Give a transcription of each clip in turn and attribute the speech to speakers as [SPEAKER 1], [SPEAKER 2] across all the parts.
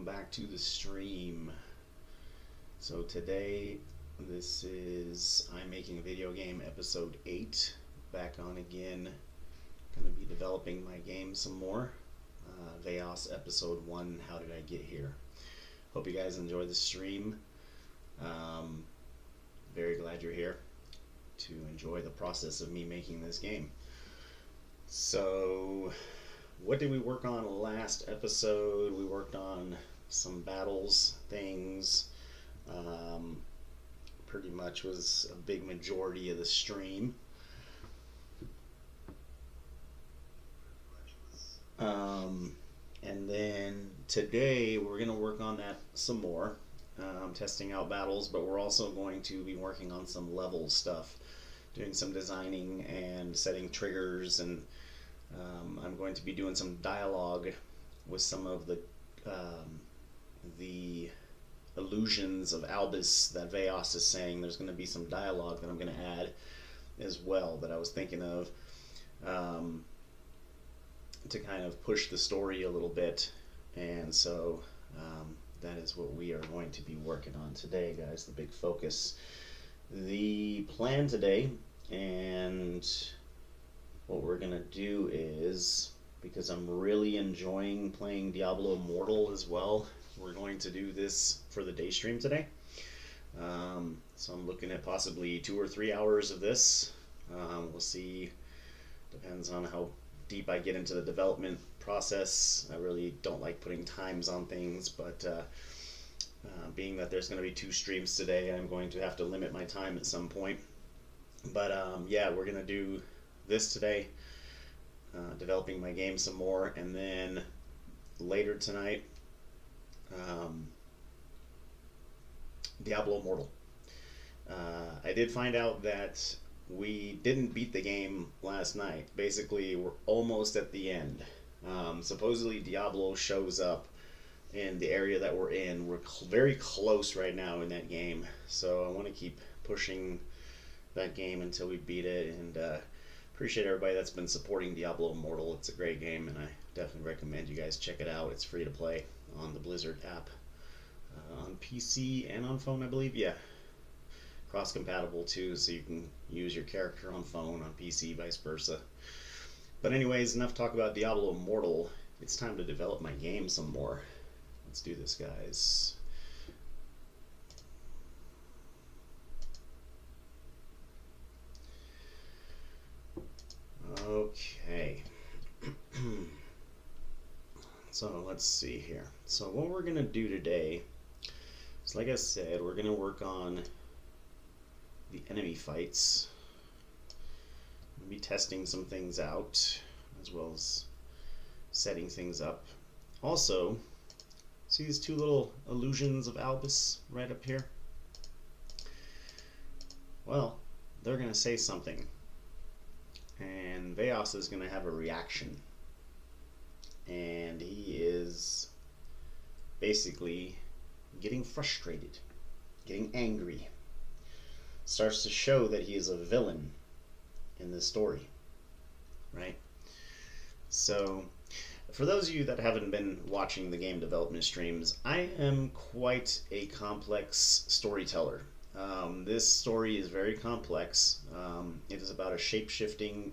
[SPEAKER 1] back to the stream. So today, this is I'm Making a Video Game episode 8. Back on again. Going to be developing my game some more. VAOS episode 1, How Did I Get Here? Hope you guys enjoy the stream. Very glad you're here to enjoy the process of me making this game. So, what did we work on last episode? We worked on some battles, things. Pretty much was a big majority of the stream. And then today we're going to work on that some more, testing out battles, but we're also going to be working on some level stuff, doing some designing and setting triggers, and I'm going to be doing some dialogue with some of the illusions of Albus that VAOS is saying. There's going to be some dialogue that I'm going to add as well that I was thinking of to kind of push the story a little bit, and so that is what we are going to be working on today, guys, the big focus. The plan today, and what we're going to do is, because I'm really enjoying playing Diablo Immortal as well, we're going to do this for the day stream today. So I'm looking at possibly 2 or 3 hours of this. We'll see, depends on how deep I get into the development process. I really don't like putting times on things, but being that there's going to be 2 streams today, I'm going to have to limit my time at some point. But yeah, we're going to do this today, developing my game some more, and then later tonight, Diablo Immortal. I did find out that we didn't beat the game last night. Basically, we're almost at the end. Supposedly Diablo shows up in the area that we're in. We're very close right now in that game, so I want to keep pushing that game until we beat it, and appreciate everybody that's been supporting Diablo Immortal. It's a great game, and I definitely recommend you guys check it out. It's free to play on the Blizzard app, on PC and on phone, I believe. Yeah, cross-compatible too, so you can use your character on phone, on PC, vice versa. But anyways, enough talk about Diablo Immortal. It's time to develop my game some more. Let's do this, guys. Okay. So let's see here. So what we're gonna do today is, like I said, we're gonna work on the enemy fights. I'm gonna be testing some things out, as well as setting things up. Also, see these 2 little illusions of Albus right up here? Well, they're gonna say something, and VAOS is gonna have a reaction, and he is basically getting frustrated, getting angry. Starts to show that he is a villain in this story, right? So, for those of you that haven't been watching the game development streams, I am quite a complex storyteller. This story is very complex. It is about a shape-shifting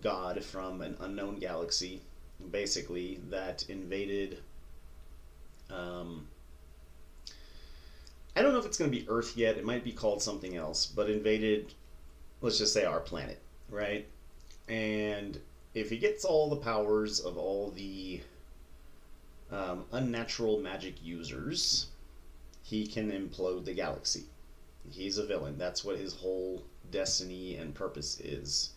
[SPEAKER 1] god from an unknown galaxy, basically, that invaded I don't know if it's going to be Earth yet. It might be called something else, but invaded, let's just say, our planet, right? And if he gets all the powers of all the unnatural magic users, he can implode the galaxy. He's a villain. That's what his whole destiny and purpose is,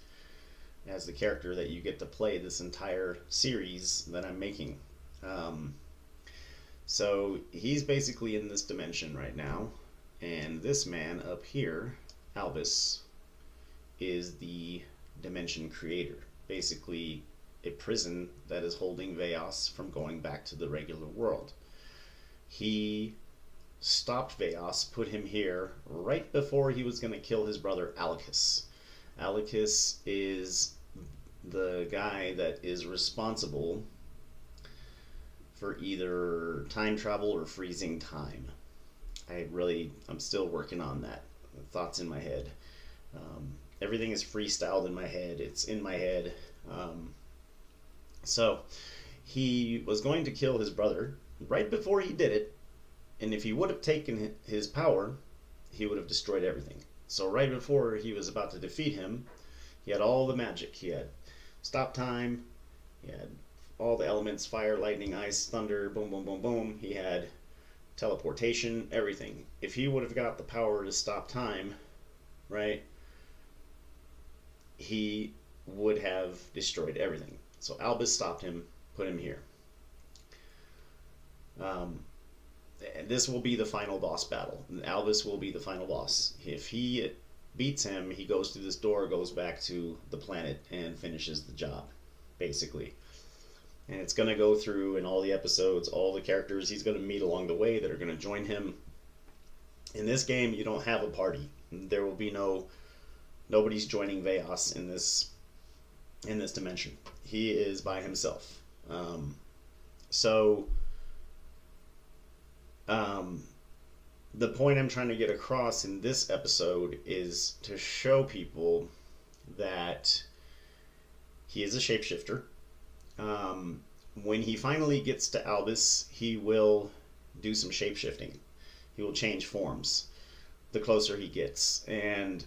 [SPEAKER 1] as the character that you get to play this entire series that I'm making. So he's basically in this dimension right now, and this man up here, Albus, is the dimension creator. Basically a prison that is holding VAOS from going back to the regular world. He stopped VAOS, put him here right before he was going to kill his brother Alicus. Alicus is the guy that is responsible for either time travel or freezing time. I'm still working on that. Thoughts in my head. Everything is freestyled in my head. It's in my head. So he was going to kill his brother right before he did it, and if he would have taken his power, he would have destroyed everything. So right before he was about to defeat him, he had all the magic. He had stop time, he had all the elements, fire, lightning, ice, thunder, boom, boom, boom, boom. He had teleportation, everything. If he would have got the power to stop time, right, he would have destroyed everything. So Albus stopped him, put him here. This will be the final boss battle. Albus will be the final boss. If he beats him, he goes through this door, goes back to the planet, and finishes the job, basically. And it's going to go through in all the episodes, all the characters he's going to meet along the way that are going to join him. In this game, you don't have a party. There will be nobody's joining VAOS in this dimension. He is by himself. The point I'm trying to get across in this episode is to show people that he is a shapeshifter. When he finally gets to Albus, he will do some shapeshifting. He will change forms the closer he gets, and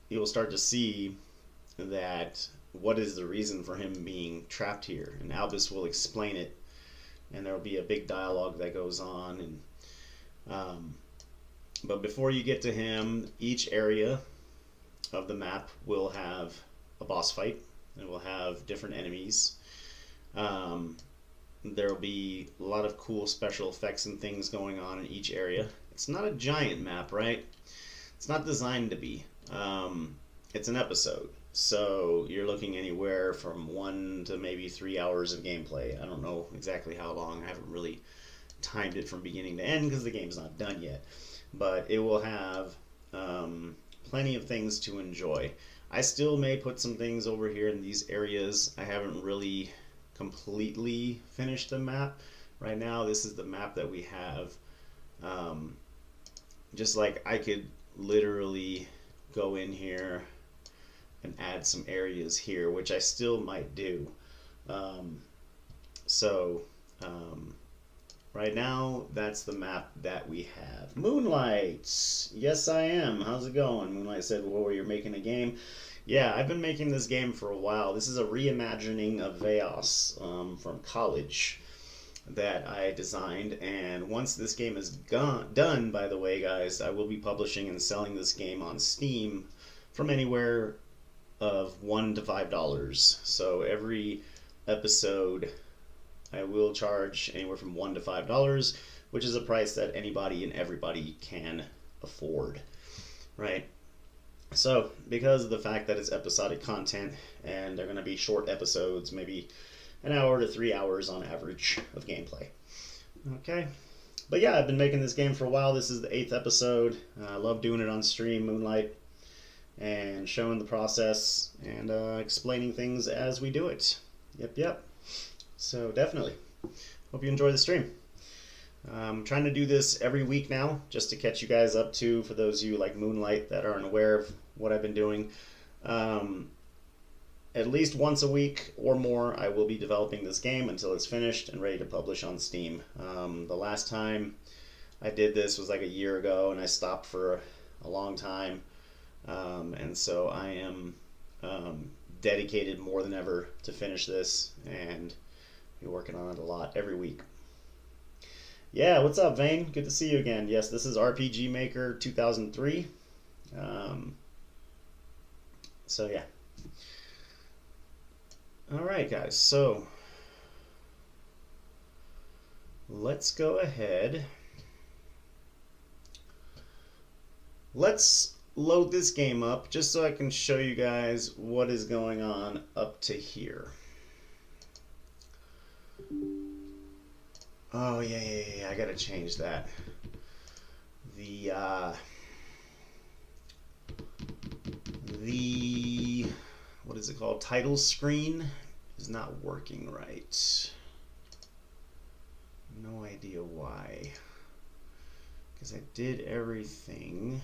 [SPEAKER 1] you will start to see that what is the reason for him being trapped here, and Albus will explain it, and there will be a big dialogue that goes on. And but before you get to him, each area of the map will have a boss fight. It will have different enemies. There will be a lot of cool special effects and things going on in each area. It's not a giant map, right? It's not designed to be. It's an episode, so you're looking anywhere from 1 to maybe 3 hours of gameplay. I don't know exactly how long. I haven't really timed it from beginning to end because the game's not done yet. But it will have plenty of things to enjoy. I still may put some things over here in these areas. I haven't really completely finished the map. Right now, this is the map that we have. Just like I could literally go in here and add some areas here, which I still might do. Right now, that's the map that we have. Moonlight! Yes, I am. How's it going? Moonlight said, whoa, you're making a game? Yeah, I've been making this game for a while. This is a reimagining of VAOS from college that I designed. And once this game is done, by the way, guys, I will be publishing and selling this game on Steam from anywhere of $1 to $5. So every episode I will charge anywhere from $1 to $5, which is a price that anybody and everybody can afford, right? So because of the fact that it's episodic content and they're going to be short episodes, maybe an hour to 3 hours on average of gameplay. Okay, but yeah, I've been making this game for a while. This is the 8th episode. I love doing it on stream, Moonlight, and showing the process and explaining things as we do it. Yep. So definitely, hope you enjoy the stream. I'm trying to do this every week now, just to catch you guys up to, for those of you like Moonlight that aren't aware of what I've been doing. At least once a week or more, I will be developing this game until it's finished and ready to publish on Steam. The last time I did this was like a year ago, and I stopped for a long time. And so I am dedicated more than ever to finish this, and be working on it a lot every week. Yeah, what's up, Vane? Good to see you again. Yes, this is RPG Maker 2003. So yeah. Alright guys, so let's go ahead. Let's load this game up just so I can show you guys what is going on up to here. Oh yeah, I gotta change that. The what is it called? Title screen is not working right. No idea why. Because I did everything.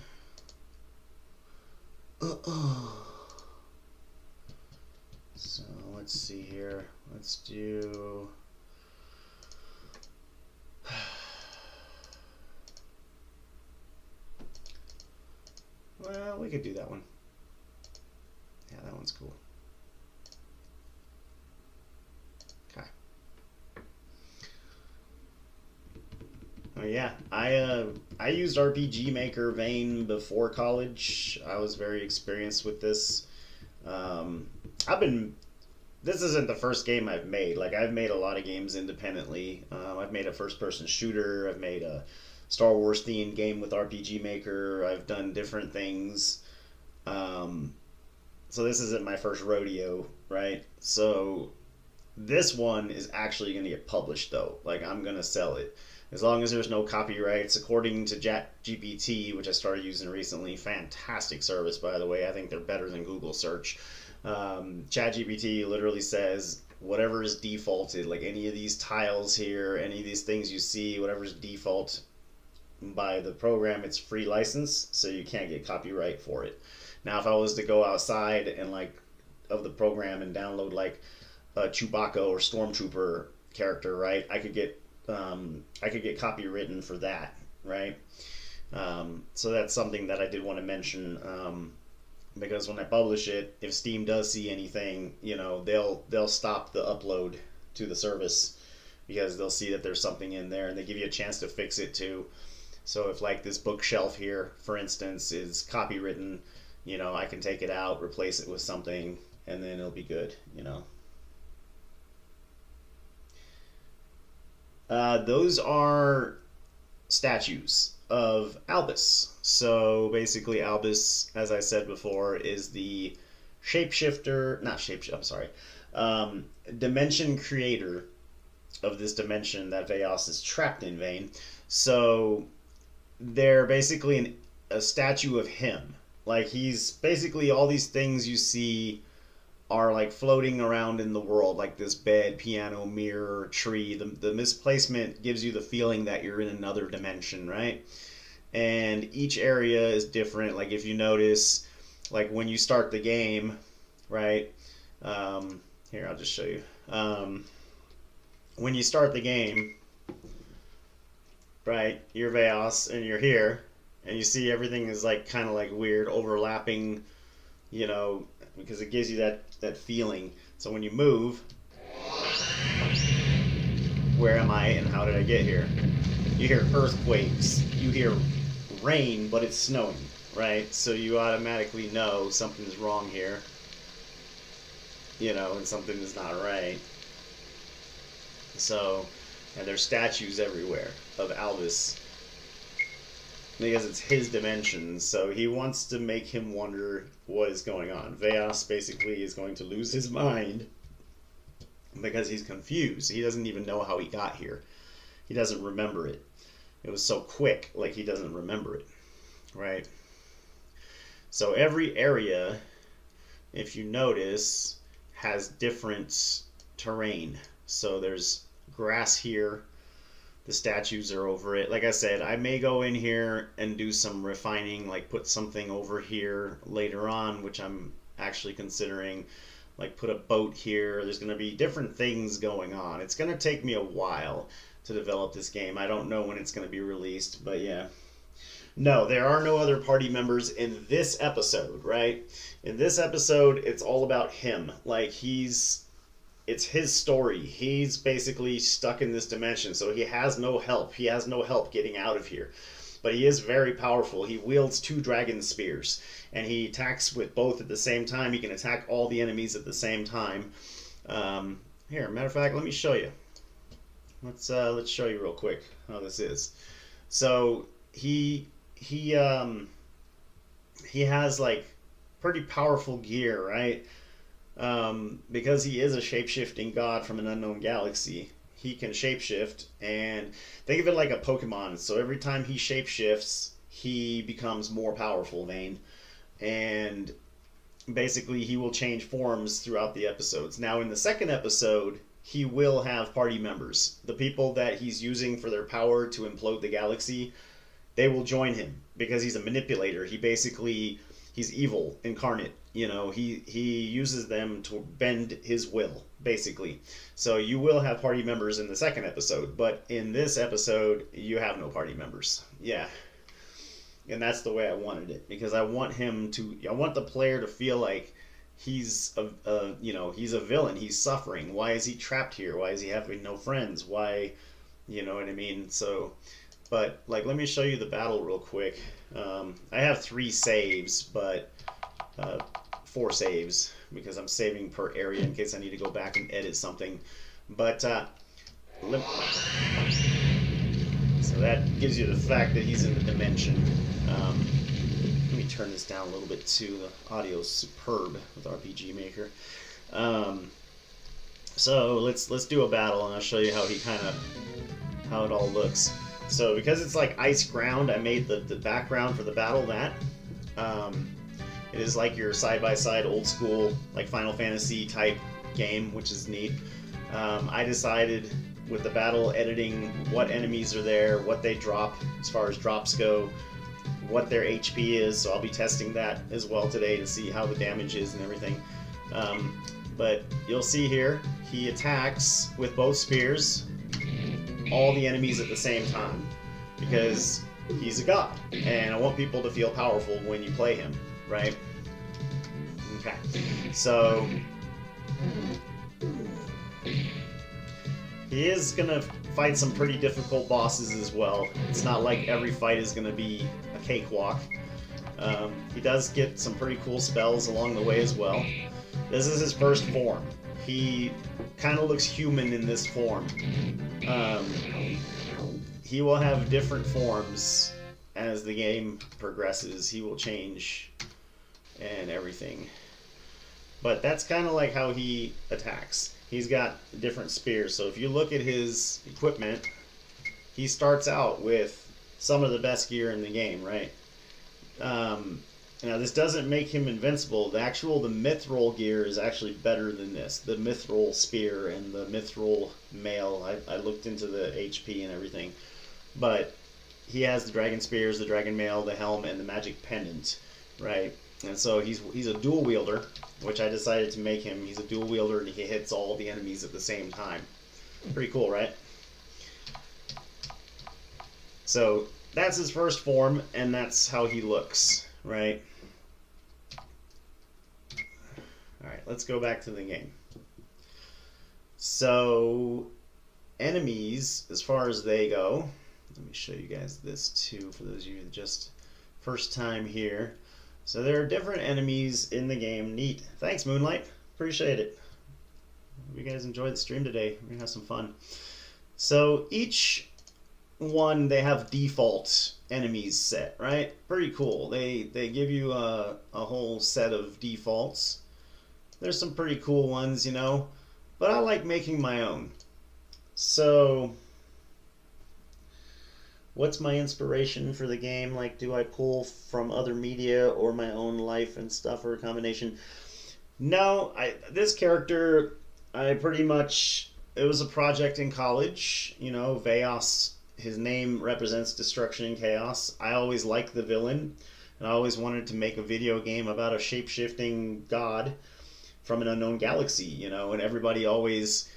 [SPEAKER 1] So let's see here. Let's do. Well, we could do that one. Yeah, that one's cool. Okay. Oh yeah, I used RPG Maker Vein before college. I was very experienced with this. I've been. This isn't the first game I've made. Like, I've made a lot of games independently. I've made a first-person shooter. I've made a Star Wars themed game with RPG Maker. I've done different things. So this isn't my first rodeo, right? So this one is actually going to get published, though. Like, I'm going to sell it. As long as there's no copyrights, according to ChatGPT, which I started using recently. Fantastic service, by the way. I think they're better than Google search. ChatGPT literally says whatever is defaulted, like any of these tiles here, any of these things you see, whatever's default by the program, it's free license, so you can't get copyright for it. Now, if I was to go outside and like of the program and download like a Chewbacca or Stormtrooper character, right? I could get copywritten for that, right? So that's something that I did want to mention. Because when I publish it, if Steam does see anything, you know, they'll stop the upload to the service because they'll see that there's something in there, and they give you a chance to fix it too. So if like this bookshelf here, for instance, is copywritten, you know, I can take it out, replace it with something, and then it'll be good, you know. Those are statues of Albus. So basically Albus, as I said before, is the shapeshifter, not shapeshifter, I'm sorry, dimension creator of this dimension that VAOS is trapped in Vein. So they're basically a statue of him. Like, he's basically all these things you see are like floating around in the world, like this bed, piano, mirror, tree. The misplacement gives you the feeling that you're in another dimension, right? And each area is different. Like, if you notice, like when you start the game, right? Here, I'll just show you. When you start the game, right, you're VAOS and you're here, and you see everything is like kind of like weird, overlapping, you know, because it gives you that feeling. So when you move, where am I and how did I get here? You hear earthquakes, you hear rain, but it's snowing, right? So you automatically know something's wrong here, you know, and something is not right. So, and there's statues everywhere of Albus because it's his dimension, so he wants to make him wonder what is going on. VAOS basically is going to lose his mind because he's confused. He doesn't even know how he got here. He doesn't remember it. It was so quick, like he doesn't remember it, right? So every area, if you notice, has different terrain. So there's grass here. The statues are over it. Like I said, I may go in here and do some refining, like put something over here later on, which I'm actually considering. Like put a boat here. There's going to be different things going on. It's going to take me a while to develop this game. I don't know when it's going to be released, but yeah. No, there are no other party members in this episode, right? In this episode, it's all about him. Like, it's his story. He's basically stuck in this dimension, so he has no help. He has no help getting out of here. But he is very powerful. He wields 2 dragon spears, and he attacks with both at the same time. He can attack all the enemies at the same time. Here, matter of fact, let me show you. Let's show you real quick how this is. So he has like pretty powerful gear, right? Because he is a shape-shifting god from an unknown galaxy, he can shapeshift, and think of it like a Pokemon. So every time he shapeshifts, he becomes more powerful, Vane. And basically he will change forms throughout the episodes. Now in the second episode, he will have party members. The people that he's using for their power to implode the galaxy, they will join him because he's a manipulator. He's evil incarnate. You know, he uses them to bend his will, basically. So you will have party members in the second episode, but in this episode, you have no party members. Yeah. And that's the way I wanted it, because I want the player to feel like he's he's a villain. He's suffering. Why is he trapped here? Why is he having no friends? Why, you know what I mean? So, but like, let me show you the battle real quick. I have 3 saves, but 4 saves because I'm saving per area in case I need to go back and edit something. But so that gives you the fact that he's in the dimension. Let me turn this down a little bit too. The audio's superb with RPG Maker. So let's do a battle, and I'll show you how how it all looks. So because it's like ice ground, I made the background for the battle that. It is like your side-by-side old school like Final Fantasy type game, which is neat. I decided with the battle editing what enemies are there, what they drop as far as drops go, what their HP is, so I'll be testing that as well today to see how the damage is and everything. But you'll see here, he attacks with both spears all the enemies at the same time because he's a god, and I want people to feel powerful when you play him, right? Okay, so he is gonna fight some pretty difficult bosses as well. It's not like every fight is gonna be a cakewalk. He does get some pretty cool spells along the way as well. This is his first form. He kind of looks human in this form. He will have different forms as the game progresses. He will change and everything. But that's kind of like how he attacks. He's got different spears. So if you look at his equipment, he starts out with some of the best gear in the game, right? Now this doesn't make him invincible. The mithril gear is actually better than this. The mithril spear and the mithril mail. I looked into the HP and everything. But he has the dragon spears, the dragon mail, the helm, and the magic pendant, right? And so he's a dual wielder, which I decided to make him. He's a dual wielder and he hits all the enemies at the same time. Pretty cool, right? So that's his first form, and that's how he looks, right? Alright, let's go back to the game. So, enemies, as far as they go, let me show you guys this too, for those of you just first time here. So there are different enemies in the game. Neat. Thanks, Moonlight. Appreciate it. Hope you guys enjoyed the stream today. We're going to have some fun. So each one, they have default enemies set, right? Pretty cool. They give you a whole set of defaults. There's some pretty cool ones, you know, but I like making my own. So what's my inspiration for the game? Like, do I pull from other media or my own life and stuff, or a combination? No, this character, it was a project in college, you know, VAOS. His name represents destruction and chaos. I always liked the villain, and I always wanted to make a video game about a shape-shifting god from an unknown galaxy, you know, and everybody always,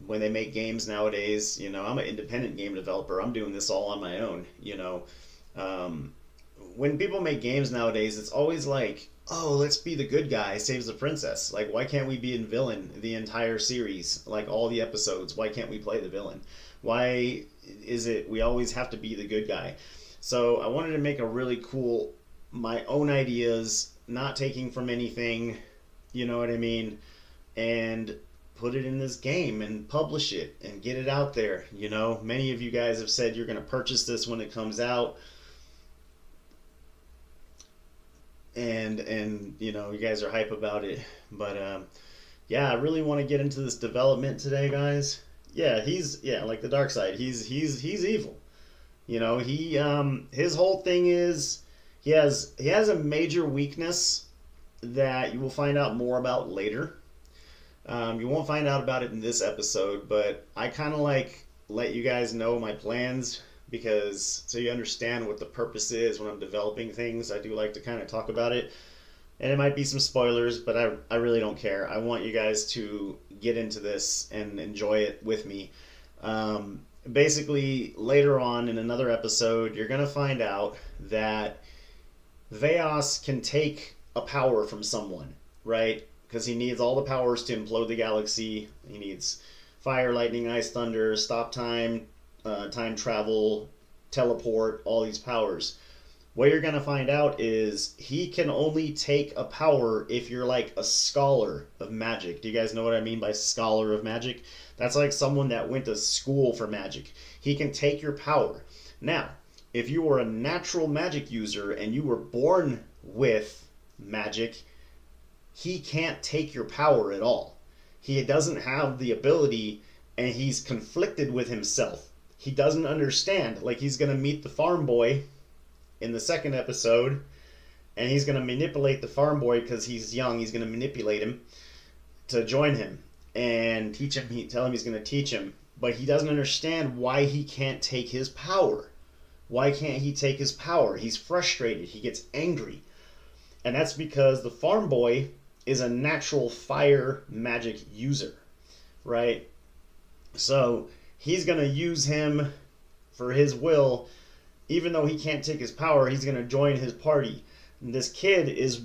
[SPEAKER 1] when they make games nowadays, you know, I'm an independent game developer. I'm doing this all on my own, you know. When people make games nowadays, it's always like, oh, let's be the good guy, saves the princess. Like, why can't we be in villain the entire series? Like, all the episodes, why can't we play the villain? Why is it we always have to be the good guy? So I wanted to make a really cool, my own ideas, not taking from anything, you know what I mean, and put it in this game and publish it and get it out there. You know, many of you guys have said you're going to purchase this when it comes out, and you know, you guys are hype about it. But yeah, I really want to get into this development today, guys. Yeah, like the dark side. He's evil. You know, his whole thing is he has a major weakness that you will find out more about later. You won't find out about it in this episode, but I kind of like let you guys know my plans because so you understand what the purpose is when I'm developing things. I do like to kind of talk about it. And it might be some spoilers, but I really don't care. I want you guys to get into this and enjoy it with me. Basically, later on in another episode, you're going to find out that VAOS can take a power from someone, right? Because he needs all the powers to implode the galaxy. He needs fire, lightning, ice, thunder, stop time, time travel, teleport, all these powers. What you're going to find out is he can only take a power if you're like a scholar of magic. Do you guys know what I mean by scholar of magic? That's like someone that went to school for magic. He can take your power. Now, if you were a natural magic user and you were born with magic, he can't take your power at all. He doesn't have the ability, and he's conflicted with himself. He doesn't understand. Like, he's going to meet the farm boy in the second episode, and he's going to manipulate the farm boy because he's young. He's going to manipulate him to join him and teach him. Tell him he's going to teach him, but he doesn't understand why he can't take his power. Why can't he take his power? He's frustrated. He gets angry, and that's because the farm boy is a natural fire magic user, right? So he's going to use him for his will. Even though he can't take his power, he's going to join his party. And this kid is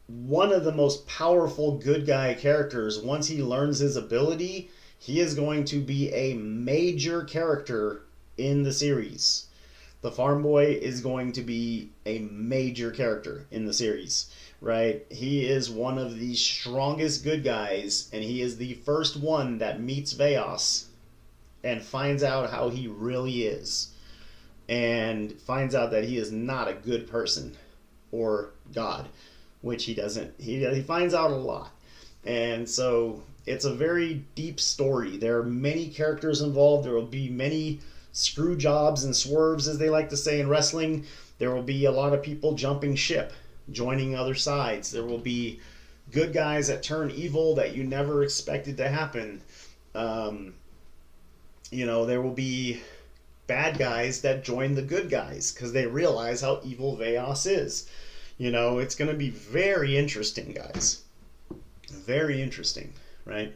[SPEAKER 1] one of the most powerful good guy characters. Once he learns his ability, he is going to be a major character in the series. The farm boy is going to be a major character in the series, right? He is one of the strongest good guys, and he is the first one that meets VAOS and finds out how he really is. And finds out that he is not a good person or God, which he doesn't. He finds out a lot. And so it's a very deep story. There are many characters involved. There will be many screw jobs and swerves, as they like to say in wrestling. There will be a lot of people jumping ship, joining other sides. There will be good guys that turn evil that you never expected to happen. There will be bad guys that join the good guys because they realize how evil VAOS is. It's going to be very interesting, guys. Very interesting, right?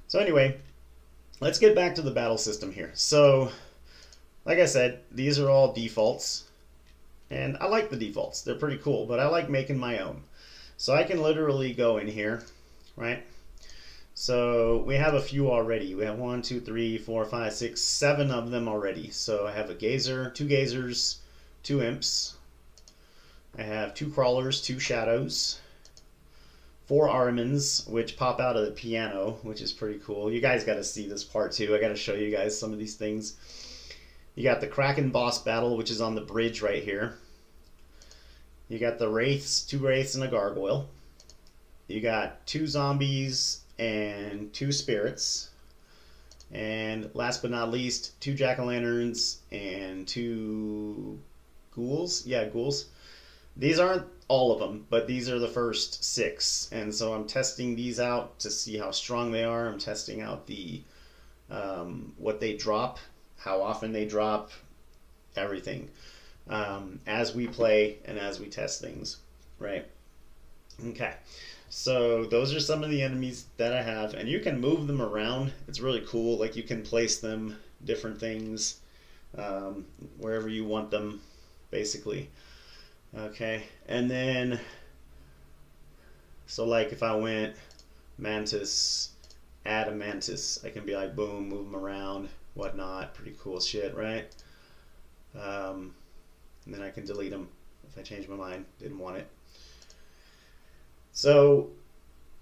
[SPEAKER 1] So anyway, let's get back to the battle system here. So, like I said, these are all defaults. And I like the defaults. They're pretty cool, but I like making my own. So I can literally go in here, right? So we have a few already. We have 1, 2, 3, 4, 5, 6, 7 of them already. So I have a gazer, 2 gazers, 2 imps. I have 2 crawlers, 2 shadows, 4 Armins, which pop out of the piano, which is pretty cool. You guys got to see this part too. I got to show you guys some of these things. You got the Kraken boss battle, which is on the bridge right here. You got the wraiths, 2 wraiths and a gargoyle. You got 2 zombies and 2 spirits, and last but not least 2 jack-o'-lanterns and 2 ghouls. Ghouls. These aren't all of them, but these are the first 6, and so I'm testing these out to see how strong they are. I'm testing out the what they drop, how often they drop, everything, as we play and as we test things, right? Okay. So those are some of the enemies that I have, and you can move them around. It's really cool. Like, you can place them different things wherever you want them, basically. Okay, and then so like if I went mantis, add a mantis, I can be like boom, move them around, whatnot. Pretty cool shit, right? And then I can delete them if I change my mind, didn't want it. So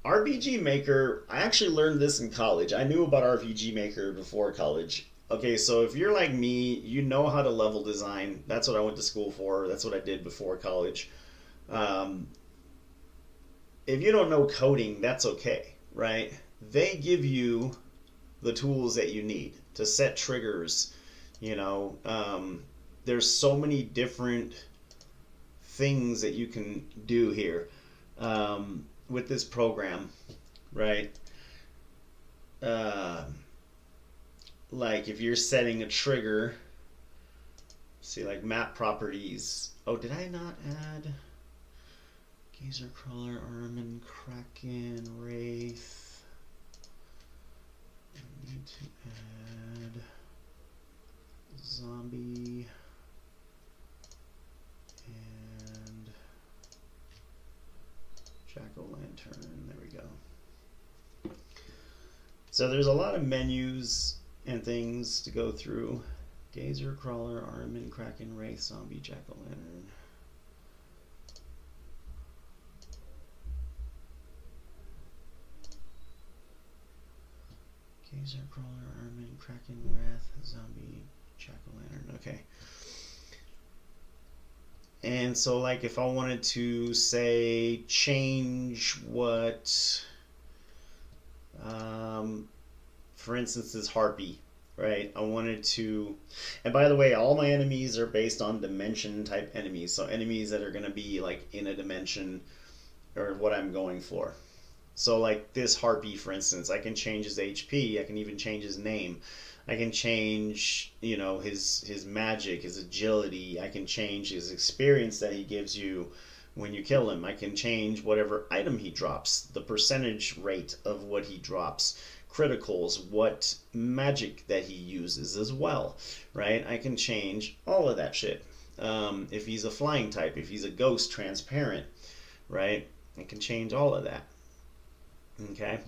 [SPEAKER 1] RPG Maker, I actually learned this in college. I knew about RPG Maker before college. Okay, so if you're like me, you know how to level design. That's what I went to school for. That's what I did before college. If you don't know coding, that's okay, right? They give you the tools that you need to set triggers. There's so many different things that you can do here with this program. right? Like if you're setting a trigger, see like map properties. Oh, did I not add Gazer, Crawler, Armin, Kraken, Wraith? I need to add Zombie and Jack-o'-lantern. There we go. So there's a lot of menus and things to go through. Gazer, Crawler, Armin, Kraken, Wraith, Zombie, Jack-o'-lantern. Gazer, Crawler, Armin, Kraken, Wrath, Zombie, Jack-o'-lantern. Okay. And so like if I wanted to say change what for instance this harpy, right? I wanted to, and by the way, all my enemies are based on dimension type enemies, so enemies that are going to be like in a dimension or what I'm going for. So like this harpy, for instance, I can change his HP, I can even change his name, I can change, you know, his magic, his agility, I can change his experience that he gives you when you kill him, I can change whatever item he drops, the percentage rate of what he drops, criticals, what magic that he uses as well, right? I can change all of that shit. If he's a flying type, if he's a ghost transparent, right? I can change all of that. Okay.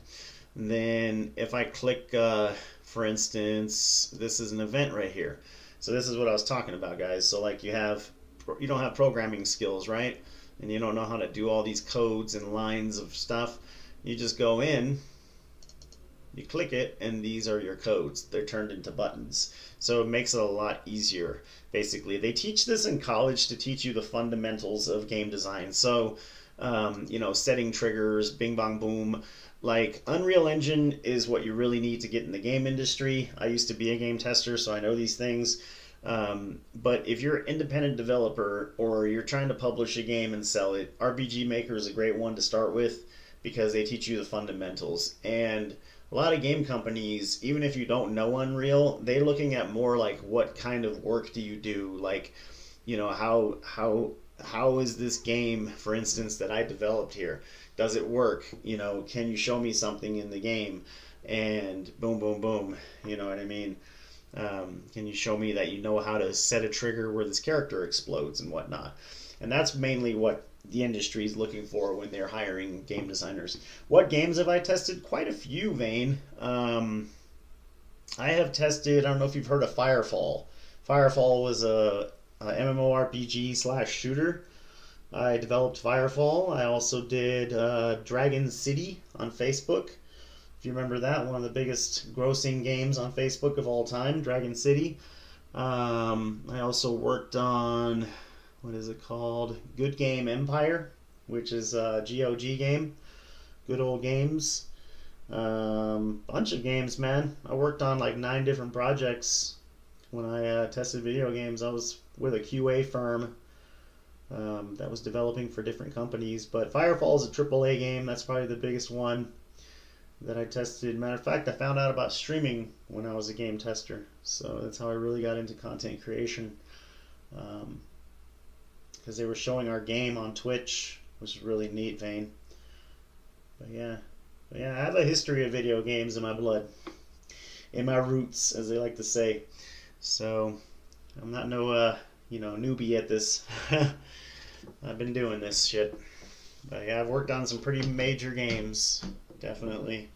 [SPEAKER 1] And then if I click, for instance, this is an event right here. So this is what I was talking about, guys. So like you don't have programming skills, right? And you don't know how to do all these codes and lines of stuff. You just go in, you click it, and these are your codes. They're turned into buttons. So it makes it a lot easier. Basically, they teach this in college to teach you the fundamentals of game design. So, you know, setting triggers, bing, bong, boom. Like Unreal Engine is what you really need to get in the game industry. I used to be a game tester, so I know these things. But if you're an independent developer or you're trying to publish a game and sell it, RPG Maker is a great one to start with because they teach you the fundamentals. And a lot of game companies, even if you don't know Unreal, they're looking at more like what kind of work do you do? Like, you know, how is this game, for instance, that I developed here? Does it work? You know, can you show me something in the game? And boom, boom, boom. You know what I mean? Can you show me that you know how to set a trigger where this character explodes and whatnot? And that's mainly what the industry is looking for when they're hiring game designers. What games have I tested? Quite a few, Vane. I have tested, I don't know if you've heard of Firefall. Firefall was a MMORPG / shooter. I developed Firefall. I also did Dragon City on Facebook. If you remember that, one of the biggest grossing games on Facebook of all time, Dragon City. I also worked on, what is it called? Good Game Empire, which is a GOG game. Good old games. Bunch of games, man. I worked on like 9 different projects when I tested video games. I was with a QA firm that was developing for different companies. But Firefall is a AAA game. That's probably the biggest one that I tested. Matter of fact, I found out about streaming when I was a game tester. So that's how I really got into content creation. Because they were showing our game on Twitch, which is really neat, Vane. But yeah, I have a history of video games in my blood. In my roots, as they like to say. So I'm not no newbie at this. I've been doing this shit. But yeah, I've worked on some pretty major games, definitely.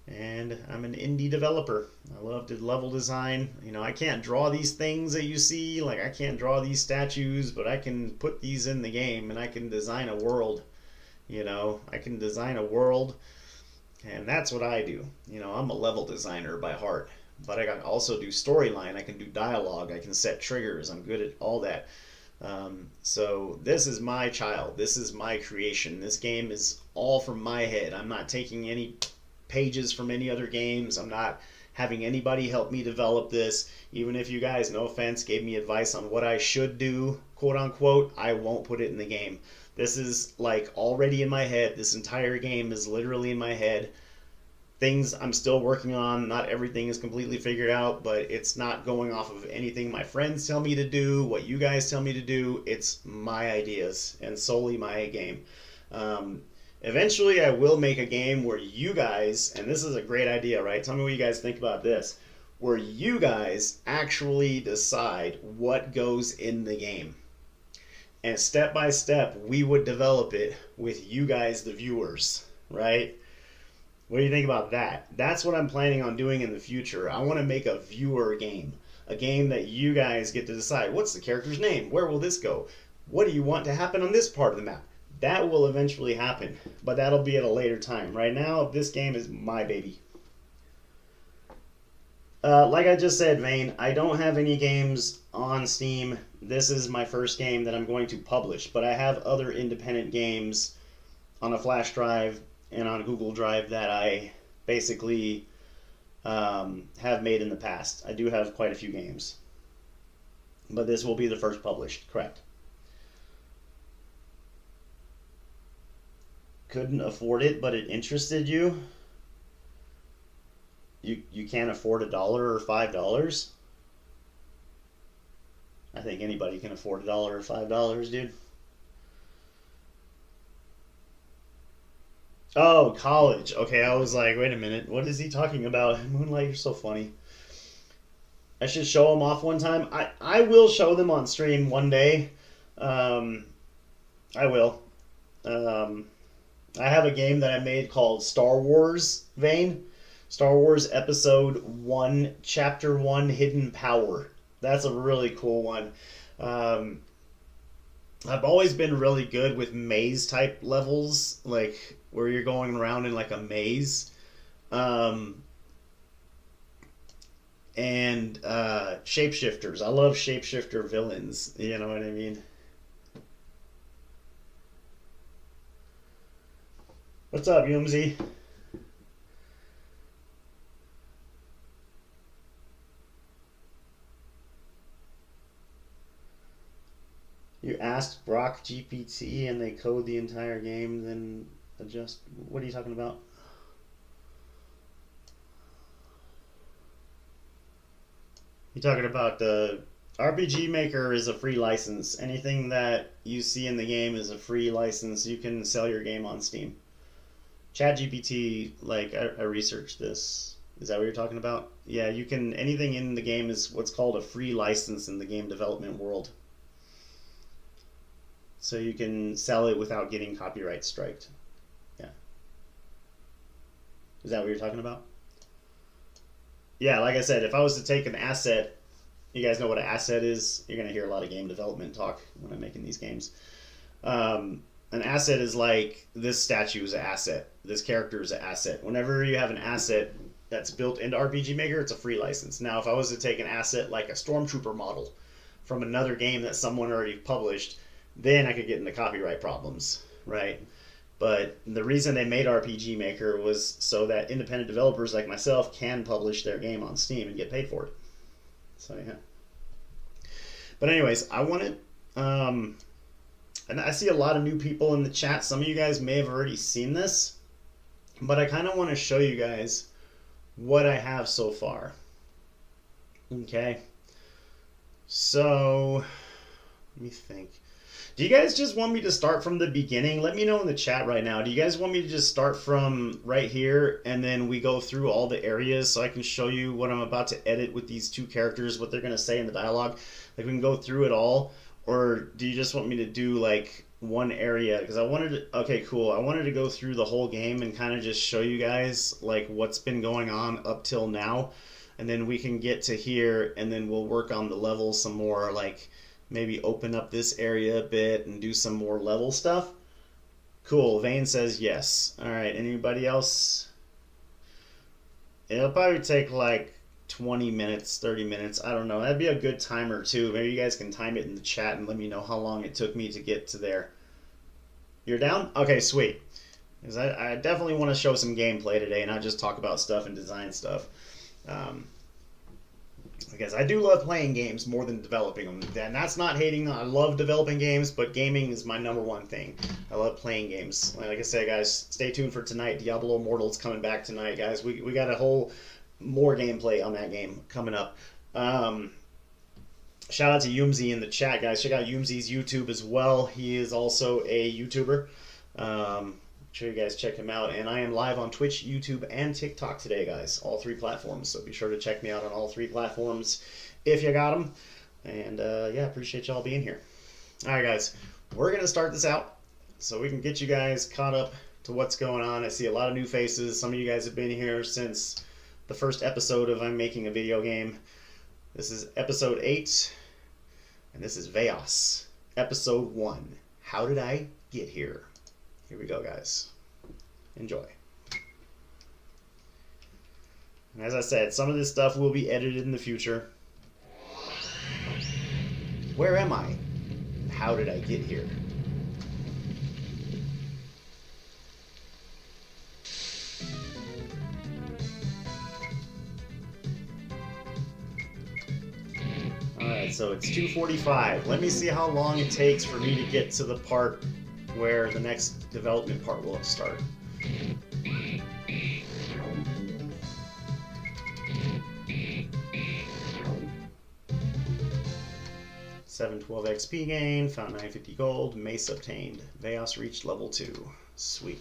[SPEAKER 1] And I'm an indie developer. I love the level design. You know, I can't draw these things that you see. Like, I can't draw these statues, but I can put these in the game and I can design a world. You know, I can design a world, and that's what I do. You know, I'm a level designer by heart. But I can also do storyline. I can do dialogue. I can set triggers. I'm good at all that. So this is my child. This is my creation. This game is all from my head. I'm not taking any pages from any other games. I'm not having anybody help me develop this. Even if you guys, no offense, gave me advice on what I should do, quote unquote, I won't put it in the game. This is like already in my head. This entire game is literally in my head. Things I'm still working on. Not everything is completely figured out, but it's not going off of anything my friends tell me to do, what you guys tell me to do. It's my ideas and solely my game. Eventually, I will make a game where you guys, and this is a great idea, right? Tell me what you guys think about this, where you guys actually decide what goes in the game. And step by step, we would develop it with you guys, the viewers, right? What do you think about that? That's what I'm planning on doing in the future. I want to make a viewer game. A game that you guys get to decide. What's the character's name? Where will this go? What do you want to happen on this part of the map? That will eventually happen, but that'll be at a later time. Right now, this game is my baby. Like I just said, Vane, I don't have any games on Steam. This is my first game that I'm going to publish, but I have other independent games on a flash drive and on Google Drive that I basically have made in the past. I do have quite a few games, but this will be the first published, correct? Couldn't afford it, but it interested you? You can't afford $1 or $5? I think anybody can afford $1 or $5, dude. Oh, college. Okay, I was like, wait a minute. What is he talking about? Moonlight, you're so funny. I should show them off one time. I will show them on stream one day. I will. I have a game that I made called Star Wars Vane. Star Wars Episode 1, Chapter 1, Hidden Power. That's a really cool one. I've always been really good with maze type levels, like where you're going around in like a maze. And shapeshifters. I love shapeshifter villains. You know what I mean? What's up, Yumsy? You asked Brock GPT and they code the entire game, then adjust. What are you talking about? You talking about the RPG Maker is a free license. Anything that you see in the game is a free license. You can sell your game on Steam. ChatGPT, like I researched this. Is that what you're talking about? Yeah, you can. Anything in the game is what's called a free license in the game development world. So you can sell it without getting copyright striked. Yeah. Is that what you're talking about? Yeah, like I said, if I was to take an asset, you guys know what an asset is? You're going to hear a lot of game development talk when I'm making these games. An asset is like, this statue is an asset. This character is an asset. Whenever you have an asset that's built into RPG Maker, it's a free license. Now, if I was to take an asset like a Stormtrooper model from another game that someone already published, then I could get into copyright problems, right? But the reason they made RPG Maker was so that independent developers like myself can publish their game on Steam and get paid for it. So, yeah. But anyways, I wanted... and I see a lot of new people in the chat. Some of you guys may have already seen this, but I kind of want to show you guys what I have so far. Okay. So, let me think. Do you guys just want me to start from the beginning? Let me know in the chat right now. Do you guys want me to just start from right here and then we go through all the areas so I can show you what I'm about to edit with these two characters, what they're going to say in the dialogue? Like we can go through it all. Or do you just want me to do like one area? Because I wanted to, okay, cool. I wanted to go through the whole game and kind of just show you guys like what's been going on up till now. And then we can get to here and then we'll work on the levels some more, like maybe open up this area a bit and do some more level stuff. Cool. Vane says yes. All right. Anybody else? It'll probably take like 20 minutes, 30 minutes. I don't know. That'd be a good timer too. Maybe you guys can time it in the chat and let me know how long it took me to get to there. You're down? Okay, sweet. Because I definitely want to show some gameplay today, not just talk about stuff and design stuff. Because I do love playing games more than developing them. And that's not hating. I love developing games, but gaming is my #1 thing. I love playing games. Like I said, guys, stay tuned for tonight. Diablo Immortal's coming back tonight, guys. We got a whole more gameplay on that game coming up. Shout out to Yumzi in the chat, guys. Check out Yumzi's YouTube as well. He is also a YouTuber. Make sure you guys check him out. And I am live on Twitch, YouTube, and TikTok today, guys. All 3 platforms. So be sure to check me out on all 3 platforms if you got them. And yeah, appreciate y'all being here. All right, guys. We're going to start this out so we can get you guys caught up to what's going on. I see a lot of new faces. Some of you guys have been here since the first episode of I'm Making a Video Game. This is episode 8, and this is VAOS, episode 1. How did I get here? Here we go, guys. Enjoy. And as I said, some of this stuff will be edited in the future. Where am I? How did I get here? Alright, so it's 2:45. Let me see how long it takes for me to get to the part where the next development part will start. $712 XP gained, found 950 gold, mace obtained. VAOS reached level 2. Sweet.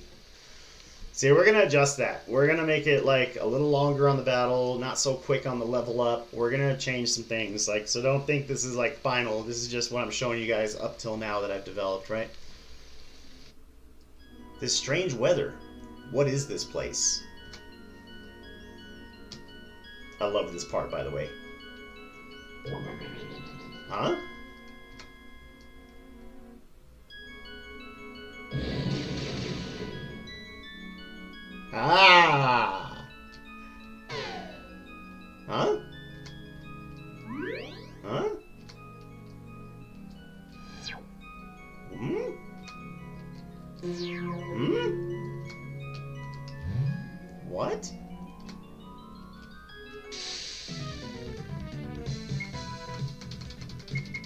[SPEAKER 1] See, we're going to adjust that. We're going to make it like a little longer on the battle, not so quick on the level up. We're going to change some things. Like, so don't think this is like final. This is just what I'm showing you guys up till now that I've developed, right? This strange weather. What is this place? I love this part, by the way. Huh? Ah! Huh? Huh? Hmm? Hmm? What?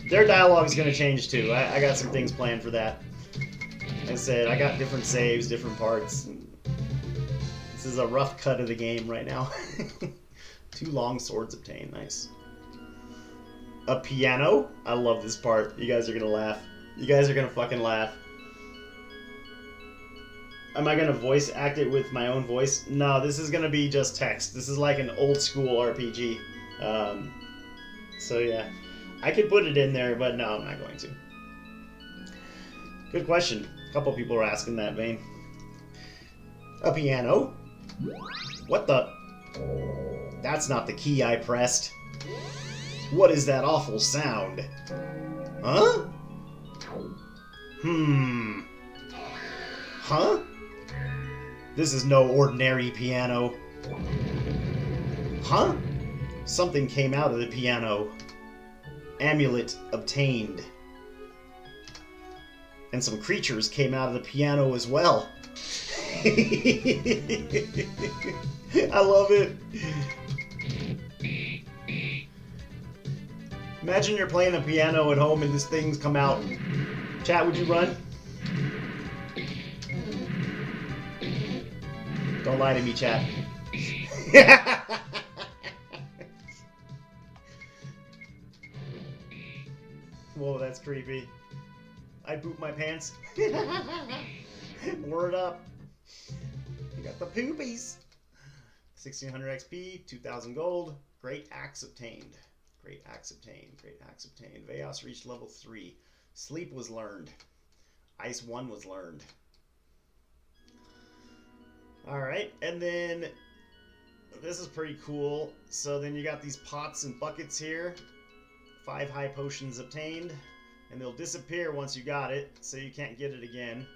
[SPEAKER 1] Their dialogue is going to change too. I got some things planned for that. Like I said, I got different saves, different parts. This is a rough cut of the game right now. 2 long swords obtained. Nice. A piano? I love this part. You guys are going to laugh. You guys are going to fucking laugh. Am I going to voice act it with my own voice? No, this is going to be just text. This is like an old school RPG. So yeah. I could put it in there, but no, I'm not going to. Good question. A couple people are asking that vein. A piano? What the? That's not the key I pressed. What is that awful sound? Huh? Huh? This is no ordinary piano. Huh? Something came out of the piano. Amulet obtained. And some creatures came out of the piano as well. I love it. Imagine you're playing the piano at home and these things come out. Chat, would you run? Don't lie to me, chat. Whoa, that's creepy. I poop my pants. Word up. You got the poopies. 1600 XP, 2000 gold. Great axe obtained. Great axe obtained. Great axe obtained. VAOS reached level 3. Sleep was learned. Ice 1 was learned. Alright, and then this is pretty cool. So then you got these pots and buckets here. 5 high potions obtained. And they'll disappear once you got it, so you can't get it again.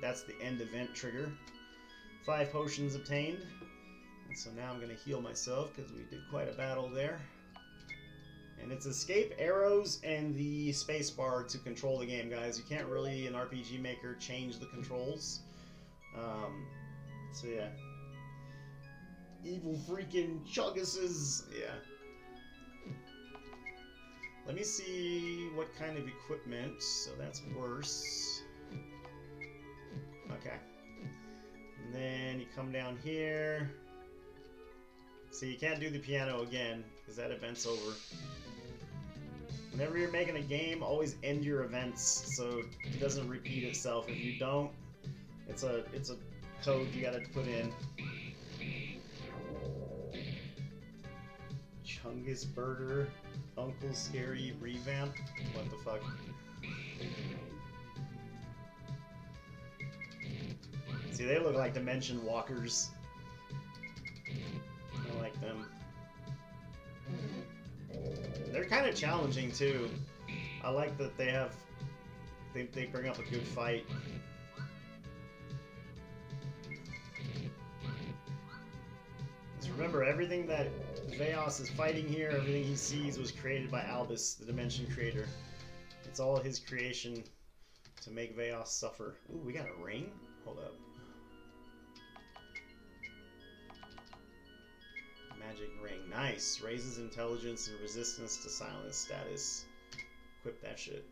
[SPEAKER 1] That's the end event trigger. 5 potions obtained. And so now I'm going to heal myself because we did quite a battle there. And it's escape, arrows, and the spacebar to control the game, guys. You can't really, in RPG Maker, change the controls. So yeah. Evil freaking chugguses. Yeah. Let me see what kind of equipment. So that's worse. Okay. And then you come down here. So you can't do the piano again, because that event's over. Whenever you're making a game, always end your events so it doesn't repeat itself. If you don't, it's a code you gotta put in. Chungus Burger, Uncle Scary revamp. What the fuck? See, they look like Dimension Walkers. I like them. They're kind of challenging too. I like that they bring up a good fight. Just remember, everything that VAOS is fighting here, everything he sees was created by Albus, the Dimension Creator. It's all his creation to make VAOS suffer. Ooh, we got a ring? Hold up. Magic ring. Nice. Raises intelligence and resistance to silence status. Equip that shit.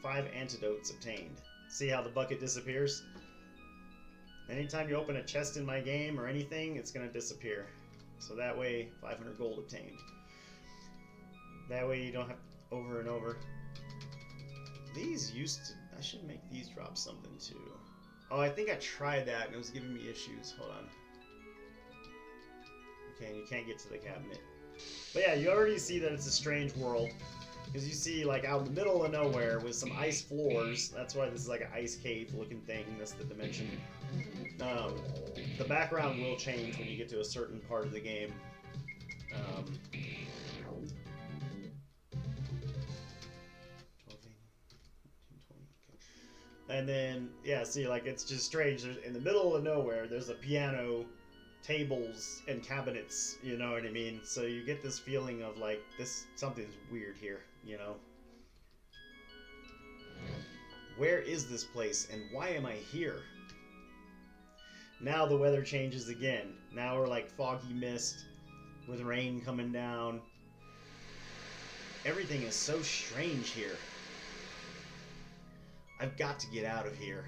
[SPEAKER 1] Five antidotes obtained. See how the bucket disappears? Anytime you open a chest in my game or anything, it's going to disappear. So that way, 500 gold obtained. That way you don't have over and over. These used to... I should make these drop something too. Oh, I think I tried that and it was giving me issues. Hold on. Okay, and you can't get to the cabinet. But yeah, you already see that it's a strange world. Because you see, like, out in the middle of nowhere with some ice floors. That's why this is like an ice cave looking thing. That's the dimension. The background will change when you get to a certain part of the game. And then, yeah, see, like, it's just strange. There's, in the middle of nowhere, there's a piano, tables, and cabinets, you know what I mean? So you get this feeling of, like, something's weird here, you know? Where is this place, and why am I here? Now the weather changes again. Now we're, like, foggy mist with rain coming down. Everything is so strange here. I've got to get out of here.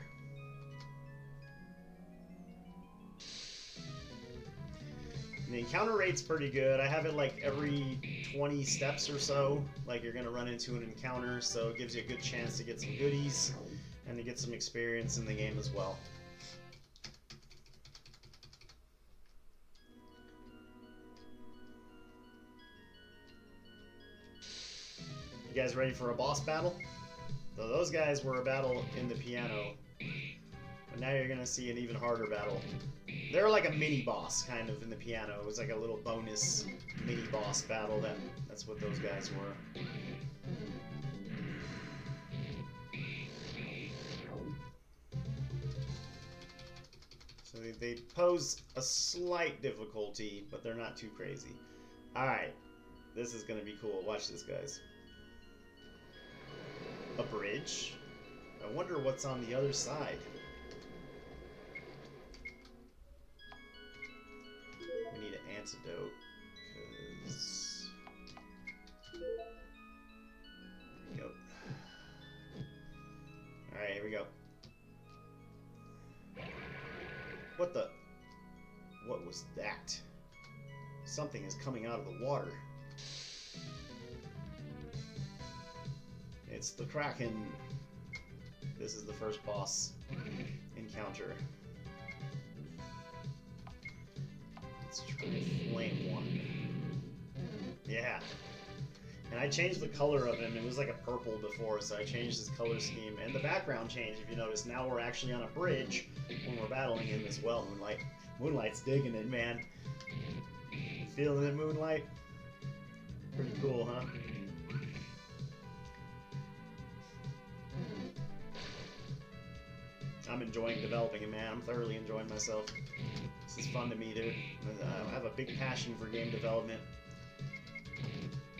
[SPEAKER 1] And the encounter rate's pretty good. I have it like every 20 steps or so. Like you're gonna run into an encounter, so it gives you a good chance to get some goodies and to get some experience in the game as well. You guys ready for a boss battle? So those guys were a battle in the piano, but now you're gonna see an even harder battle. They're like a mini boss, kind of, in the piano. It was like a little bonus mini boss battle. That's what those guys were. So they pose a slight difficulty, but they're not too crazy. All right, this is gonna be cool. Watch this, guys. A bridge. I wonder what's on the other side. We need an antidote, because... There we go. Alright, here we go. What the... What was that? Something is coming out of the water. It's the Kraken. This is the first boss encounter. Let's try flame one. Yeah. And I changed the color of him. It was like a purple before, so I changed his color scheme. And the background changed, if you notice. Now we're actually on a bridge when we're battling him as well, Moonlight. Moonlight's digging it, man. Feeling it, Moonlight? Pretty cool, huh? I'm enjoying developing it, man. I'm thoroughly enjoying myself. This is fun to me, dude. I have a big passion for game development.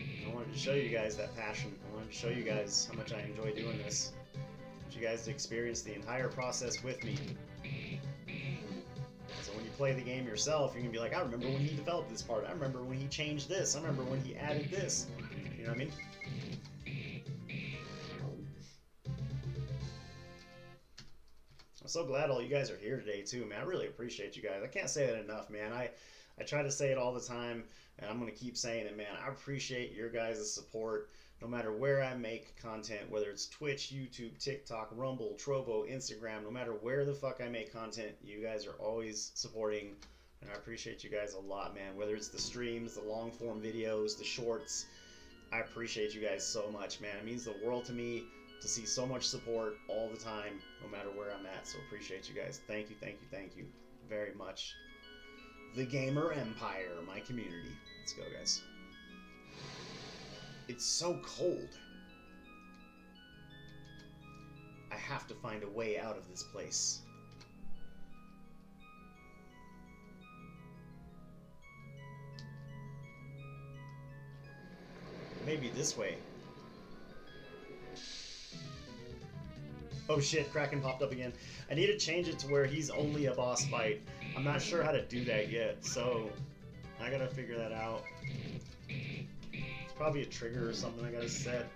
[SPEAKER 1] I wanted to show you guys that passion. I wanted to show you guys how much I enjoy doing this. I want you guys to experience the entire process with me. So when you play the game yourself, you're gonna be like, I remember when he developed this part. I remember when he changed this. I remember when he added this. You know what I mean? I'm so glad all you guys are here today too, man. I really appreciate you guys. I can't say that enough, man. I try to say it all the time, and I'm going to keep saying it, man. I appreciate your guys' support no matter where I make content, whether it's Twitch, YouTube, TikTok, Rumble, Trovo, Instagram, no matter where the fuck I make content, you guys are always supporting, and I appreciate you guys a lot, man. Whether it's the streams, the long form videos, the shorts, I appreciate you guys so much, man. It means the world to me to see so much support all the time, no matter where I'm at. So appreciate you guys. Thank you, thank you, thank you very much. The Gamer Empire, my community. Let's go, guys. It's so cold. I have to find a way out of this place. Maybe this way. Oh shit, Kraken popped up again. I need to change it to where he's only a boss fight. I'm not sure how to do that yet, so I gotta figure that out. It's probably a trigger or something I gotta set.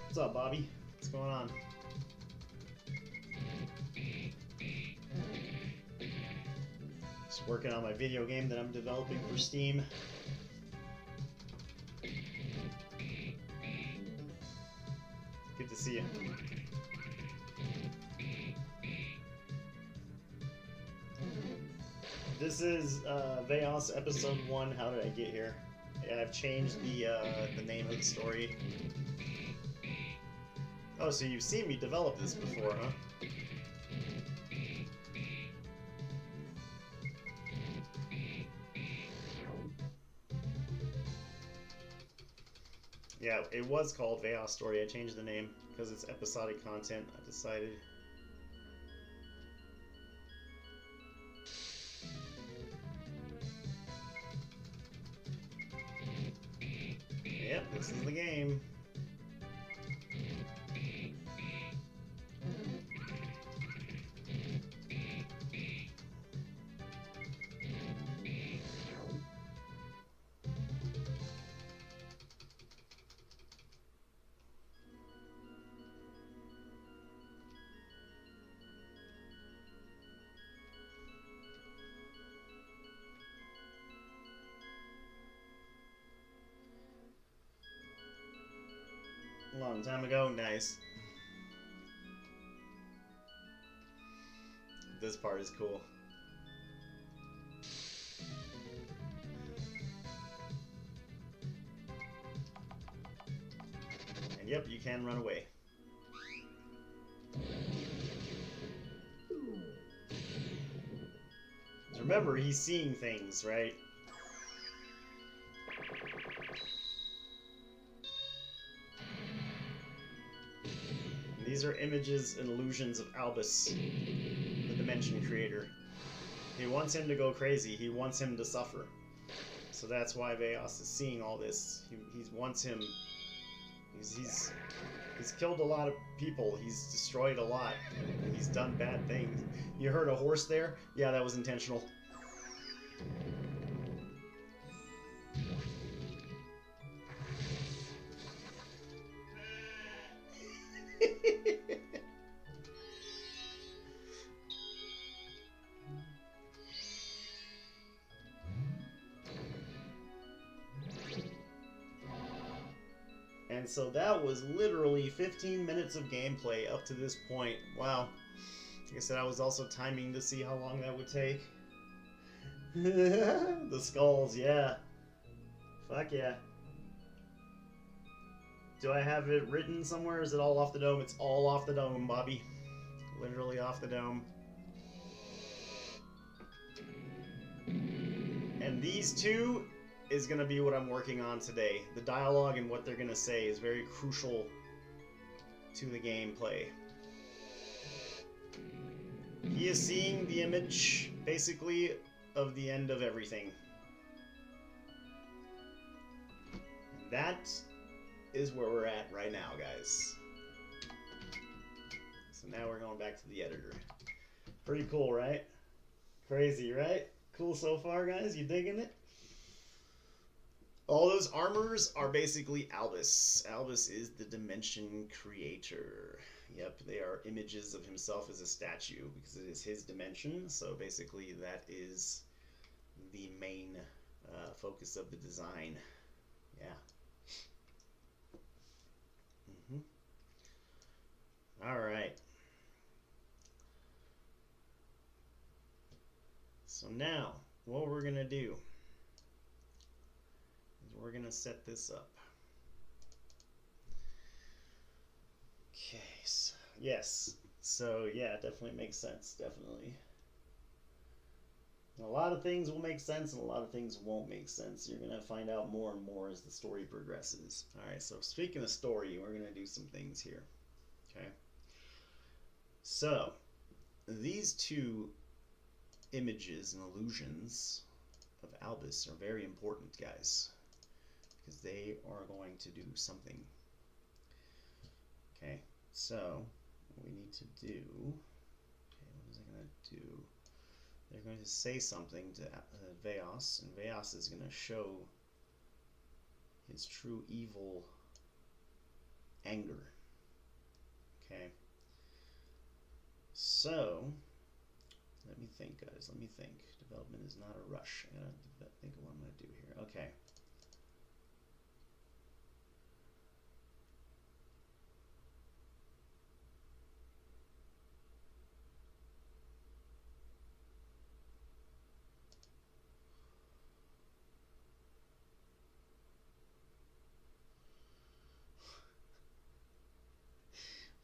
[SPEAKER 1] What's up, Bobby? What's going on? Just working on my video game that I'm developing for Steam. Good to see you. This is VAOS episode 1. How did I get here? Yeah, I've changed the name of the story. Oh, so you've seen me develop this before, huh? Yeah, it was called VAOS Story. I changed the name because it's episodic content, I decided. Yep, this is the game. A long time ago, nice. This part is cool. And yep, you can run away. Remember, he's seeing things, right? These are images and illusions of Albus, the Dimension Creator. He wants him to go crazy. He wants him to suffer. So that's why VAOS is seeing all this. He wants him... He's killed a lot of people. He's destroyed a lot. He's done bad things. You heard a horse there? Yeah, that was intentional. And so that was literally 15 minutes of gameplay up to this point. Wow. Like I said, I was also timing to see how long that would take. The skulls, yeah. Fuck yeah. Do I have it written somewhere? Is it all off the dome? It's all off the dome, Bobby. Literally off the dome. And these two is going to be what I'm working on today. The dialogue and what they're going to say is very crucial to the gameplay. He is seeing the image, basically, of the end of everything. That is where we're at right now, guys. So now we're going back to the editor. Pretty cool, right? Crazy, right? Cool so far, guys? You digging it? All those armors are basically Albus. Albus is the dimension creator. Yep, they are images of himself as a statue because it is his dimension. So basically that is the main focus of the design. Yeah. All right. So now, what we're going to do is we're going to set this up. Okay, so, yes. So, yeah, it definitely makes sense, definitely. A lot of things will make sense and a lot of things won't make sense. You're going to find out more and more as the story progresses. All right, so speaking of story, we're going to do some things here. Okay. So, these two images and illusions of Albus are very important, guys, because they are going to do something. Okay, so what we need to do, okay, what is it going to do? They're going to say something to VAOS, and VAOS is going to show his true evil anger. Okay, so let me think, guys. Let me think. Development is not a rush. I gotta think of what I'm gonna do here. Okay.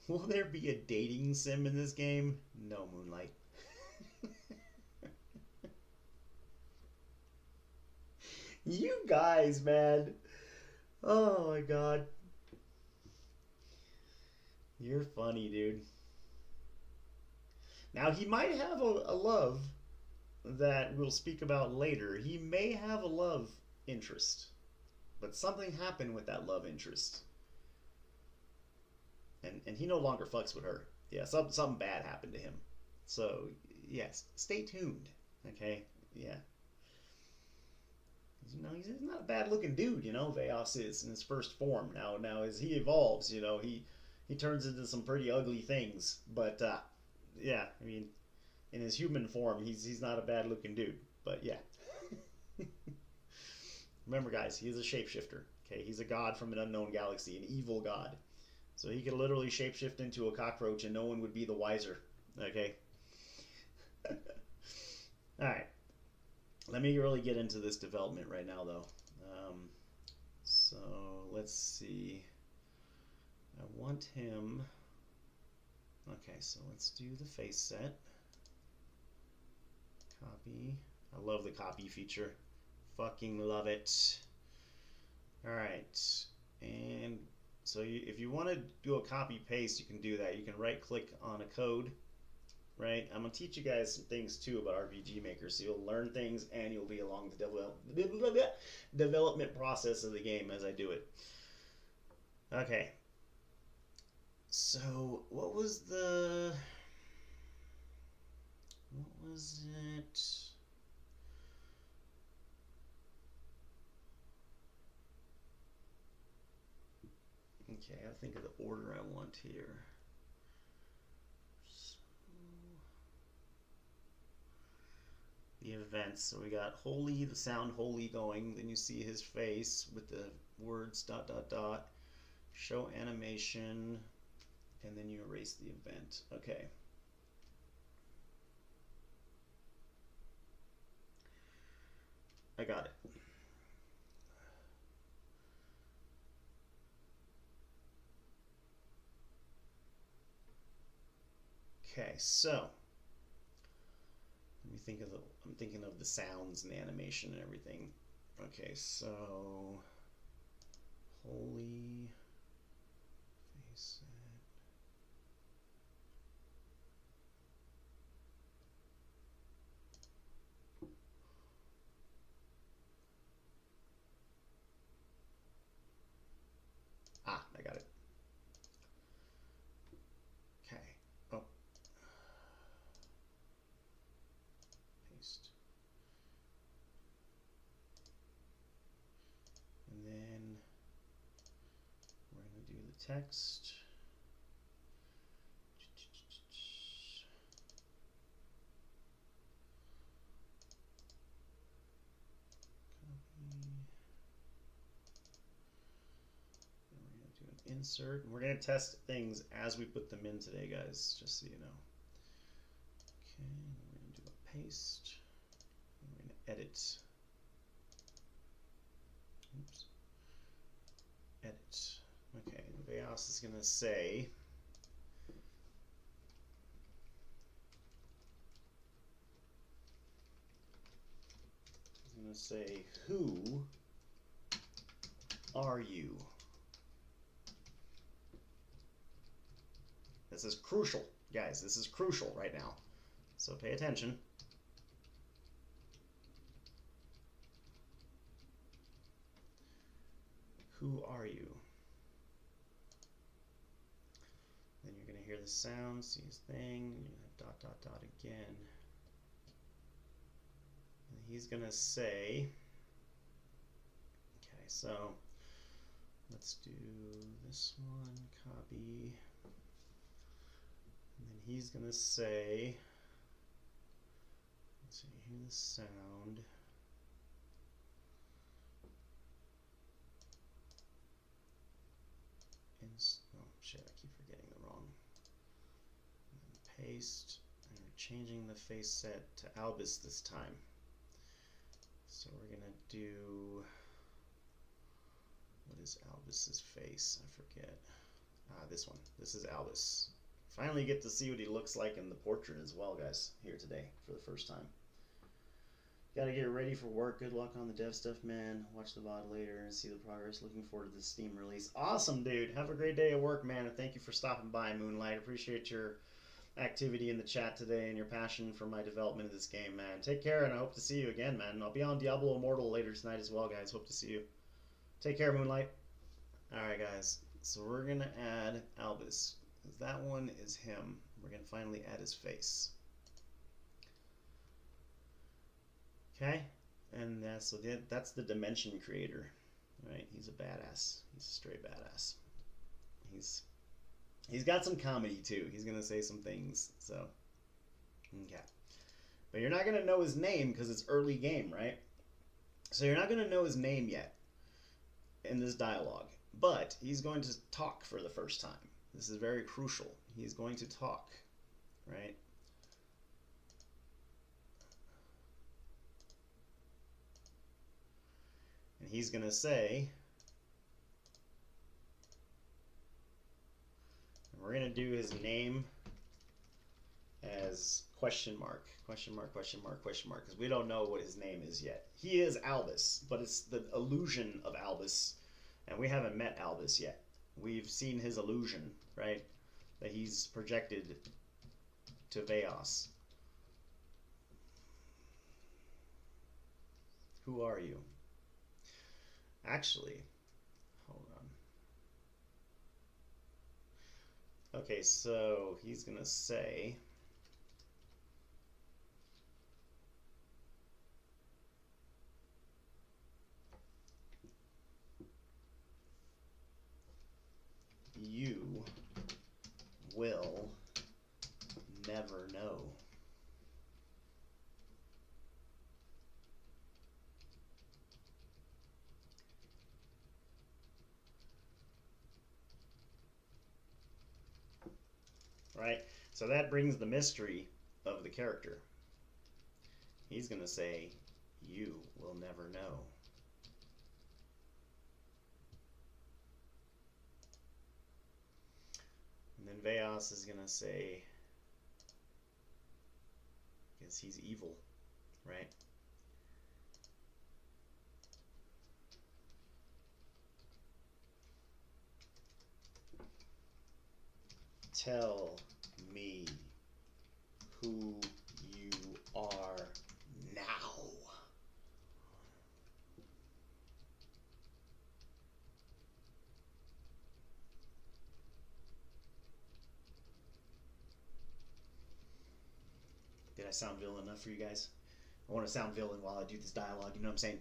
[SPEAKER 1] Will there be a dating sim in this game? No, Moonlight. You guys, man. Oh my god. You're funny, dude. Now, he might have a love that we'll speak about later. He may have a love interest, but something happened with that love interest. And he no longer fucks with her. Yeah, something bad happened to him. So, yes, stay tuned. Okay? Yeah. You know, he's not a bad-looking dude, you know, VAOS is in his first form. Now as he evolves, you know, he turns into some pretty ugly things. But, yeah, I mean, in his human form, he's not a bad-looking dude. But, yeah. Remember, guys, he is a shapeshifter. Okay? He's a god from an unknown galaxy, an evil god. So he could literally shapeshift into a cockroach and no one would be the wiser. Okay? Alright. Let me really get into this development right now, though. So, let's see. I want him... Okay, so let's do the face set. Copy. I love the copy feature. Fucking love it. Alright. And... so if you want to do a copy paste, you can do that. You can right click on a code, right? I'm going to teach you guys some things too about RPG Maker, so you'll learn things and you'll be along the development process of the game as I do it. Okay. So what was it? Okay, I think of the order I want here. So, the events. So we got holy, the sound holy going. Then you see his face with the words ... Show animation, and then you erase the event. Okay. I got it. Okay, so let me think of I'm thinking of the sounds and the animation and everything. Okay, so holy face it. Ah, I got it. Okay. Oh. Paste. And then we're going to do the text. Insert, and we're going to test things as we put them in today, guys, just so you know. Okay, and we're going to do a paste, and we're going to edit. Oops. Edit. Okay, the VAOS is going to say who are you? This is crucial, guys. This is crucial right now. So pay attention. Who are you? Then you're going to hear the sound, see his thing, and you're going to have dot, dot, dot again. And he's going to say, okay, so let's do this one, copy. And then he's going to say, let's see, hear the sound. Oh shit, I keep forgetting the wrong. And then paste, and we're changing the face set to Albus this time. So we're going to do, what is Albus's face? I forget. Ah, this one. This is Albus. Finally get to see what he looks like in the portrait as well, guys, here today for the first time. Gotta get ready for work. Good luck on the dev stuff, man. Watch the VOD later and see the progress. Looking forward to the Steam release. Awesome, dude. Have a great day at work, man. And thank you for stopping by, Moonlight. Appreciate your activity in the chat today and your passion for my development of this game, man. Take care, and I hope to see you again, man. I'll be on Diablo Immortal later tonight as well, guys. Hope to see you. Take care, Moonlight. Alright, guys. So we're going to add Albus. That one is him. We're going to finally add his face. Okay, and so that's the dimension creator, right? He's a badass. He's a straight badass. He's got some comedy too. He's gonna say some things. So, okay, but you're not gonna know his name because it's early game, right? So you're not gonna know his name yet in this dialogue. But he's going to talk for the first time. This is very crucial. He's going to talk, right? And he's going to say, and we're going to do his name as question mark, question mark, question mark, question mark, because we don't know what his name is yet. He is Albus, but it's the illusion of Albus, and we haven't met Albus yet. We've seen his illusion, right, that he's projected to VAOS. Who are you? Actually, hold on. Okay, so he's going to say, you will never know. Right? So that brings the mystery of the character. He's going to say, you will never know. And then VAOS is going to say, is he's evil, right? Tell me who you are now. Did I sound villain enough for you guys? I want to sound villain while I do this dialogue, you know what I'm saying?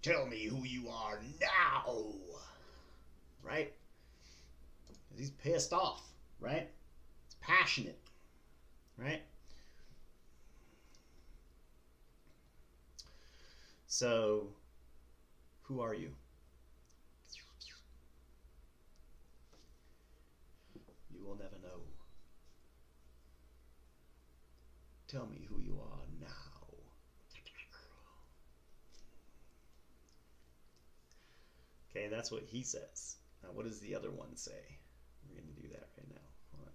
[SPEAKER 1] Tell me who you are now! Right? He's pissed off, right? He's passionate, right? So, who are you? You will never know. Tell me who you are now. Okay, that's what he says. Now, what does the other one say? We're going to do that right now. Hold on.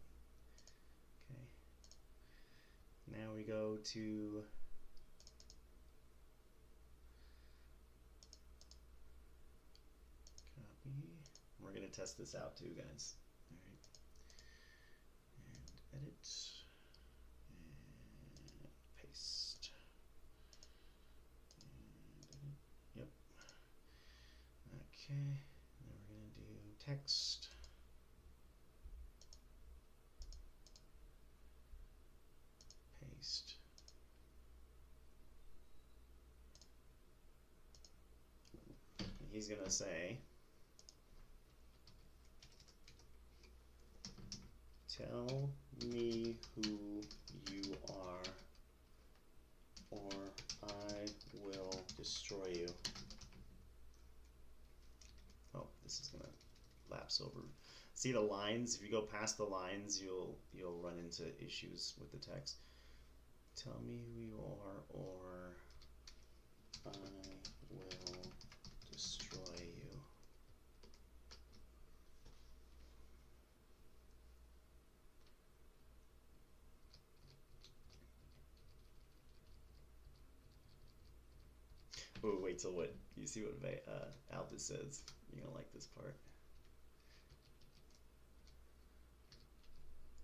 [SPEAKER 1] Okay. Now we go to copy. We're going to test this out too, guys. All right. And edit. And paste. And edit. Yep. Okay. Now we're going to do text. Paste. And he's going to say, tell me who you are, or I will destroy you. Oh, this is gonna lapse over. See the lines? If you go past the lines, you'll run into issues with the text. Tell me who you are, or I will destroy you. Oh, wait till what you see what Albus says. You're gonna like this part.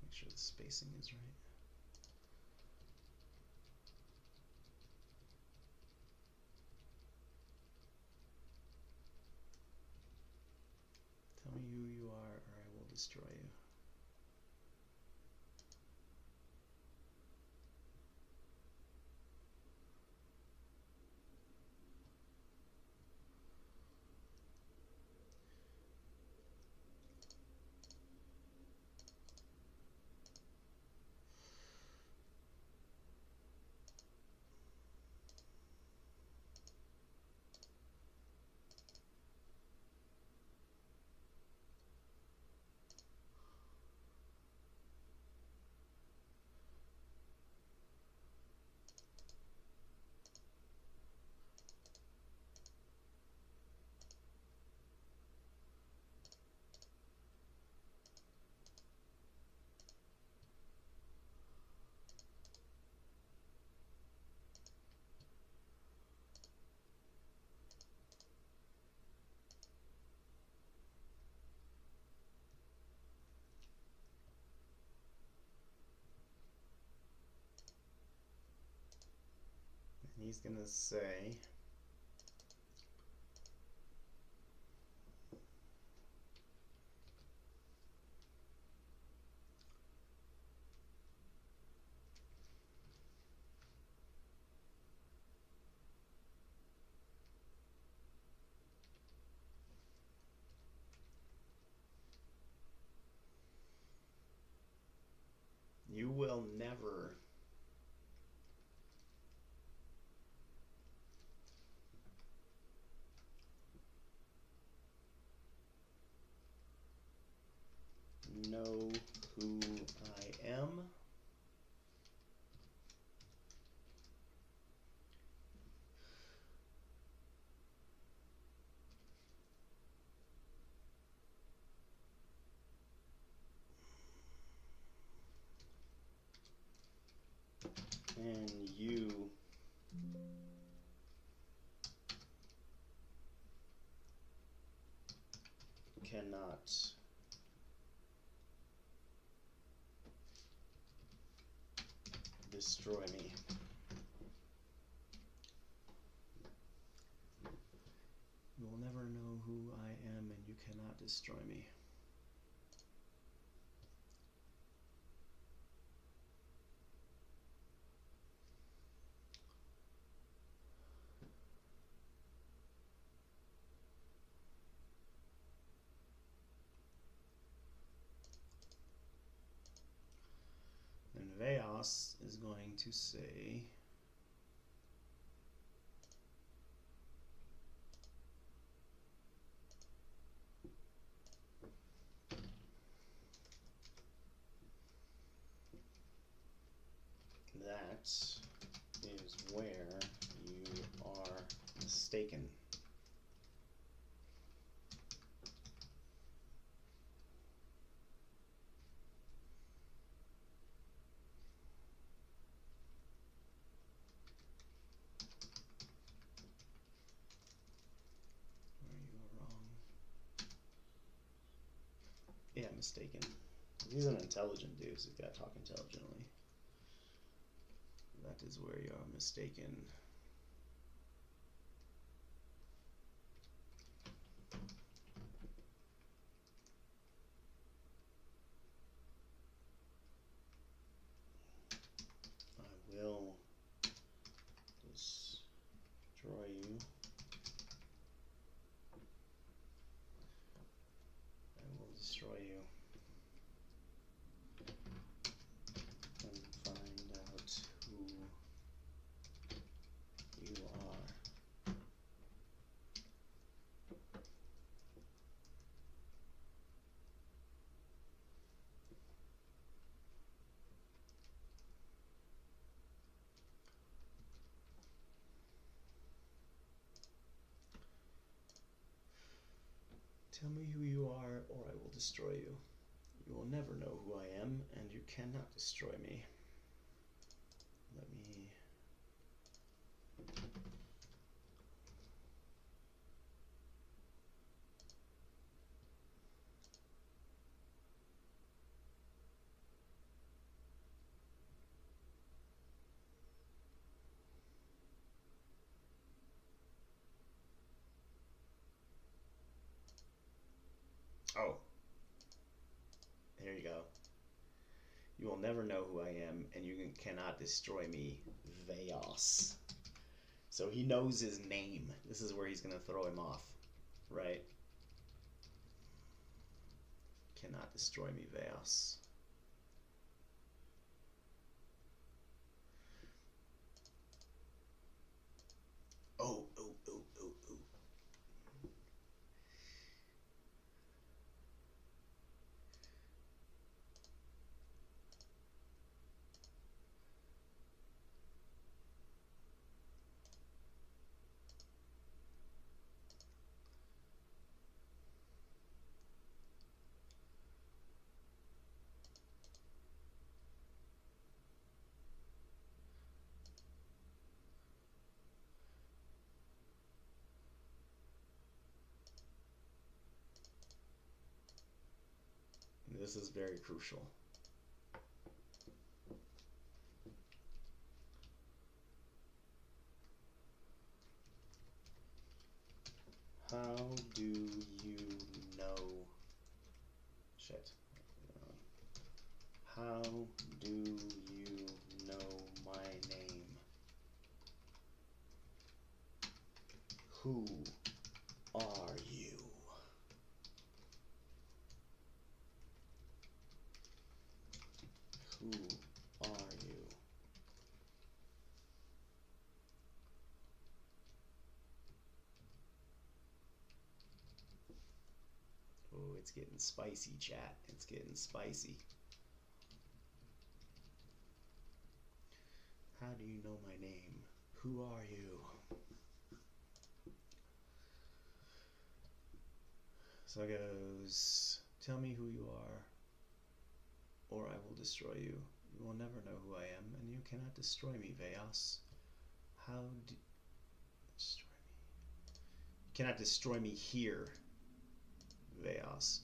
[SPEAKER 1] Make sure the spacing is right. Tell me who you are, or I will destroy you. And he's gonna say, you will never know who I am. And you cannot destroy me. You will never know who I am, and you cannot destroy me. And VAOS is going to say that is where you are mistaken. Yeah, mistaken. He's an intelligent dude, so he's got to talk intelligently. That is where you are mistaken. I will destroy you. I will destroy you. And find out who you are. Tell me who you are, or I will destroy you. You will never know who I am, and you cannot destroy me. Let me... Oh. There you go. You will never know who I am, and you cannot destroy me, VAOS. So he knows his name. This is where he's going to throw him off, right? Cannot destroy me, VAOS. Oh. This is very crucial. How do you know? Shit. How do you know my name? Who are you? Who are you? Oh, it's getting spicy, chat. It's getting spicy. How do you know my name? Who are you? So it goes, tell me who you are, or I will destroy you. You will never know who I am, and you cannot destroy me, VAOS. How do... Destroy me. You cannot destroy me here, VAOS.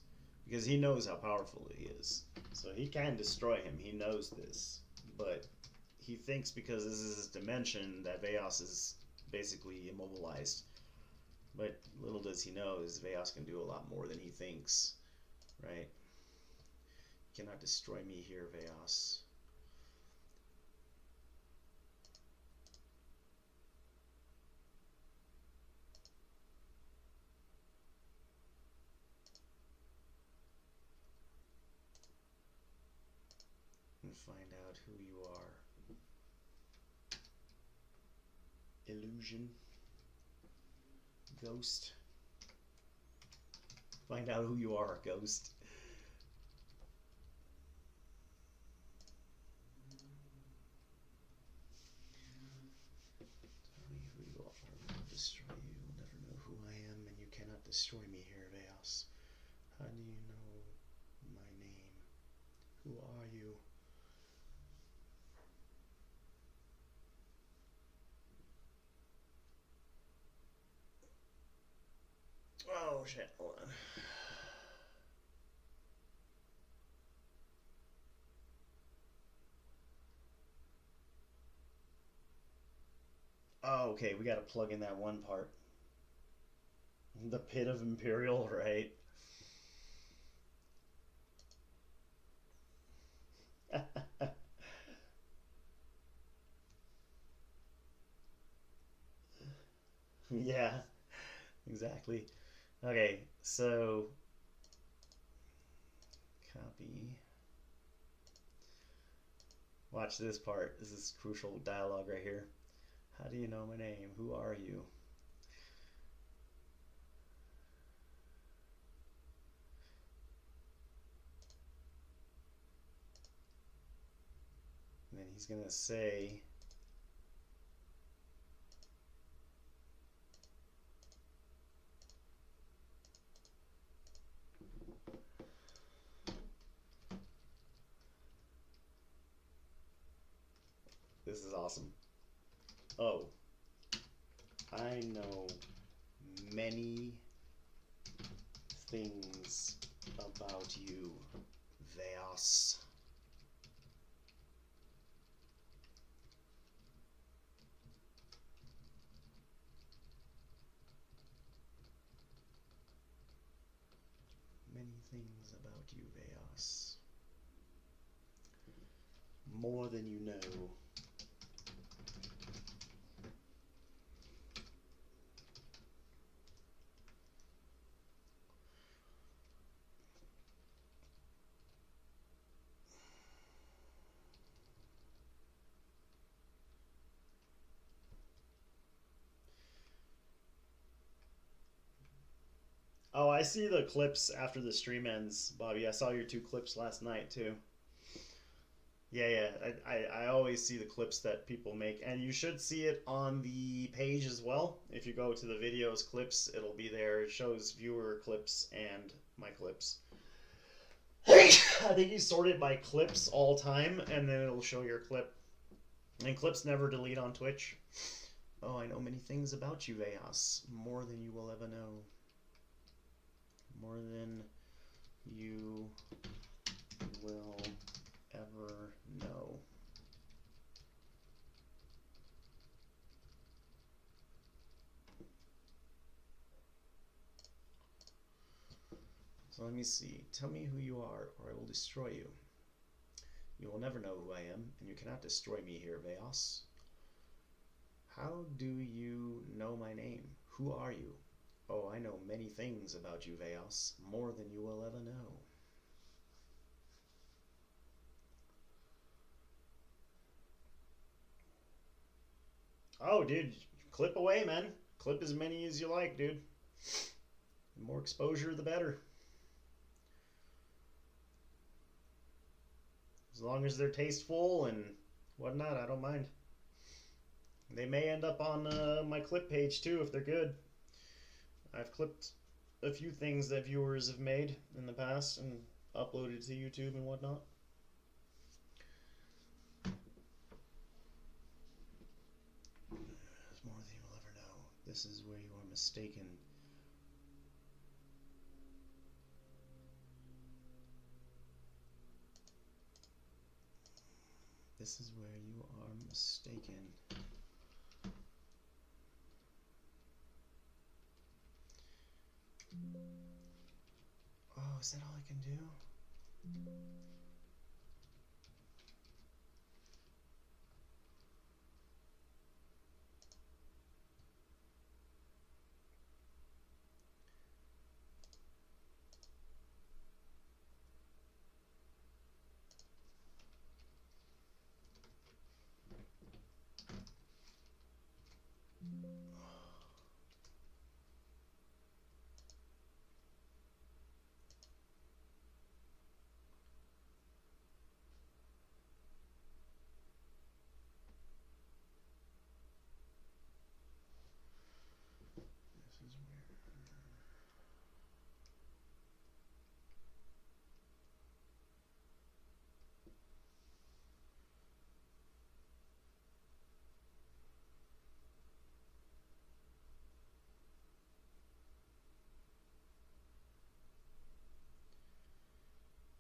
[SPEAKER 1] Because he knows how powerful he is. So he can destroy him, he knows this. But he thinks because this is his dimension that VAOS is basically immobilized. But little does he know is VAOS can do a lot more than he thinks. Right? You cannot destroy me here, VAOS. And find out who you are. Illusion. Ghost. Find out who you are, Ghost. Tell me who you are. I will destroy you. You will never know who I am, and you cannot destroy me here, VAOS. How do you know my name? Who are you? Oh shit, hold on. Oh, okay, we gotta plug in that one part. The Pit of Imperial, right? Yeah, exactly. Okay, so copy. Watch this part. This is crucial dialogue right here. How do you know my name? Who are you? And then he's gonna say, this is awesome. Oh, I know many things about you, VAOS. Many things about you, VAOS. More than you know. Oh, I see the clips after the stream ends, Bobby. I saw your 2 clips last night, too. Yeah, yeah. I always see the clips that people make, and you should see it on the page as well. If you go to the videos clips, it'll be there. It shows viewer clips and my clips. I think you sort it by clips all time, and then it'll show your clip. And clips never delete on Twitch. Oh, I know many things about you, VAOS. More than you will ever know. More than you will ever know. So let me see. Tell me who you are, or I will destroy you. You will never know who I am, and you cannot destroy me here, VAOS. How do you know my name? Who are you? Oh, I know many things about you, VAOS, more than you will ever know. Oh, dude, clip away, man. Clip as many as you like, dude. The more exposure, the better. As long as they're tasteful and whatnot, I don't mind. They may end up on my clip page, too, if they're good. I've clipped a few things that viewers have made in the past and uploaded to YouTube and whatnot. this is where you are mistaken. This is where you are mistaken. Oh, is that all I can do?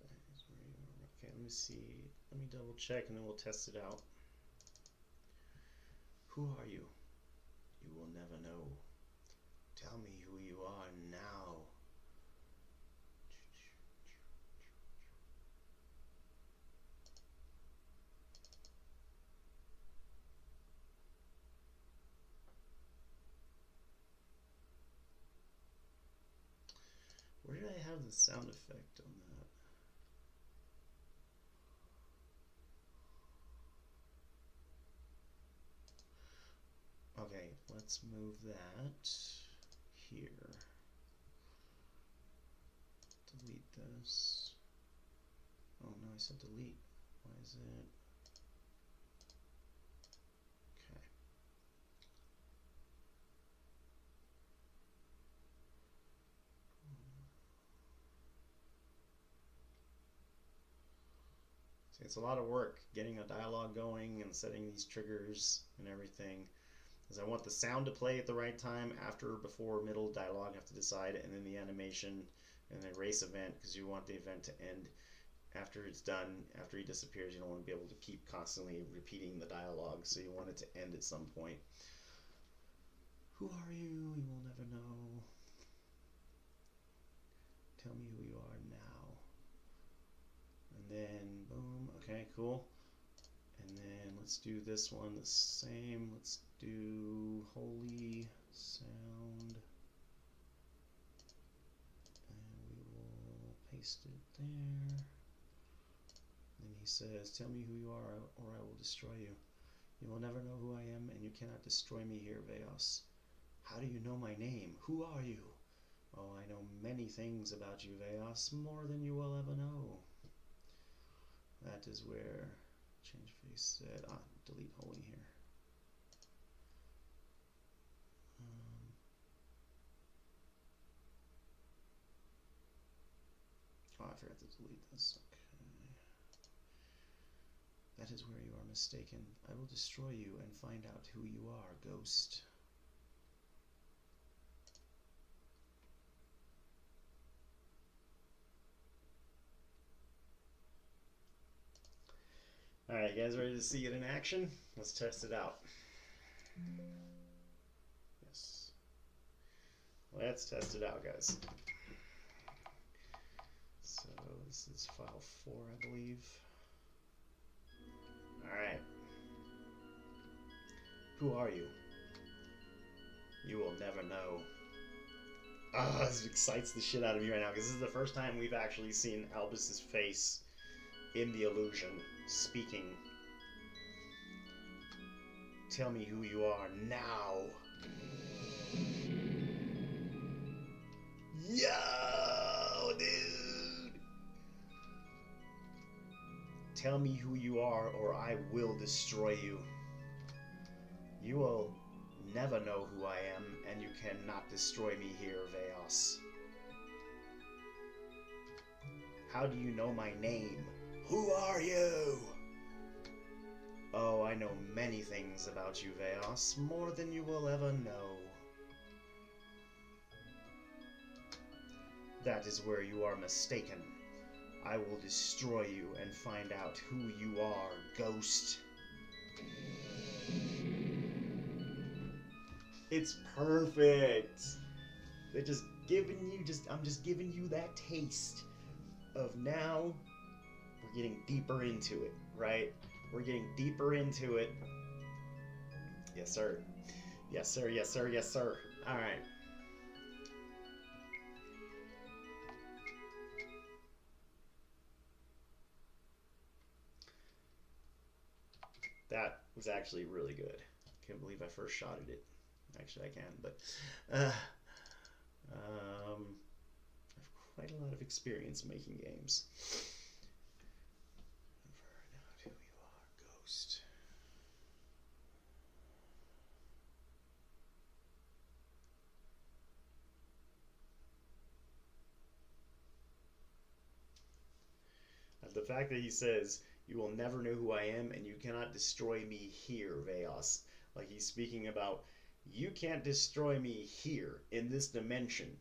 [SPEAKER 1] This is where... Okay, let me see. Let me double check and then we'll test it out. Who are you? You will never know. Tell me who you are now. Where did I have the sound effect on that? Okay, let's move that here. Delete this. Oh no, I said delete. Why is it? Okay. See, it's a lot of work getting a dialogue going and setting these triggers and everything. Because I want the sound to play at the right time, after, before, middle, dialogue, I have to decide, and then the animation and the erase event, because you want the event to end after it's done. After he disappears, you don't want to be able to keep constantly repeating the dialogue, so you want it to end at some point. Who are you? You will never know. Tell me who you are now. And then, boom, okay, cool. And then let's do this one the same. Let's do holy sound. And we will paste it there. Then he says, tell me who you are or I will destroy you. You will never know who I am and you cannot destroy me here, VAOS. How do you know my name? Who are you? Oh, I know many things about you, VAOS, more than you will ever know. That is where... change face said, delete holy here. Oh, I forgot to delete this. Okay. That is where you are mistaken. I will destroy you and find out who you are, ghost. Alright, guys, ready to see it in action? Let's test it out. Yes. Let's test it out, guys. So, this is file 4, I believe. Alright. Who are you? You will never know. Ah, this excites the shit out of me right now, because this is the first time we've actually seen Albus's face in the illusion, speaking. Tell me who you are now. Yo, dude! Tell me who you are or I will destroy you. You will never know who I am, and you cannot destroy me here, VAOS. How do you know my name? Who are you? Oh, I know many things about you, VAOS, more than you will ever know. That is where you are mistaken. I will destroy you and find out who you are, ghost. It's perfect. They're just giving you I'm just giving you that taste of now we're getting deeper into it, right? We're getting deeper into it. Yes, sir. Yes, sir. Yes, sir. Yes, sir. All right. That was actually really good. Can't believe I first shotted it. Actually, I can, but uh, I've quite a lot of experience making games. Find out who you are, ghost. The fact that he says, "You will never know who I am, and you cannot destroy me here, VAOS." Like he's speaking about, you can't destroy me here in this dimension.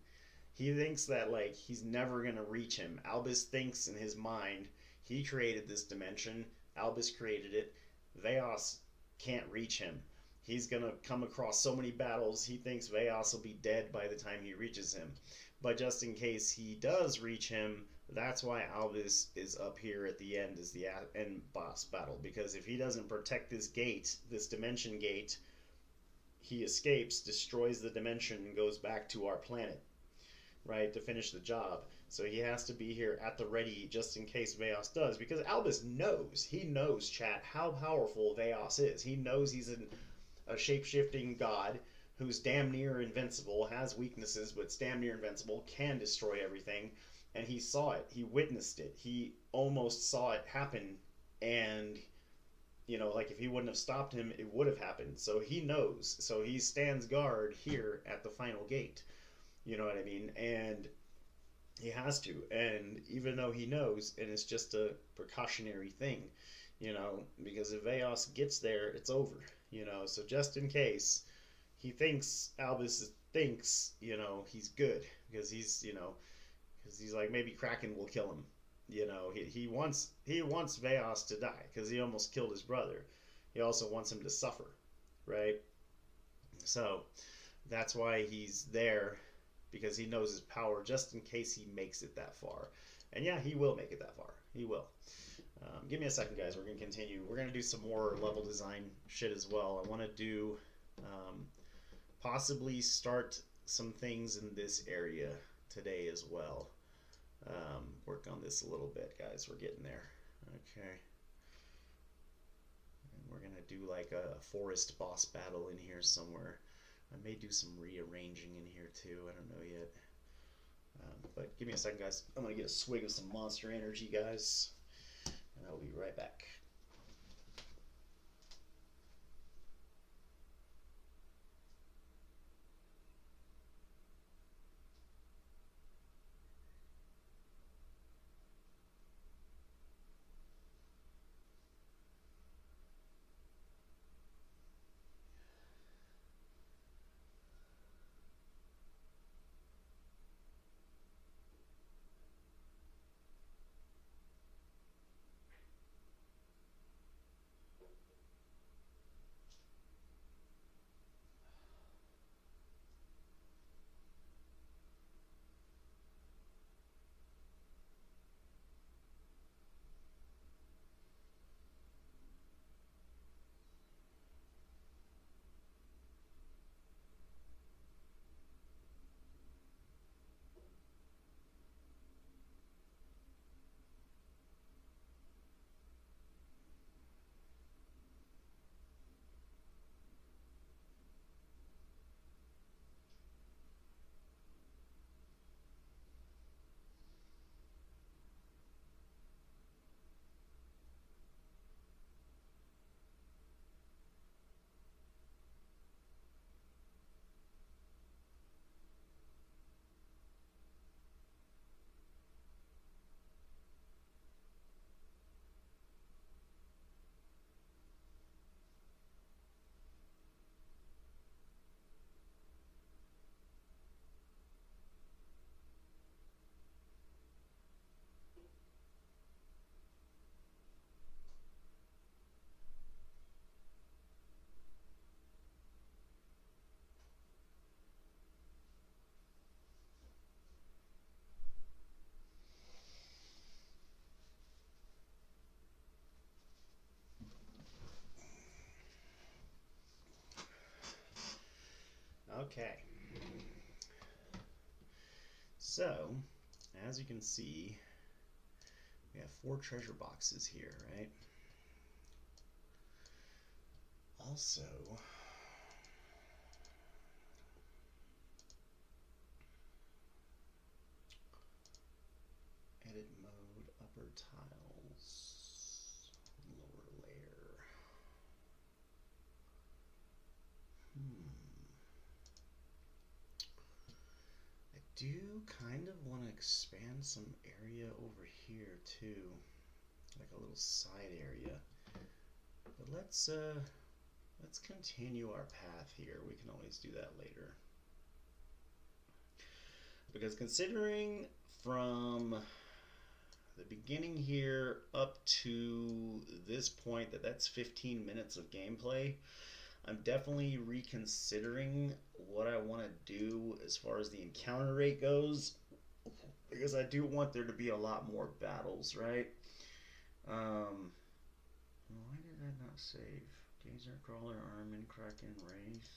[SPEAKER 1] He thinks that like he's never gonna reach him. Albus thinks in his mind he created this dimension. Albus created it. VAOS can't reach him. He's gonna come across so many battles. He thinks VAOS will be dead by the time he reaches him. But just in case he does reach him, that's why Albus is up here at the end as the end boss battle. Because if he doesn't protect this gate, this dimension gate, he escapes, destroys the dimension, and goes back to our planet, right, to finish the job. So he has to be here at the ready just in case VAOS does. Because Albus knows, he knows, chat, how powerful VAOS is. He knows he's a shape-shifting god who's damn near invincible, has weaknesses, but's damn near invincible, can destroy everything. And he saw it. He witnessed it. He almost saw it happen. And, you know, like if he wouldn't have stopped him, it would have happened. So he knows. So he stands guard here at the final gate. You know what I mean? And he has to. And even though he knows, and it's just a precautionary thing, you know, because if VAOS gets there, it's over. You know, so just in case, he thinks, Albus thinks, you know, he's good. Because he's, you know, because he's like, maybe Kraken will kill him. You know, he wants VAOS to die because he almost killed his brother. He also wants him to suffer, right? So that's why he's there, because he knows his power just in case he makes it that far. And yeah, he will make it that far. He will. Give me a second, guys. We're going to continue. We're going to do some more level design shit as well. I want to do possibly start some things in this area today as well. Work on this a little bit, guys. We're getting there. Okay. And we're going to do like a forest boss battle in here somewhere. I may do some rearranging in here too. I don't know yet. But give me a second, guys. I'm going to get a swig of some Monster Energy, guys. And I'll be right back. Okay. So, as you can see, we have 4 treasure boxes here, right? Also, edit mode, upper tiles, lower layer. I do kind of want to expand some area over here too, like a little side area. But let's continue our path here. We can always do that later. Because considering from the beginning here up to this point that's 15 minutes of gameplay, I'm definitely reconsidering what I want to do as far as the encounter rate goes, because I do want there to be a lot more battles, right? Why did I not save? Gazer, Crawler, Armin, Kraken, Wraith,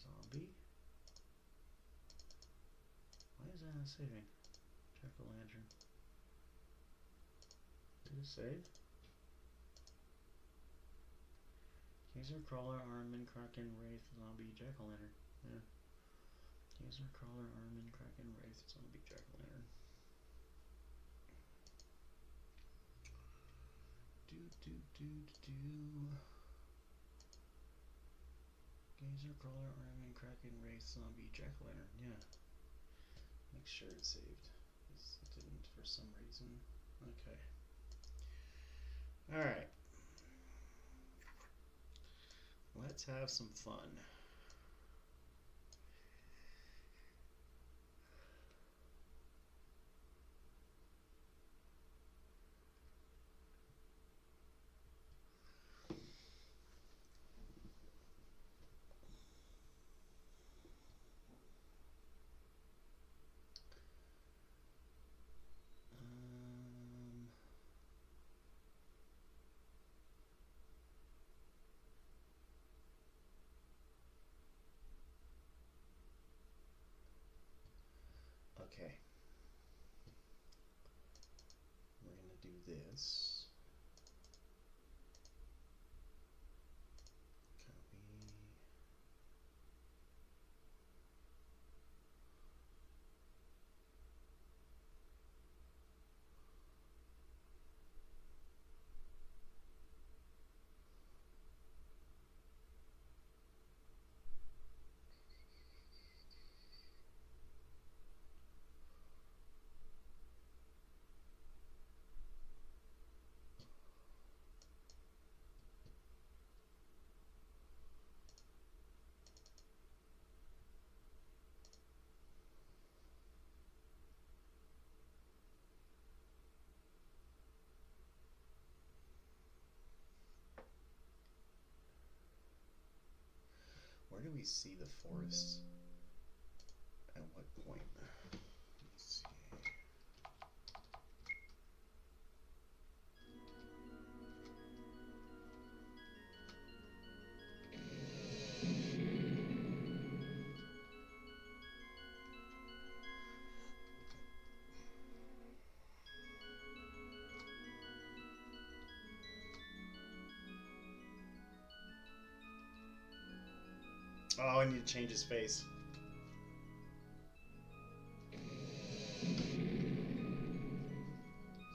[SPEAKER 1] Zombie? Why is that not saving? Jack-o'-lantern. Did it save? Gazer, Crawler, Armin, Kraken, Wraith, Zombie, Jack-o'-lantern. Yeah. Gazer, Crawler, Armin, Kraken, Wraith, Zombie, Jack-o'-lantern. Gazer, Crawler, Armin, Kraken, Wraith, Zombie, Jack-o'-lantern. Yeah. Make sure it's saved. Because it didn't for some reason. Okay. Alright. Let's have some fun. Okay. We're going to do this. Copy. Where do we see the forests? At what point? Let's see. Oh, I need to change his face.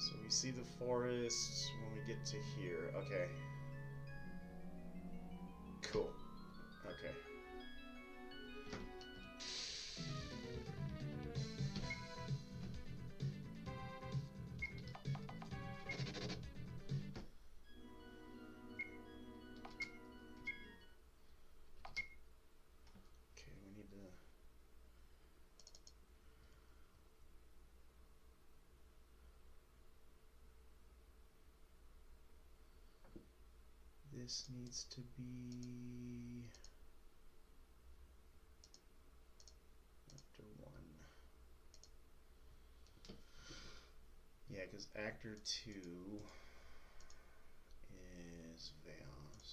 [SPEAKER 1] So we see the forest when we get to here. Okay. Cool. Okay. Okay, we need to... This needs to be after 1. Yeah, because actor 2 is VAOS.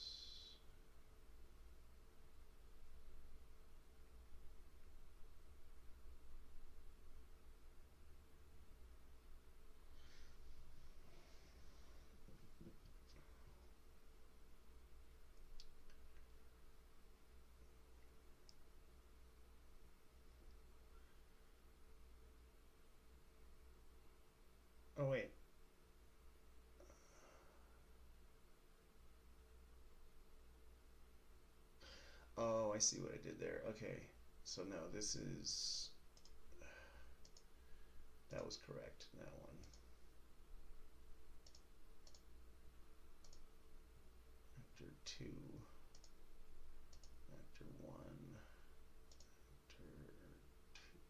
[SPEAKER 1] I see what I did there. Okay, so no, this is, that was correct, that one. Actor 2, actor 1, actor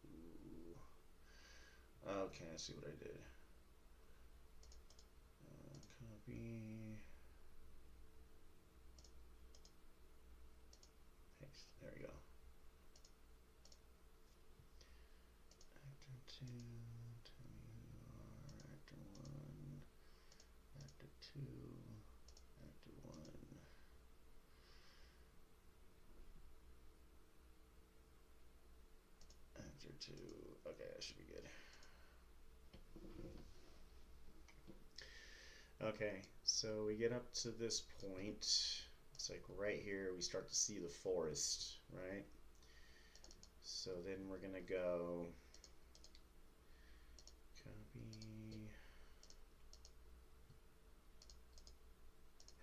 [SPEAKER 1] 2. Okay, I see what I did. Copy. Paste. There we go. Actor 2, tell me who you are. Actor 1, actor 2, actor 1. Actor 2. Okay, that should be good. Okay, so we get up to this point. It's like right here we start to see the forest, right? So then we're gonna go copy,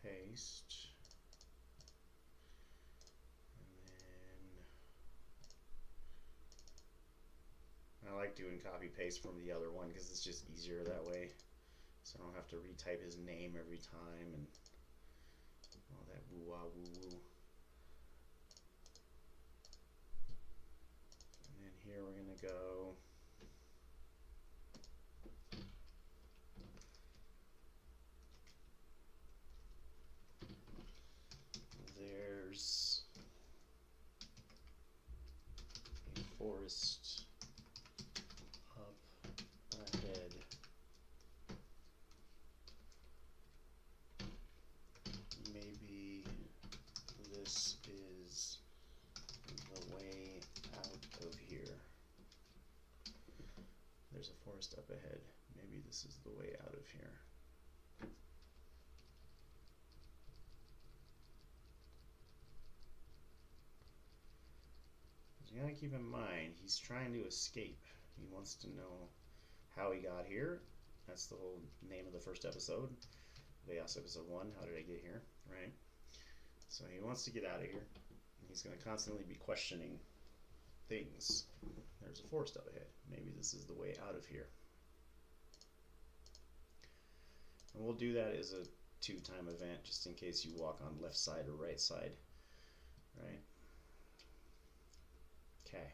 [SPEAKER 1] paste, and then I like doing copy paste from the other one because it's just easier that way, so I don't have to retype his name every time and all that woo wah woo woo. And then here we're gonna go there's a forest up ahead. Maybe this is the way out of here. There's a forest up ahead. Maybe this is the way out of here. You gotta keep in mind, he's trying to escape. He wants to know how he got here. That's the whole name of the first episode. VAOS episode 1, how did I get here, right? So he wants to get out of here. He's going to constantly be questioning things. There's a forest up ahead. Maybe this is the way out of here. And we'll do that as a 2-time event, just in case you walk on left side or right side, right? Okay.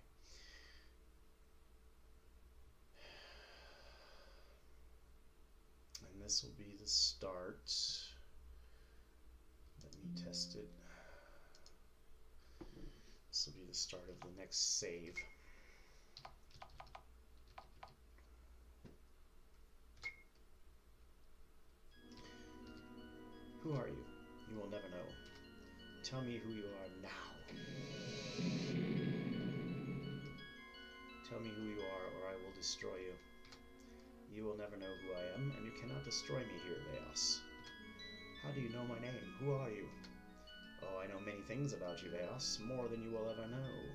[SPEAKER 1] And this will be the start. Let me test it. This will be the start of the next save. Who are you? You will never know. Tell me who you are now. Tell me who you are, or I will destroy you. You will never know who I am, and you cannot destroy me here, VAOS. How do you know my name? Who are you? Oh, I know many things about you, VAOS, more than you will ever know.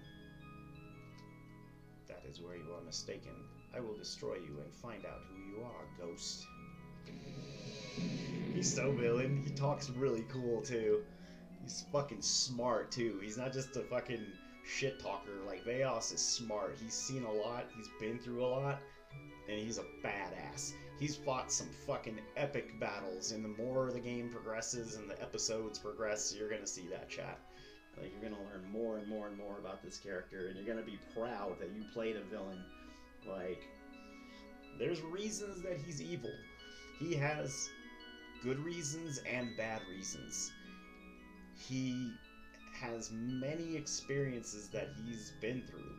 [SPEAKER 1] That is where you are mistaken. I will destroy you and find out who you are, ghost. He's so villain. He talks really cool, too. He's fucking smart, too. He's not just a fucking shit talker. Like, VAOS is smart. He's seen a lot. He's been through a lot. And he's a badass. He's fought some fucking epic battles, and the more the game progresses and the episodes progress, you're gonna see that, chat. Like, you're gonna learn more and more and more about this character, and you're gonna be proud that you played a villain. Like, there's reasons that he's evil. He has good reasons and bad reasons. He has many experiences that he's been through,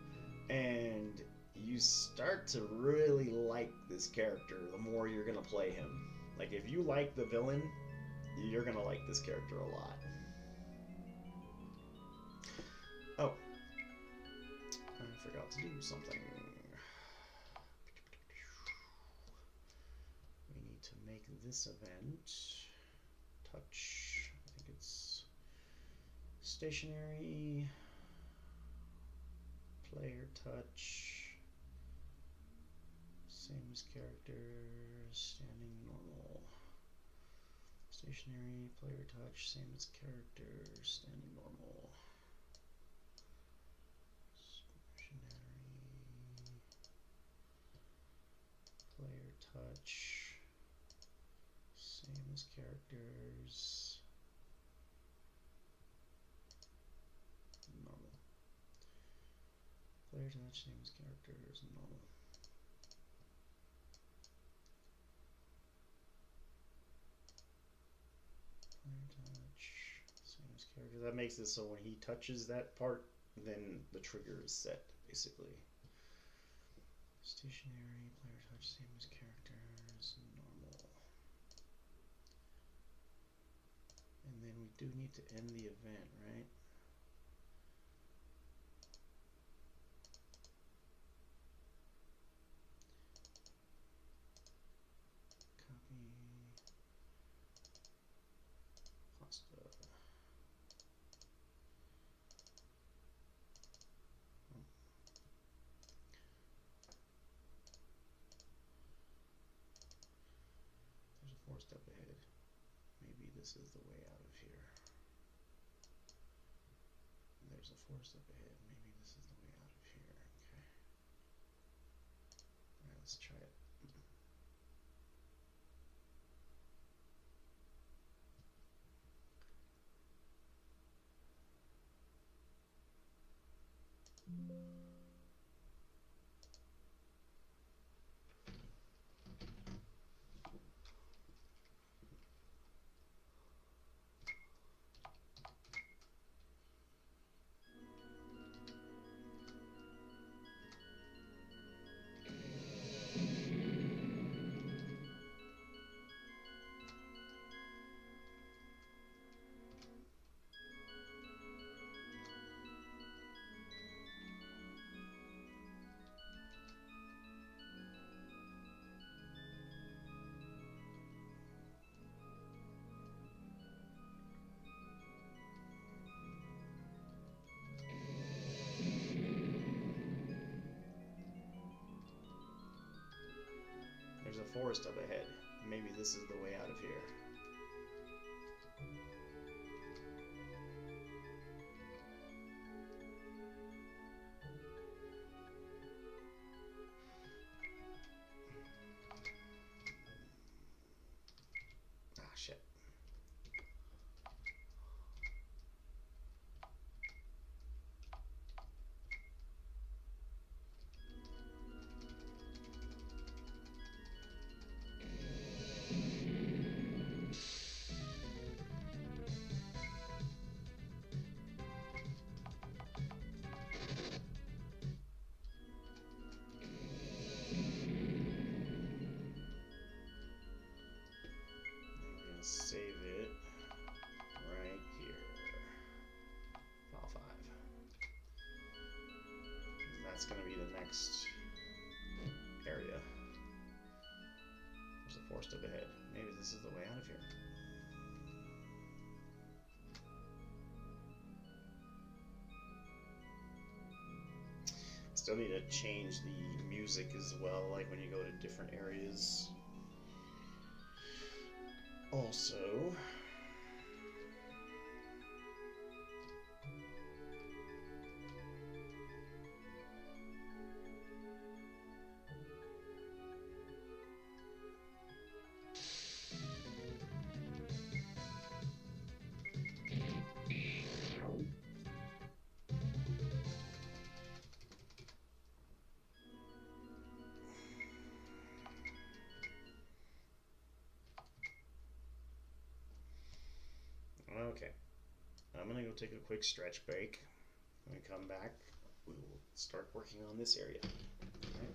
[SPEAKER 1] and you start to really like this character the more you're gonna play him. Like, if you like the villain, you're gonna like this character a lot. Oh, I forgot to do something. We need to make this event touch. I think it's stationary, player touch. Same as characters, standing normal. Stationary, player touch, same as characters, standing normal. touch, same as characters, normal. Player touch, same as characters, normal. Player touch, same as characters. That makes it so when he touches that part, then the trigger is set, basically. Stationary, player touch, same as characters, normal. And then we do need to end the event, right? Copy. Pasta. There's a 4-step ahead. Maybe this is the way out of here. There's a 4-step ahead. Maybe this is the way out of here. Okay. Alright, let's try it. There's a 4-step ahead. Maybe this is the way out of here. Ah, shit. Save it right here. File 5. That's going to be the next area. There's a 4-step ahead. Maybe this is the way out of here. Still need to change the music as well, like when you go to different areas. Also, okay, I'm gonna go take a quick stretch break. When we come back, we will start working on this area. Okay.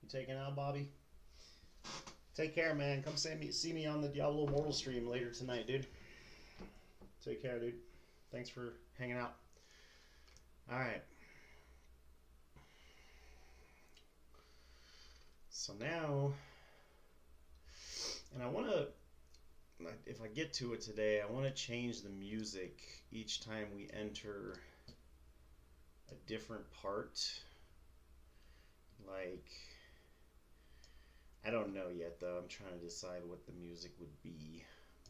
[SPEAKER 1] taking out, Bobby? Take care, man. Come see me on the Diablo Immortal stream later tonight, dude. Take care, dude. Thanks for hanging out. All right. So now, and I want to, if I get to it today, I want to change the music each time we enter a different part. Like, I don't know yet, though. I'm trying to decide what the music would be.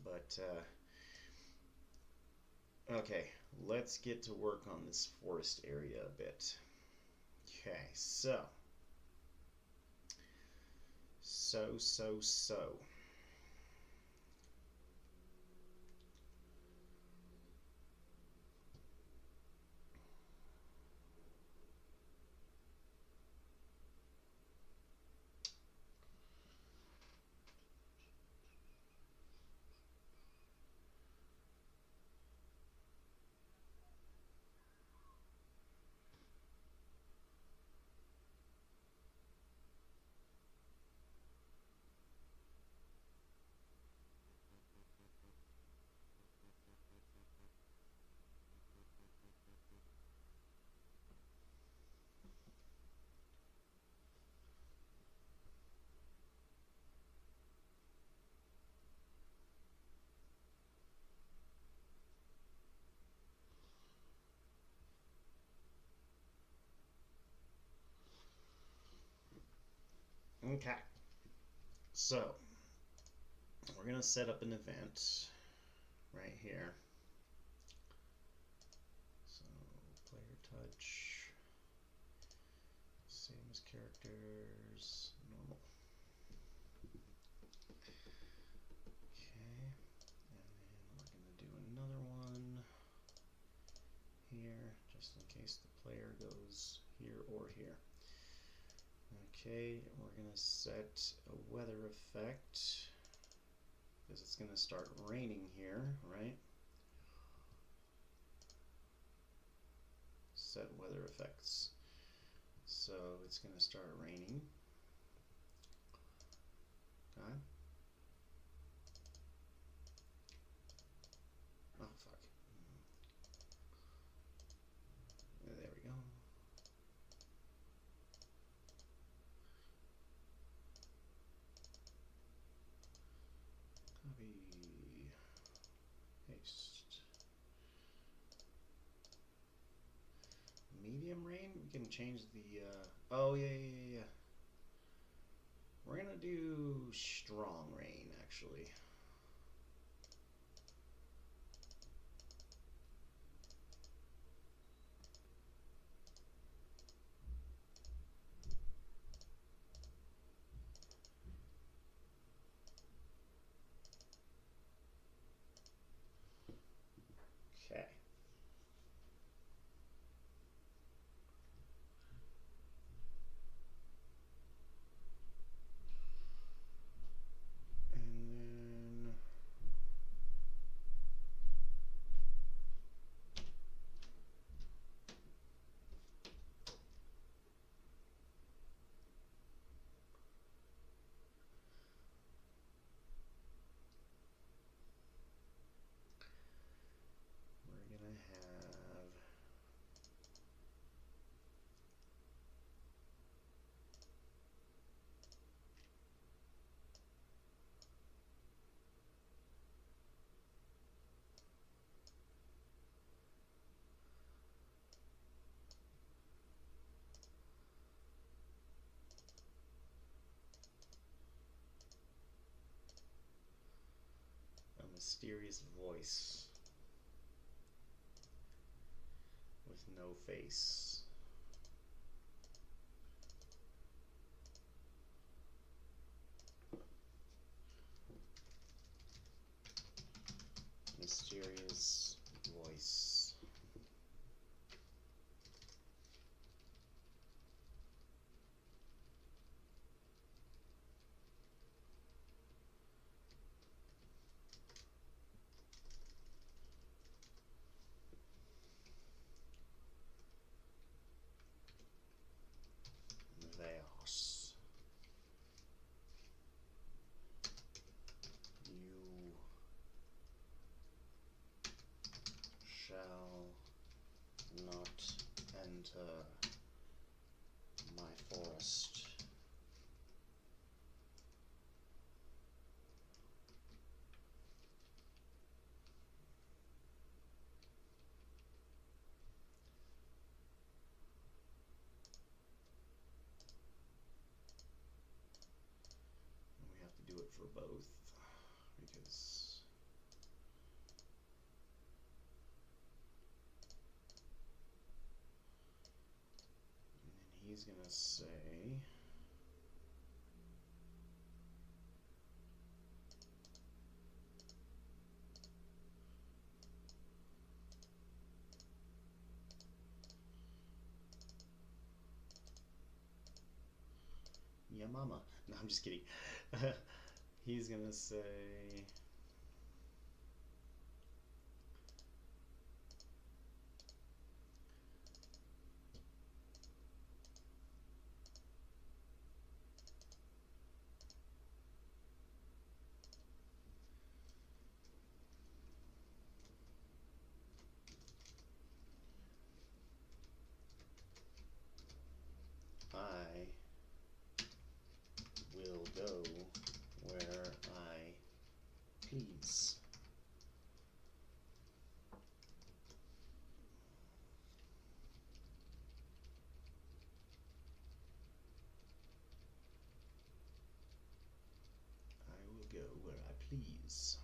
[SPEAKER 1] But, okay, let's get to work on this forest area a bit. Okay, so. Okay, so we're going to set up an event right here. So player touch, same as characters, normal. Okay, and then we're going to do another one here, just in case the player goes here or here. Okay, we're going to set a weather effect because it's going to start raining here, right? Set weather effects. So it's going to start raining. Okay. Oh, fuck. There we go. Copy, paste. Medium rain, we can change the, oh yeah. We're gonna do strong rain, actually. Okay. And then we're gonna have a mysterious voice with no face. Mysterious voice. VAOS. not enter my forest. And we have to do it for both because and then he's gonna say yeah mama. No, I'm just kidding. He's gonna say I will go where I please. I will go where I please.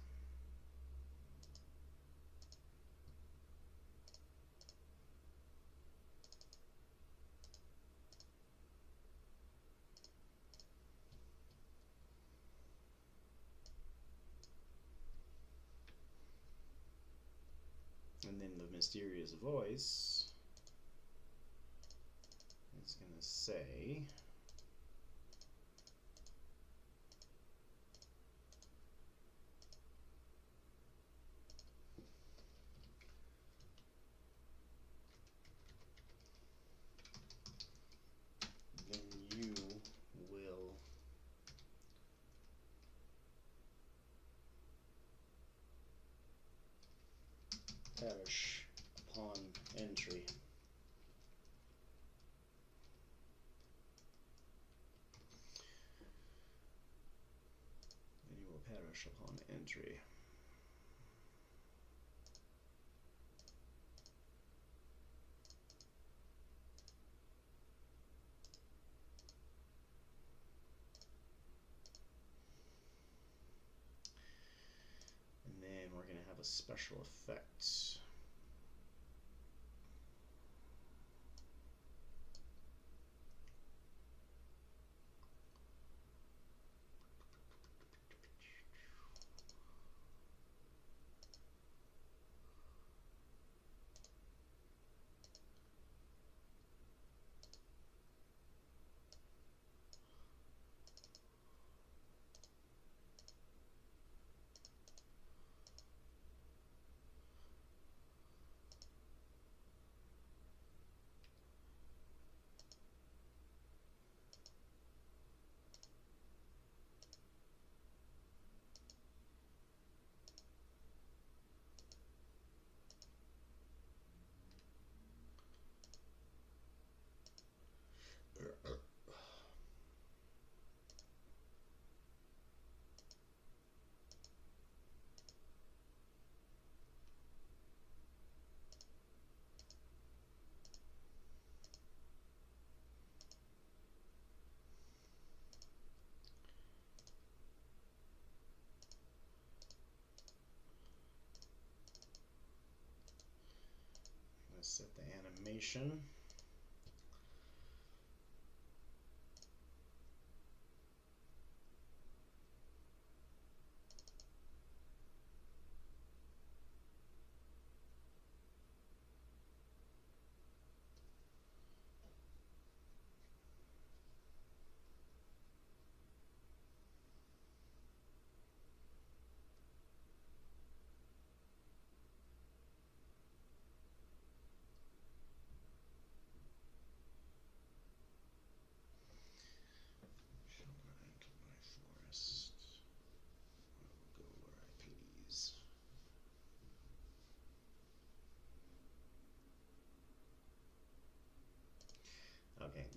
[SPEAKER 1] And then the mysterious voice is going to say, then you will perish upon entry. Then you will perish upon entry. And then we're going to have a special effect. I'm going to set the animation.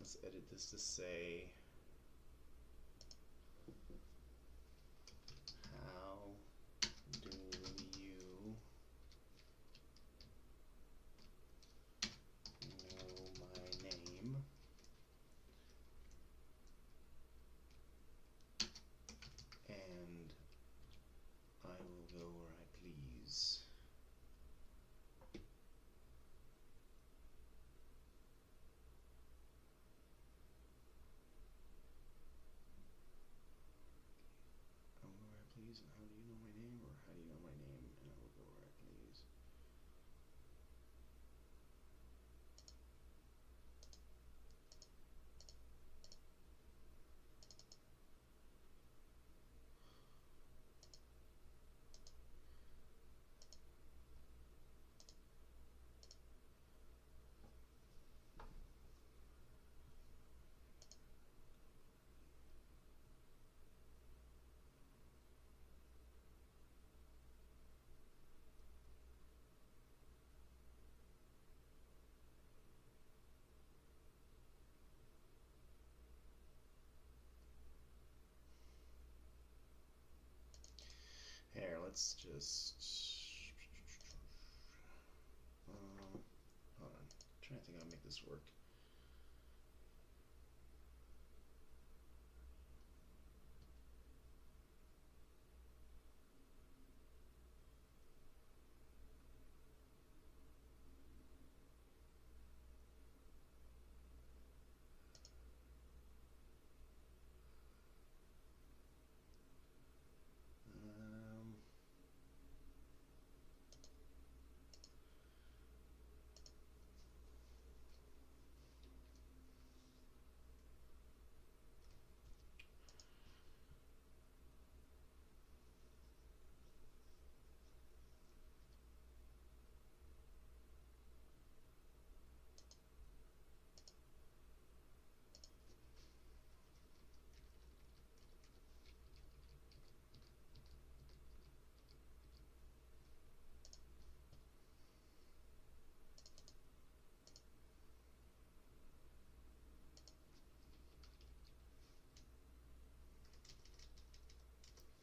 [SPEAKER 1] let's edit this to say, how do you know my name? And I will go where I please. I will go where I please, and how do you know my name? Or how do you know my name, and I will go where I please. Here, let's just hold on. I'm trying to think how to make this work.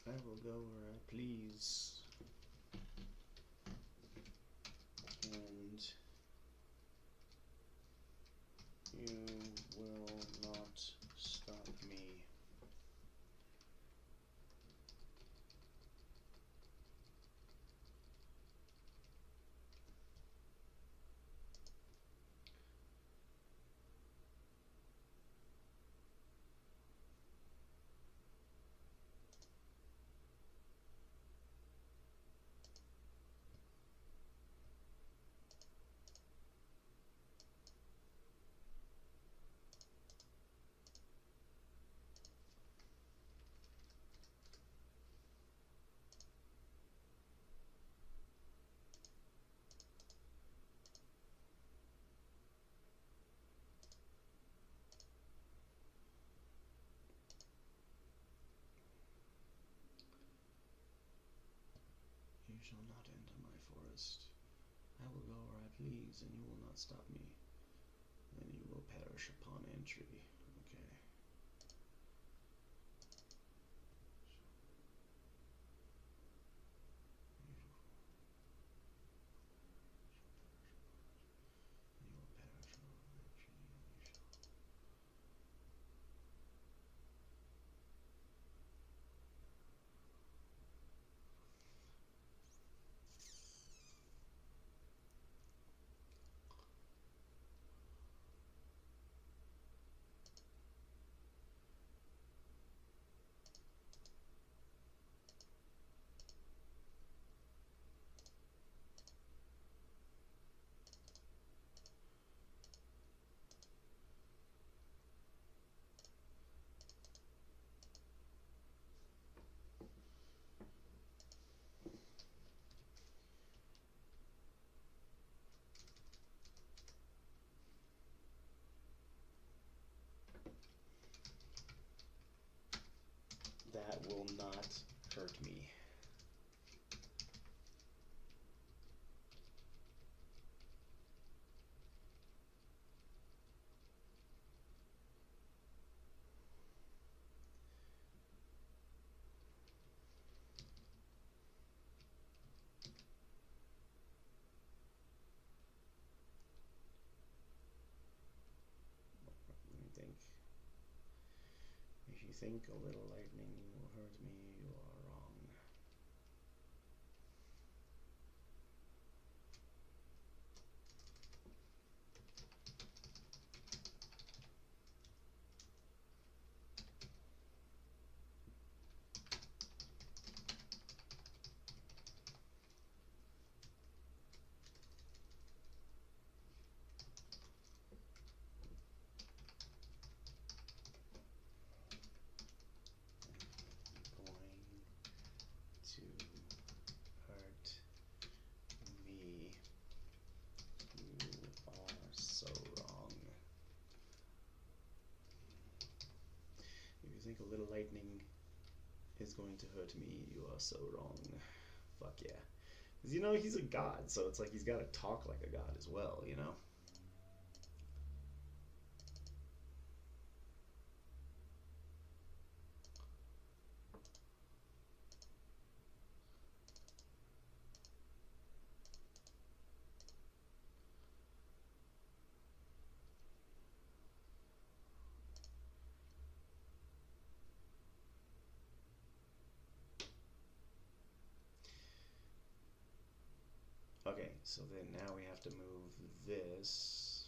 [SPEAKER 1] I will go where I please, and you will not stop me. You shall not enter my forest. I will go where I please, and you will not stop me. Then you will perish upon entry. Okay. You will perish upon entry, and you shall. That will not hurt me. you think a little lightning will hurt me, you are wrong. To hurt me, you are so wrong. If you think a little lightning is going to hurt me, you are so wrong. Fuck yeah. Because, you know, he's a god, so it's like he's got to talk like a god as well, you know? Okay, so then now we have to move this.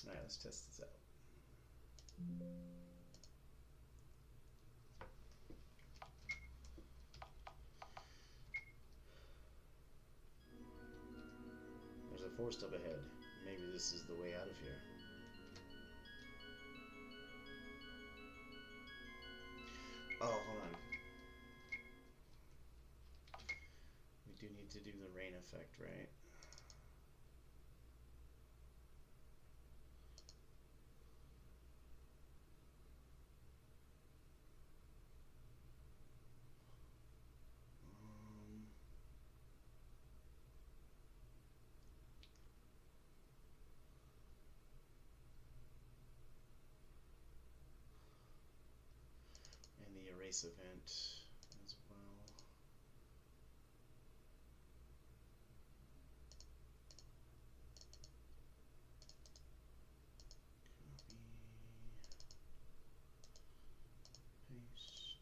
[SPEAKER 1] Alright, let's test this out. There's a forest up ahead. Maybe this is the way out of here. Oh, hold on. We do need to do the rain effect, right? And the erase event as well. Copy, paste,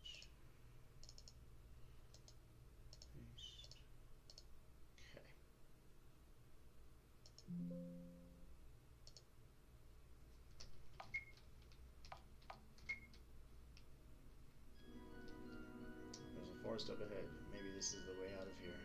[SPEAKER 1] paste. Okay. There's a forest up ahead. Maybe this is the way out of here. Forest up ahead. Maybe this is the way out of here.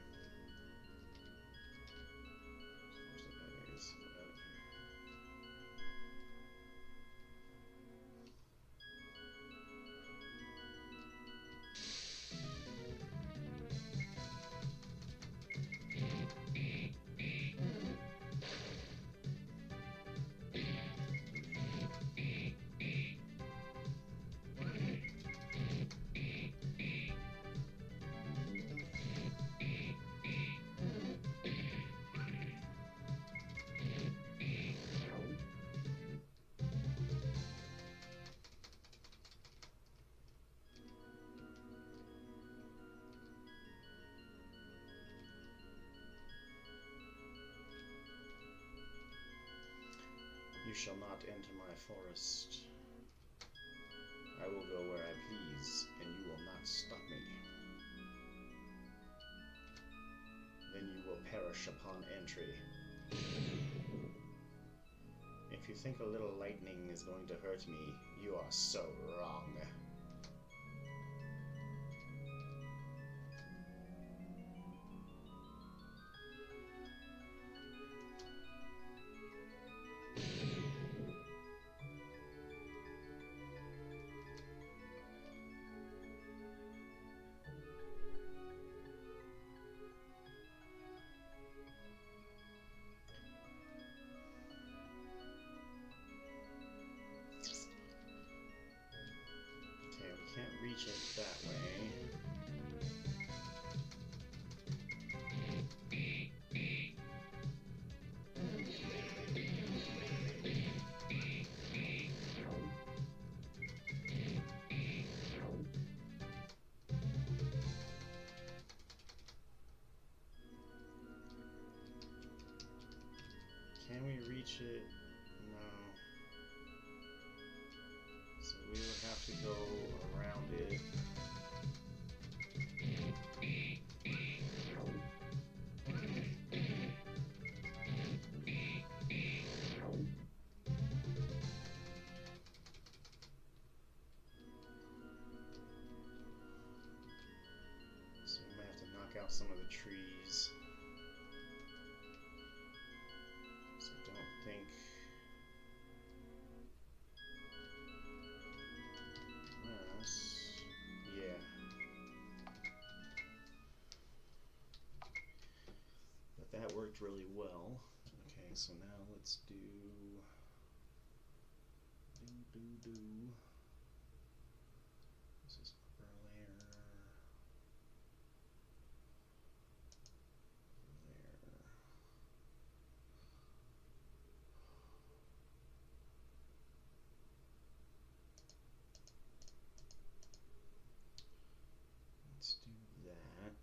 [SPEAKER 1] You shall not enter my forest. I will go where I please, and you will not stop me. Then you will perish upon entry. If you think a little lightning is going to hurt me, you are so wrong. Okay, we can't reach it that way. Can we reach it? No. So we would have to go around it. So we might have to knock out some of the trees. So I don't think... yeah. But that worked really well. Okay, so now let's do... This is upper layer. Let's do that.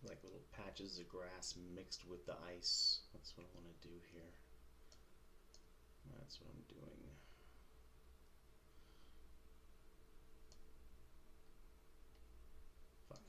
[SPEAKER 1] like little patches of grass mixed with the ice. That's what I want to do here. That's what I'm doing. Fuck.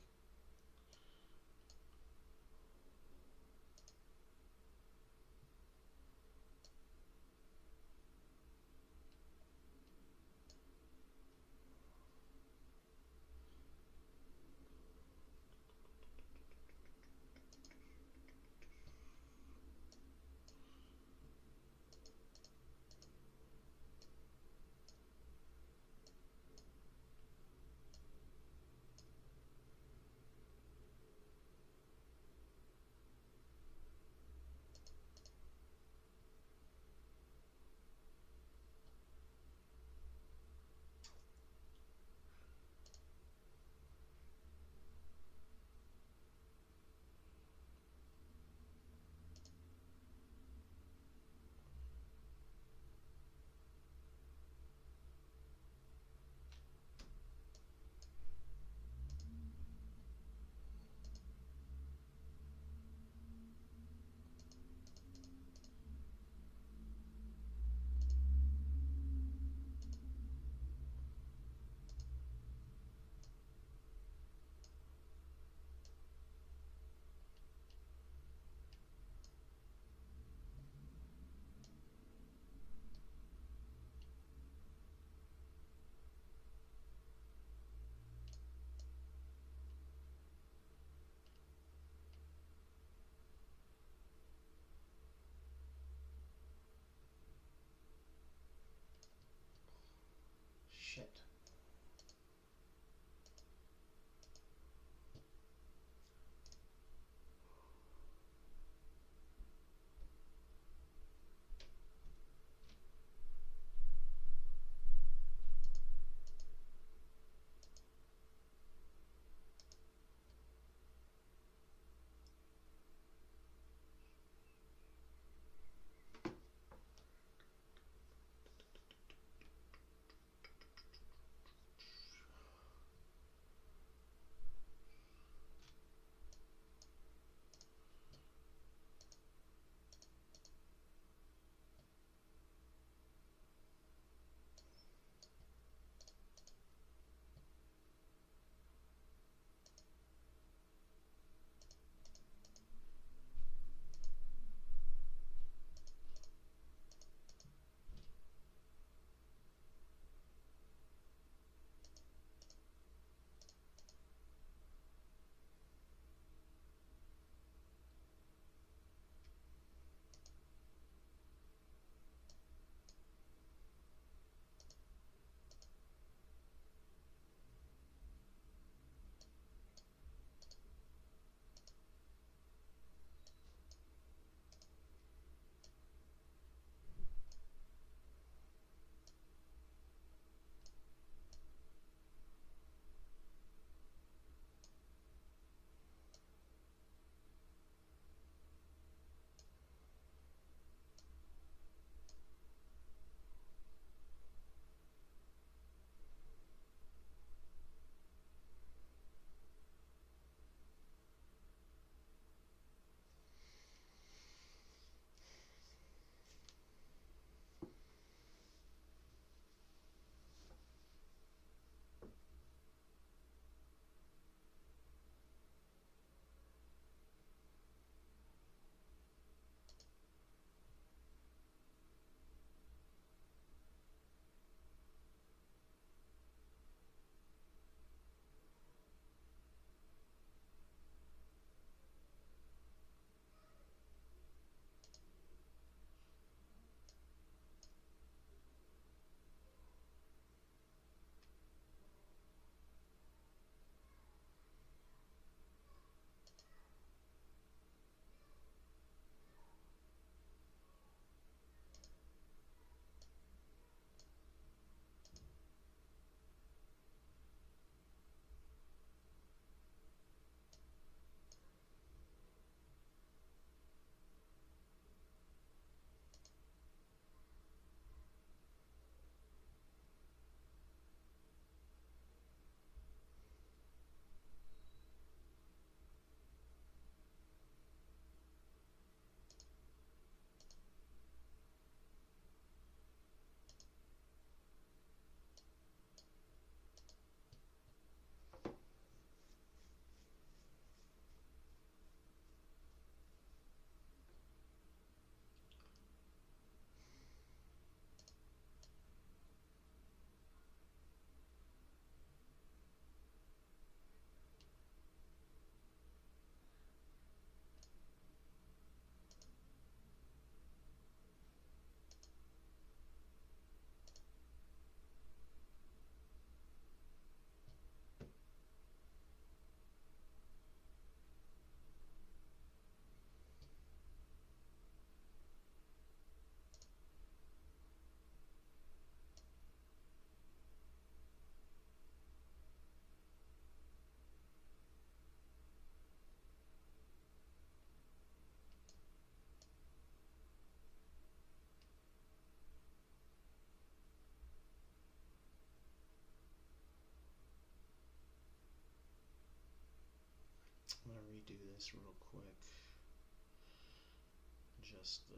[SPEAKER 1] adjust the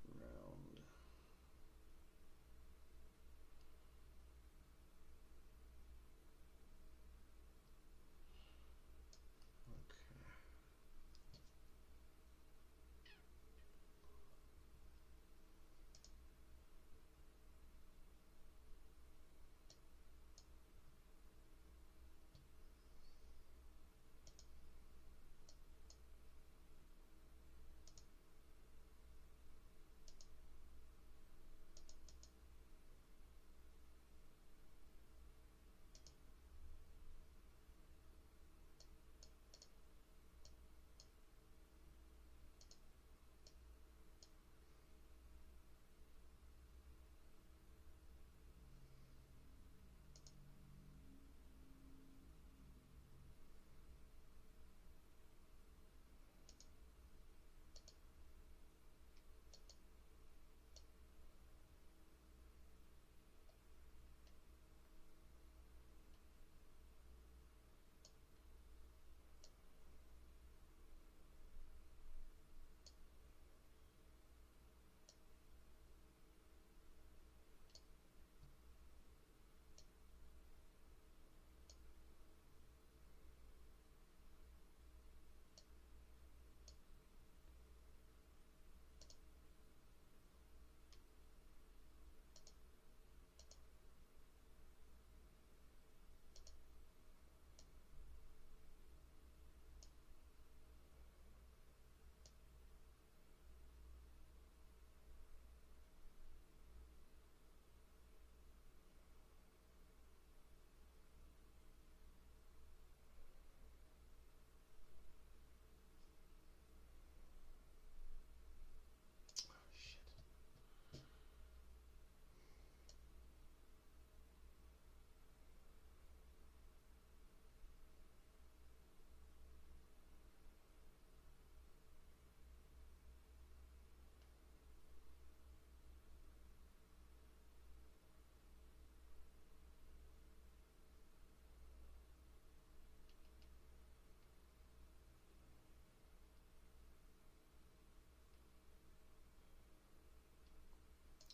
[SPEAKER 1] ground. Okay.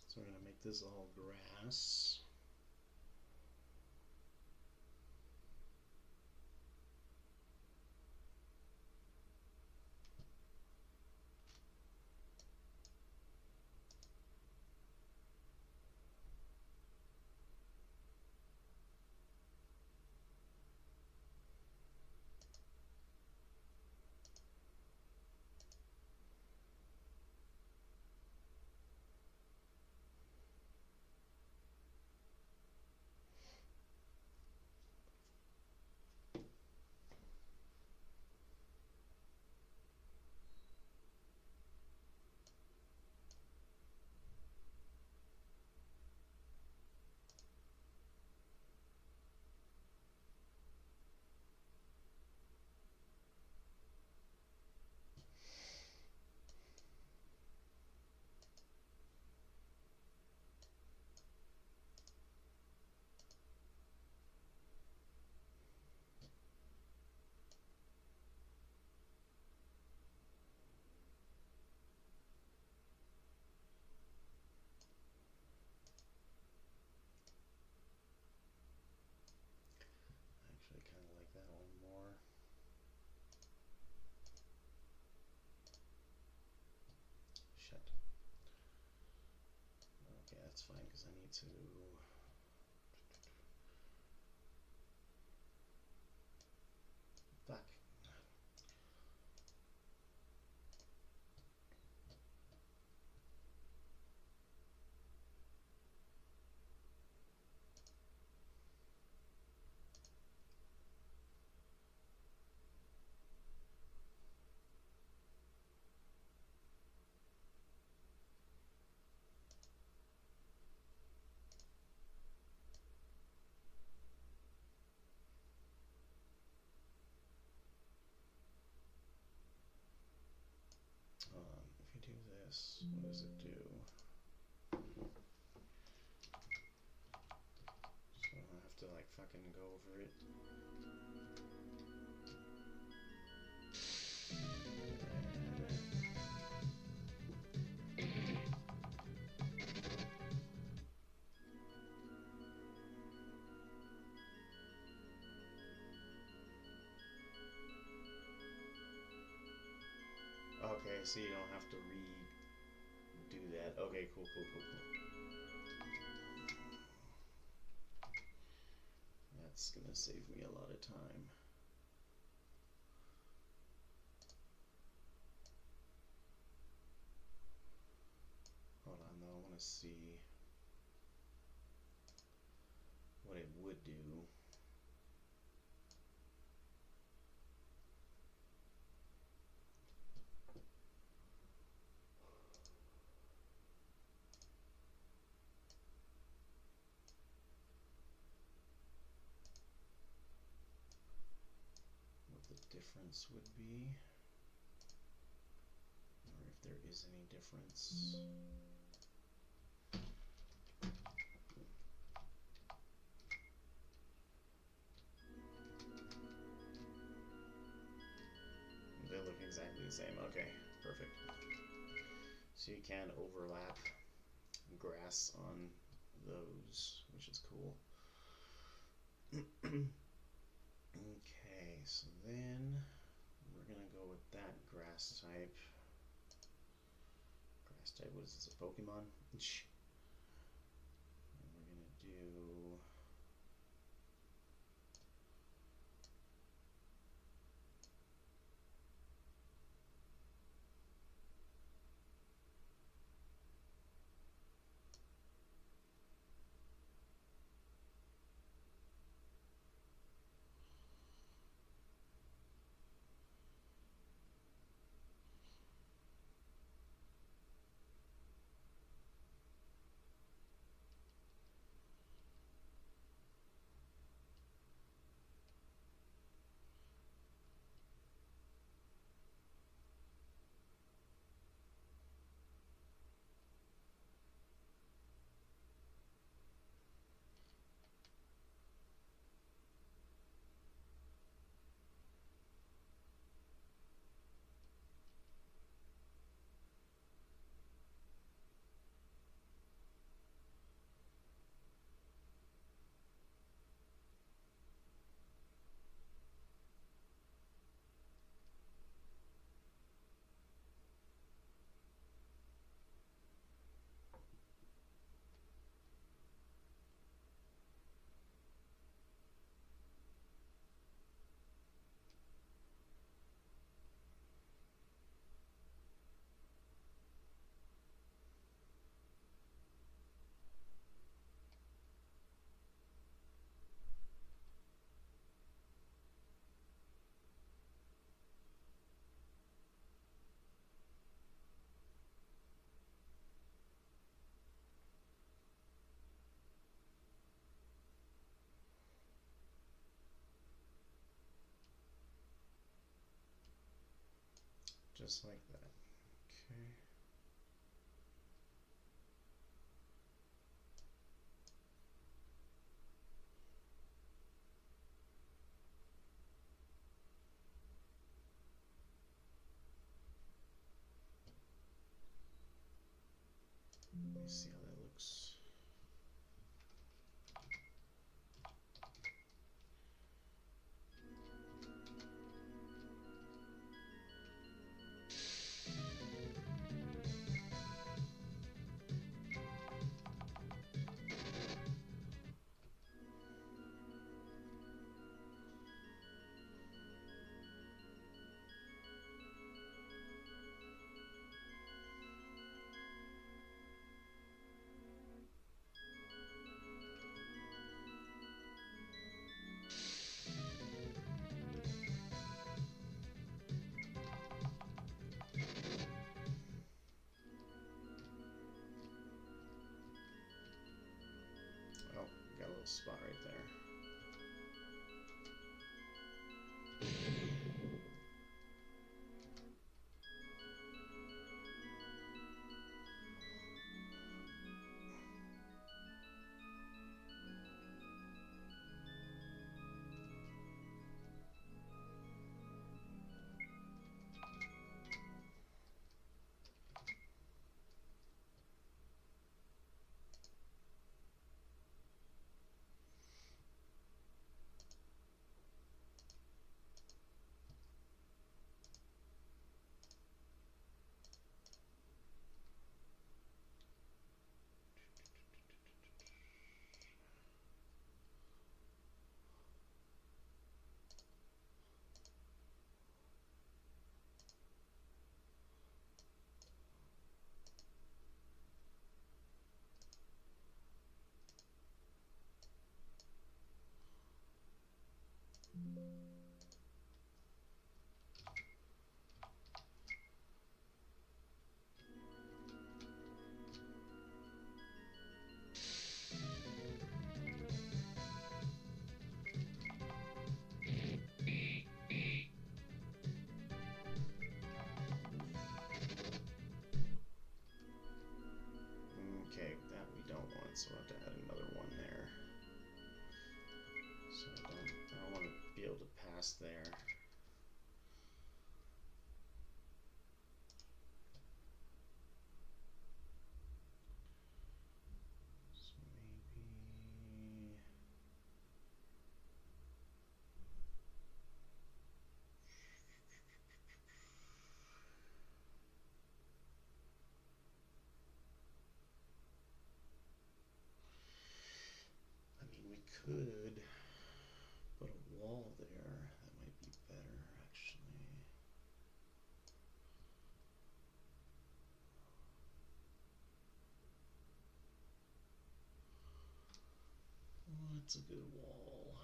[SPEAKER 1] So we're going to make this all grass. Actually, kind of like that one more. Shit. Okay, that's fine because I need to. Fuck. If you do this, what does it do? So I have to like fucking go over it. so you don't have to redo that. Okay, cool, cool, cool, cool. That's gonna save me a lot of time. Hold on though, I want to see what it would do. What the difference would be, or if there is any difference. They look exactly the same. Okay, perfect. So you can overlap grass on those, which is cool. Okay, so then we're gonna go with that grass type. Grass type, what is this, a Pokemon? And we're gonna do just like that. Okay. Let me see how that looks. Oh, got a little spot right there. past there. So maybe we could put a wall there. That might be better, actually. What's a good wall?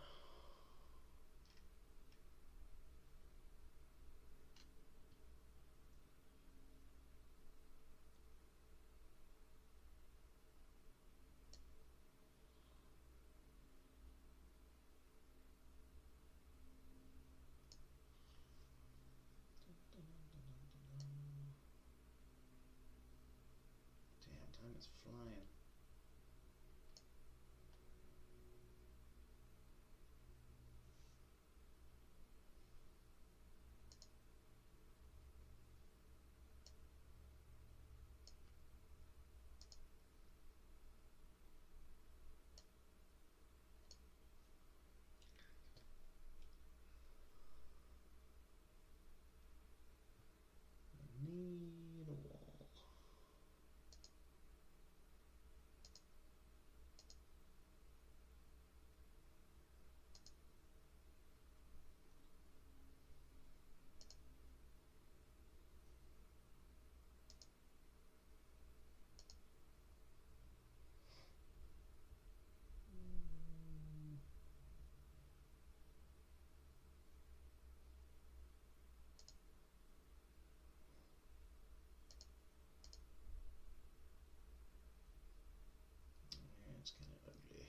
[SPEAKER 1] Damn, time is flying. I need a wall. It's kind of ugly.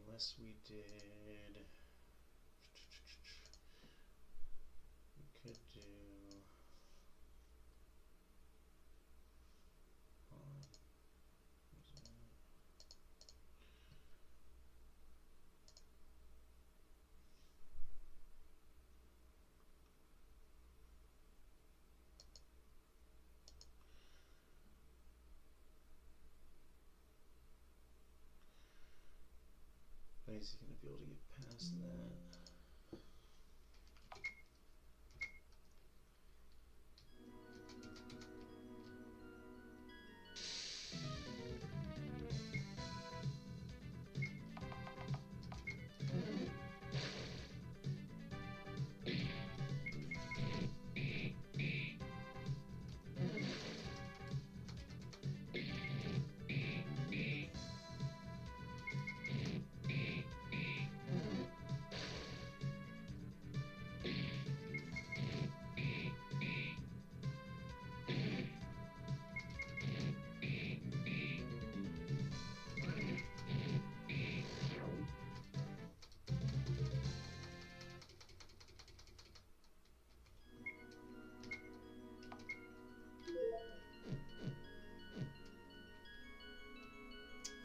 [SPEAKER 1] Unless we did, we could do is he going to be able to get past that?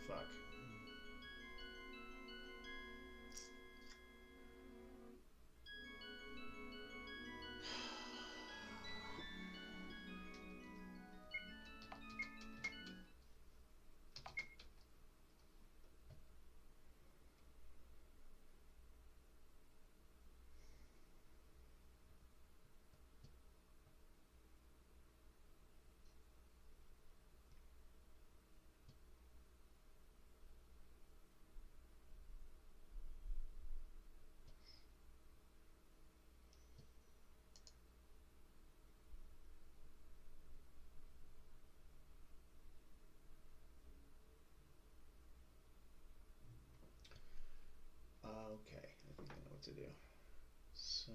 [SPEAKER 1] Fuck. Okay, I think I know what to do. So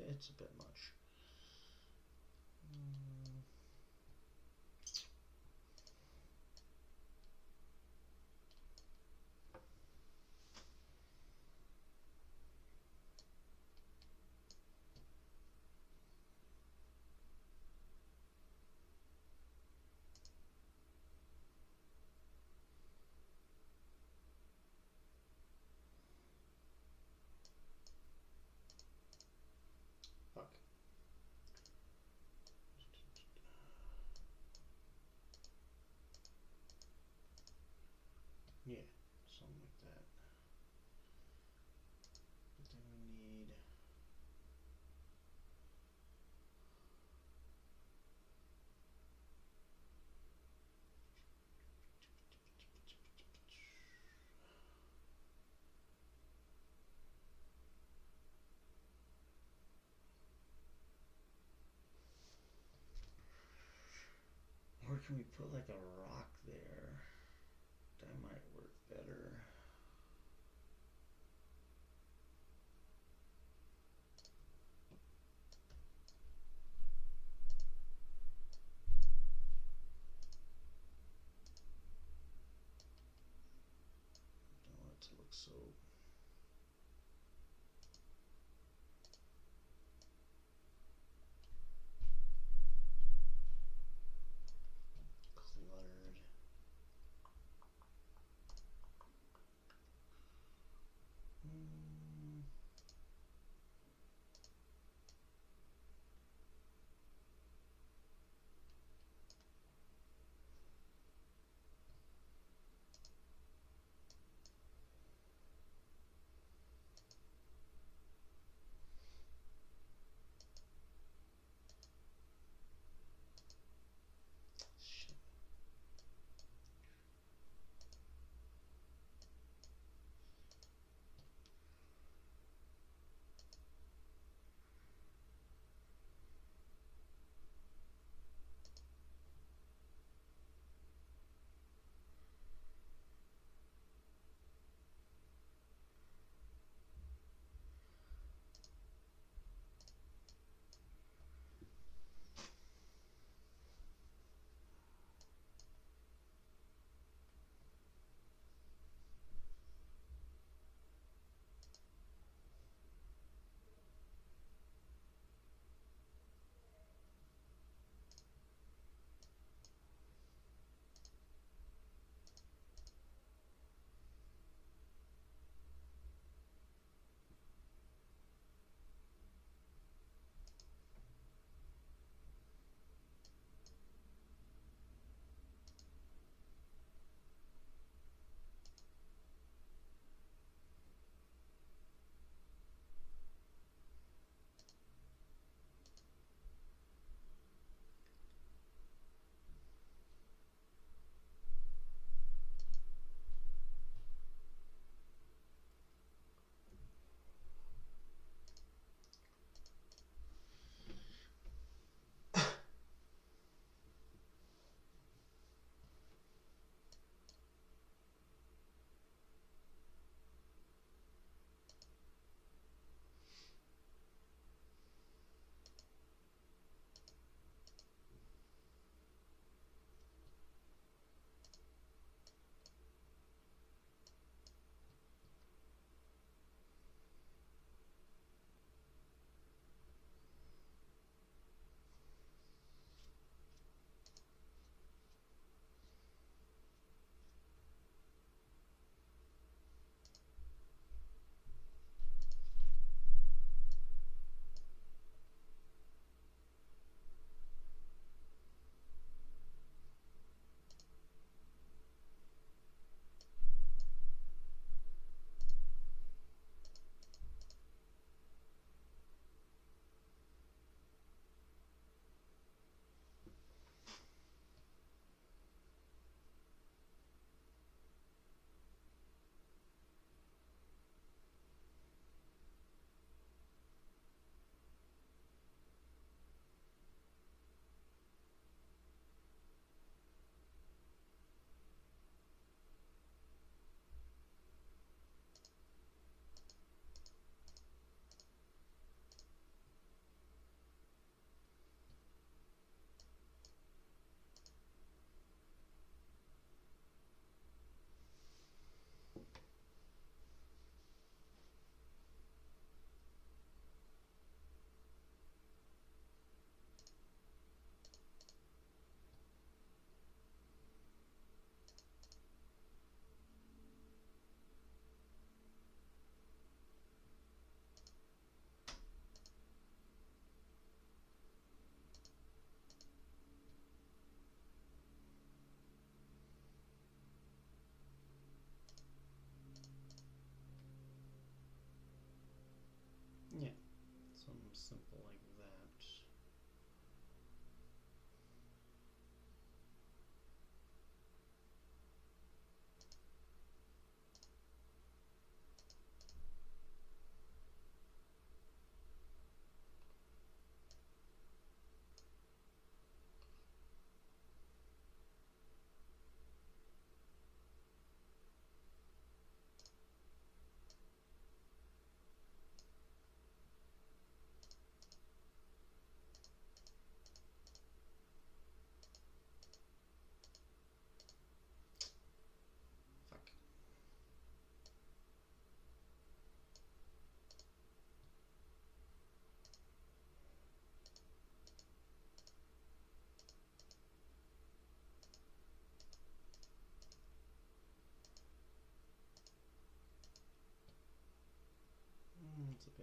[SPEAKER 1] it's a bit much. Fuck. Yeah, something like that. But then we need or can we put like a rock there? That might work better. Don't want it to look so cluttered.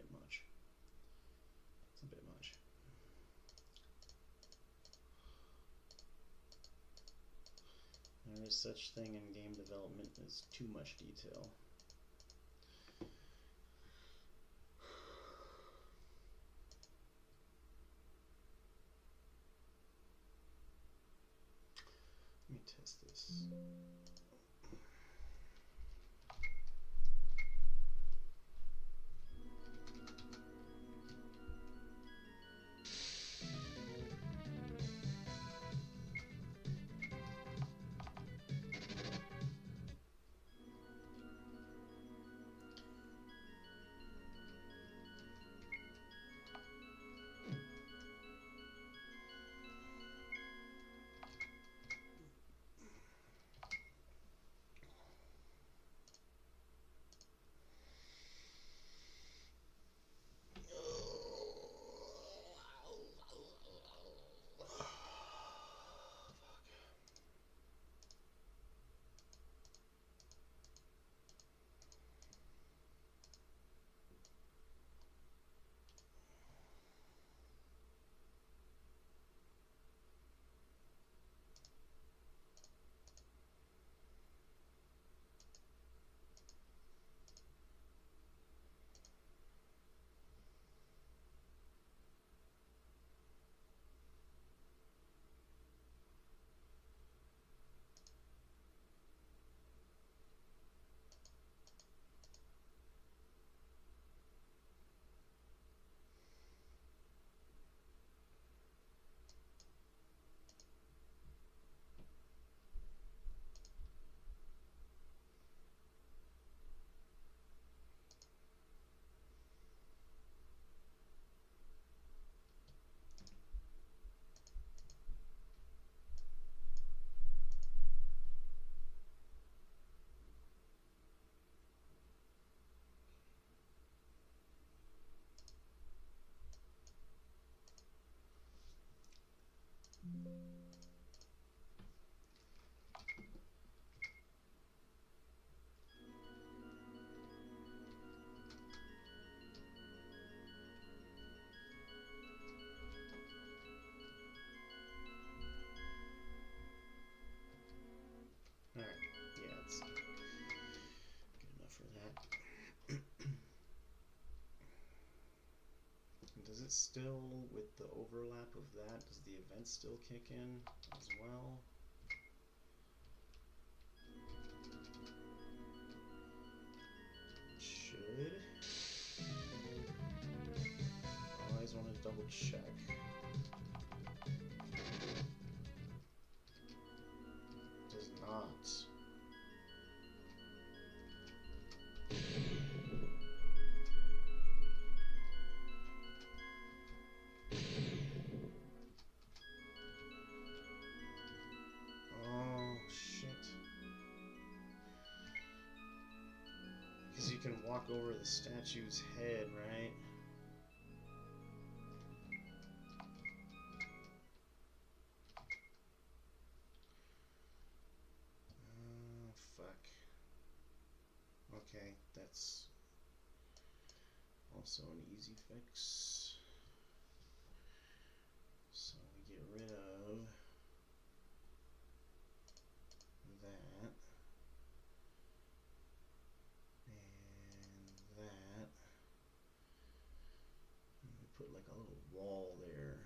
[SPEAKER 1] bit much. It's a bit much. There is such thing in game development as too much detail. Let me test this. Alright, yeah, it's good enough for that. Does it still, with the overlap of that, does the event still kick in as well? It should. I always want to double check. Does not. Oh, shit. Because you can walk over the statue's head, right? Oh, fuck. Okay, that's also an easy fix. So we get rid of that and that, and we put like a little wall there.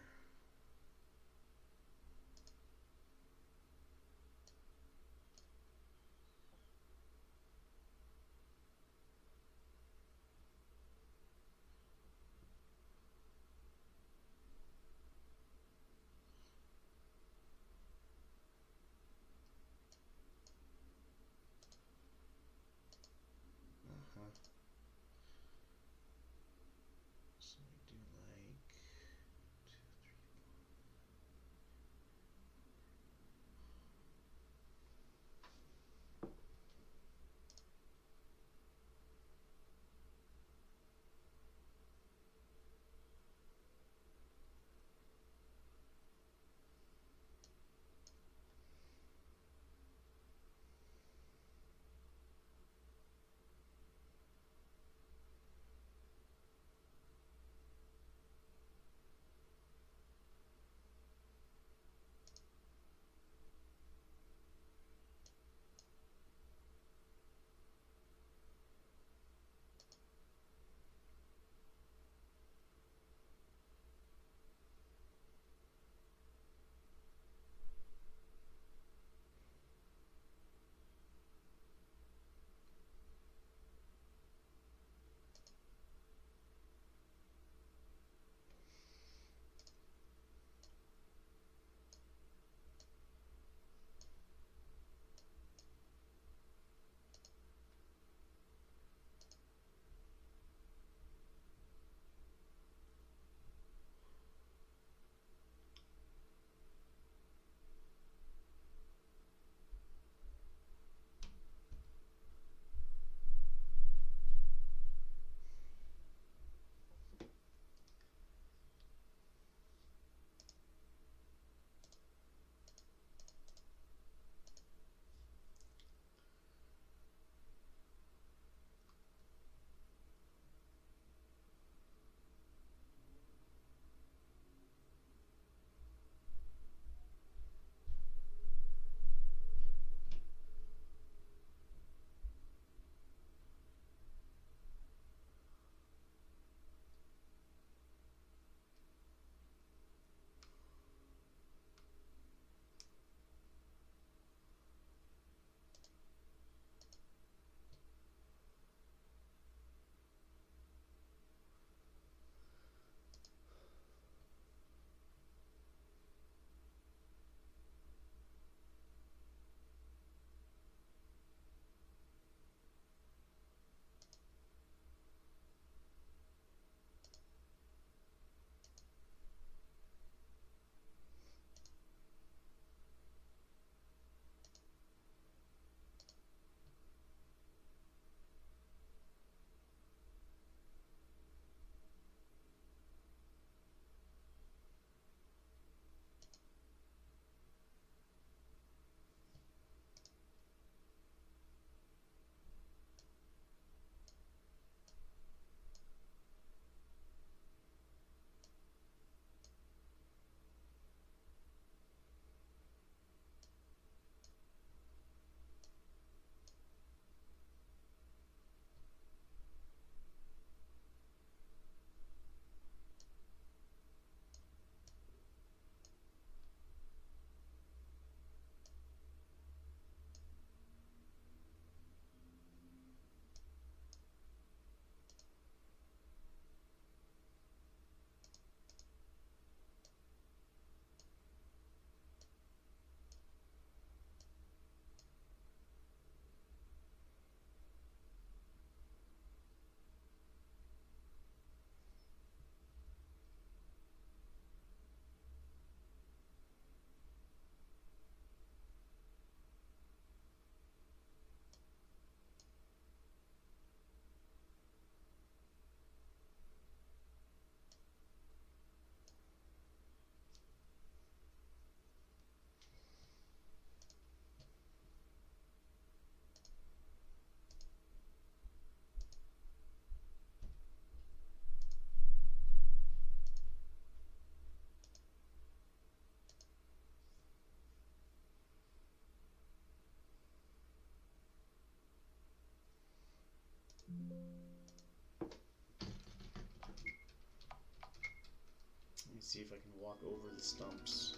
[SPEAKER 1] see if I can walk over the stumps.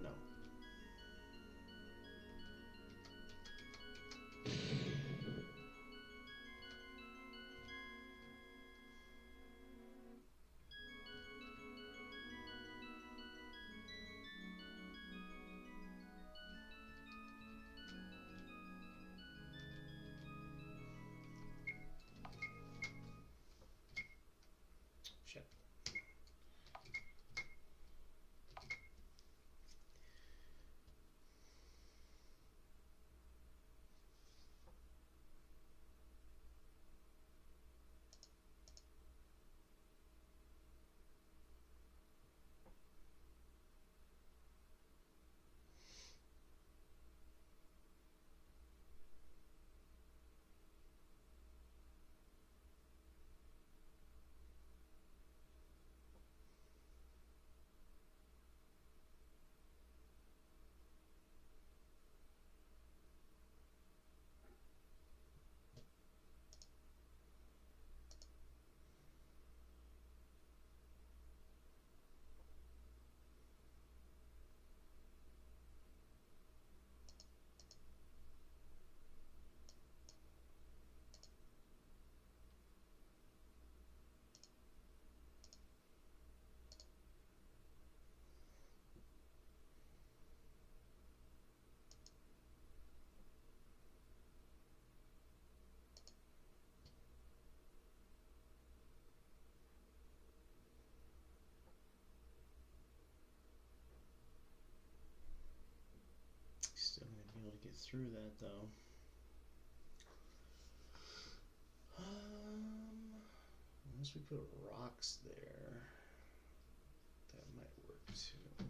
[SPEAKER 1] No. Shit. Still gonna be able to get through that though. Unless we put rocks there, that might work too.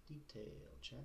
[SPEAKER 1] Detail, check.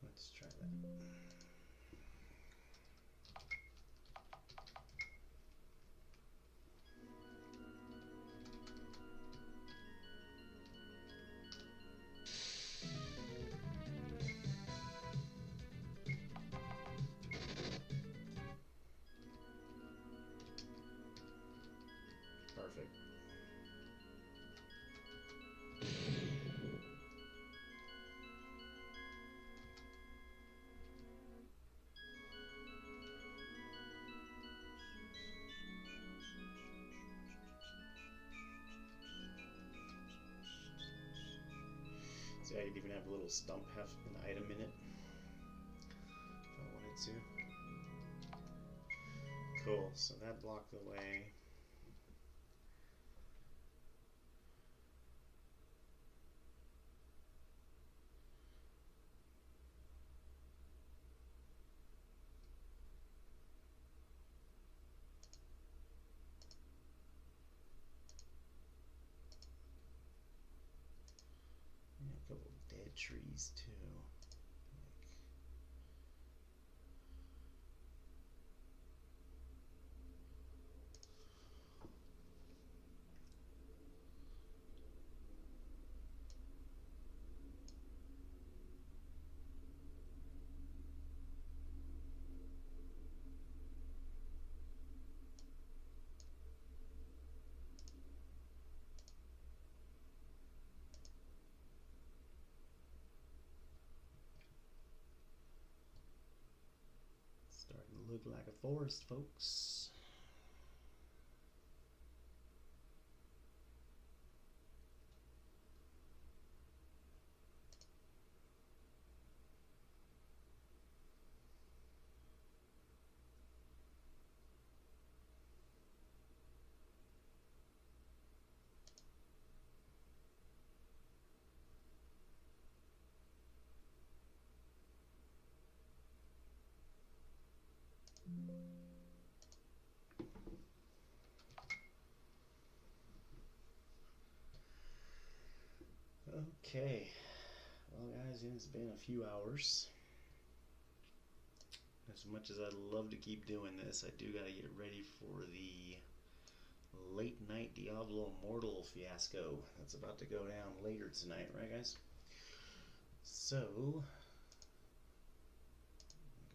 [SPEAKER 1] Let's try that. Perfect. See, I could even have a little stump have an item in it if I wanted to. Cool, so that blocked the way. And a couple of dead trees too. Starting to look like a forest, folks. Okay, well guys, it's been a few hours. As much as I'd love to keep doing this, I do gotta get ready for the late night Diablo Immortal fiasco that's about to go down later tonight, right guys? So, go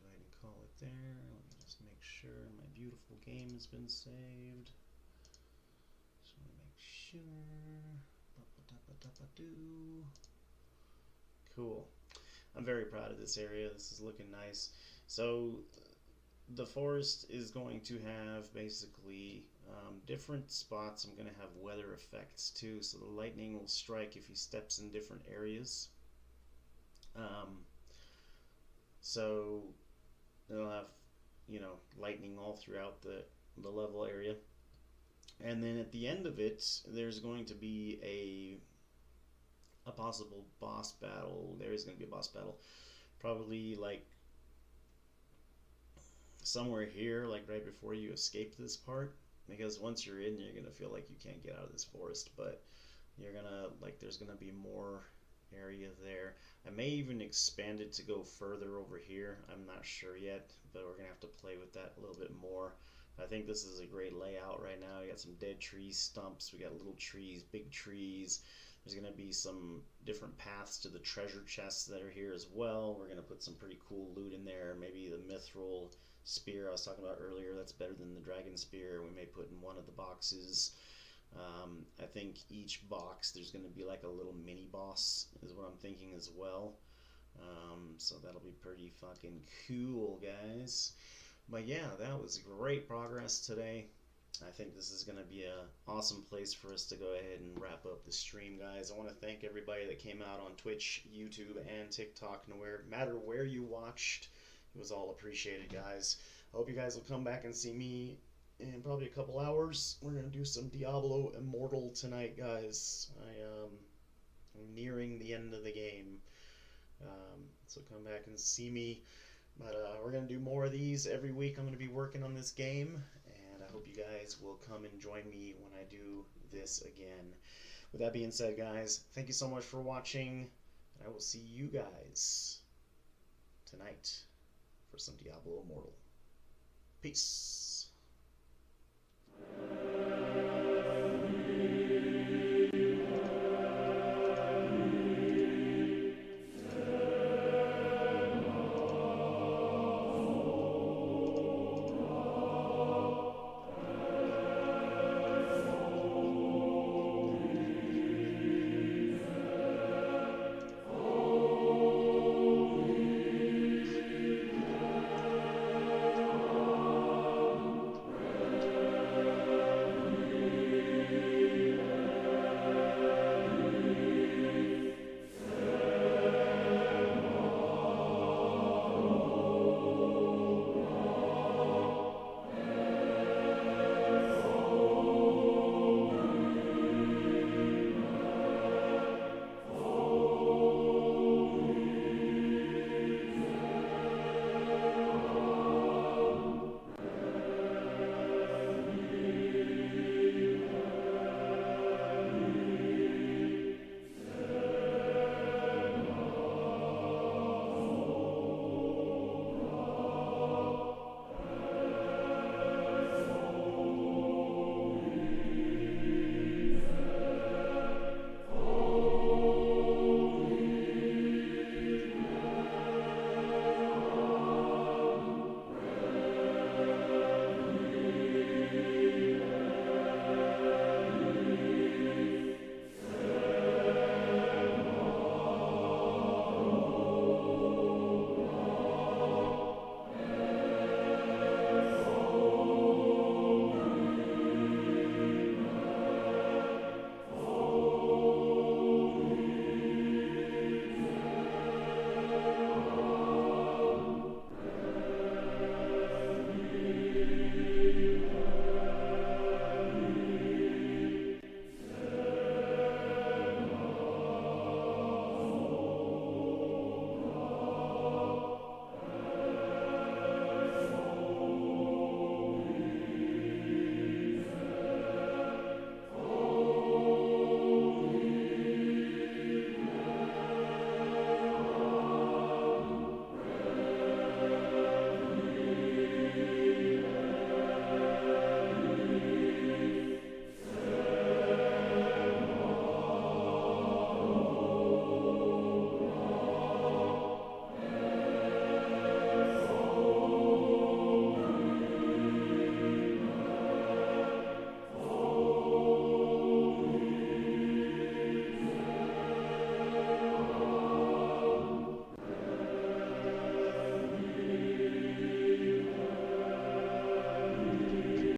[SPEAKER 1] ahead and call it there. Let me just make sure my beautiful game has been saved. Just want to make sure. Cool. I'm very proud of this area. This is looking nice. So the forest is going to have basically different spots. I'm going to have weather effects too. So the lightning will strike if he steps in different areas. So they'll have, you know, lightning all throughout the level area. And then at the end of it, there's going to be a possible boss battle. There is going to be a boss battle. Probably like somewhere here, like right before you escape this part. Because once you're in, you're going to feel like you can't get out of this forest. But you're going to, like, there's going to be more area there. I may even expand it to go further over here. I'm not sure yet, but we're going to have to play with that a little bit more. I think this is a great layout right now. You got some dead trees, stumps, we got little trees, big trees. There's going to be some different paths to the treasure chests that are here as well. We're going to put some pretty cool loot in there. Maybe the mithril spear I was talking about earlier, that's better than the dragon spear. We may put in one of the boxes. I think each box there's going to be like a little mini boss is what I'm thinking as well. So that'll be pretty fucking cool, guys. But yeah, that was great progress today. I think this is going to be an awesome place for us to go ahead and wrap up the stream, guys. I want to thank everybody that came out on Twitch, YouTube, and TikTok. No matter where you watched, it was all appreciated, guys. I hope you guys will come back and see me in probably a couple hours. We're going to do some Diablo Immortal tonight, guys. I'm nearing the end of the game. So come back and see me. But we're going to do more of these every week. I'm going to be working on this game, and I hope you guys will come and join me when I do this again. With that being said, guys, thank you so much for watching, and I will see you guys tonight for some Diablo Immortal. Peace.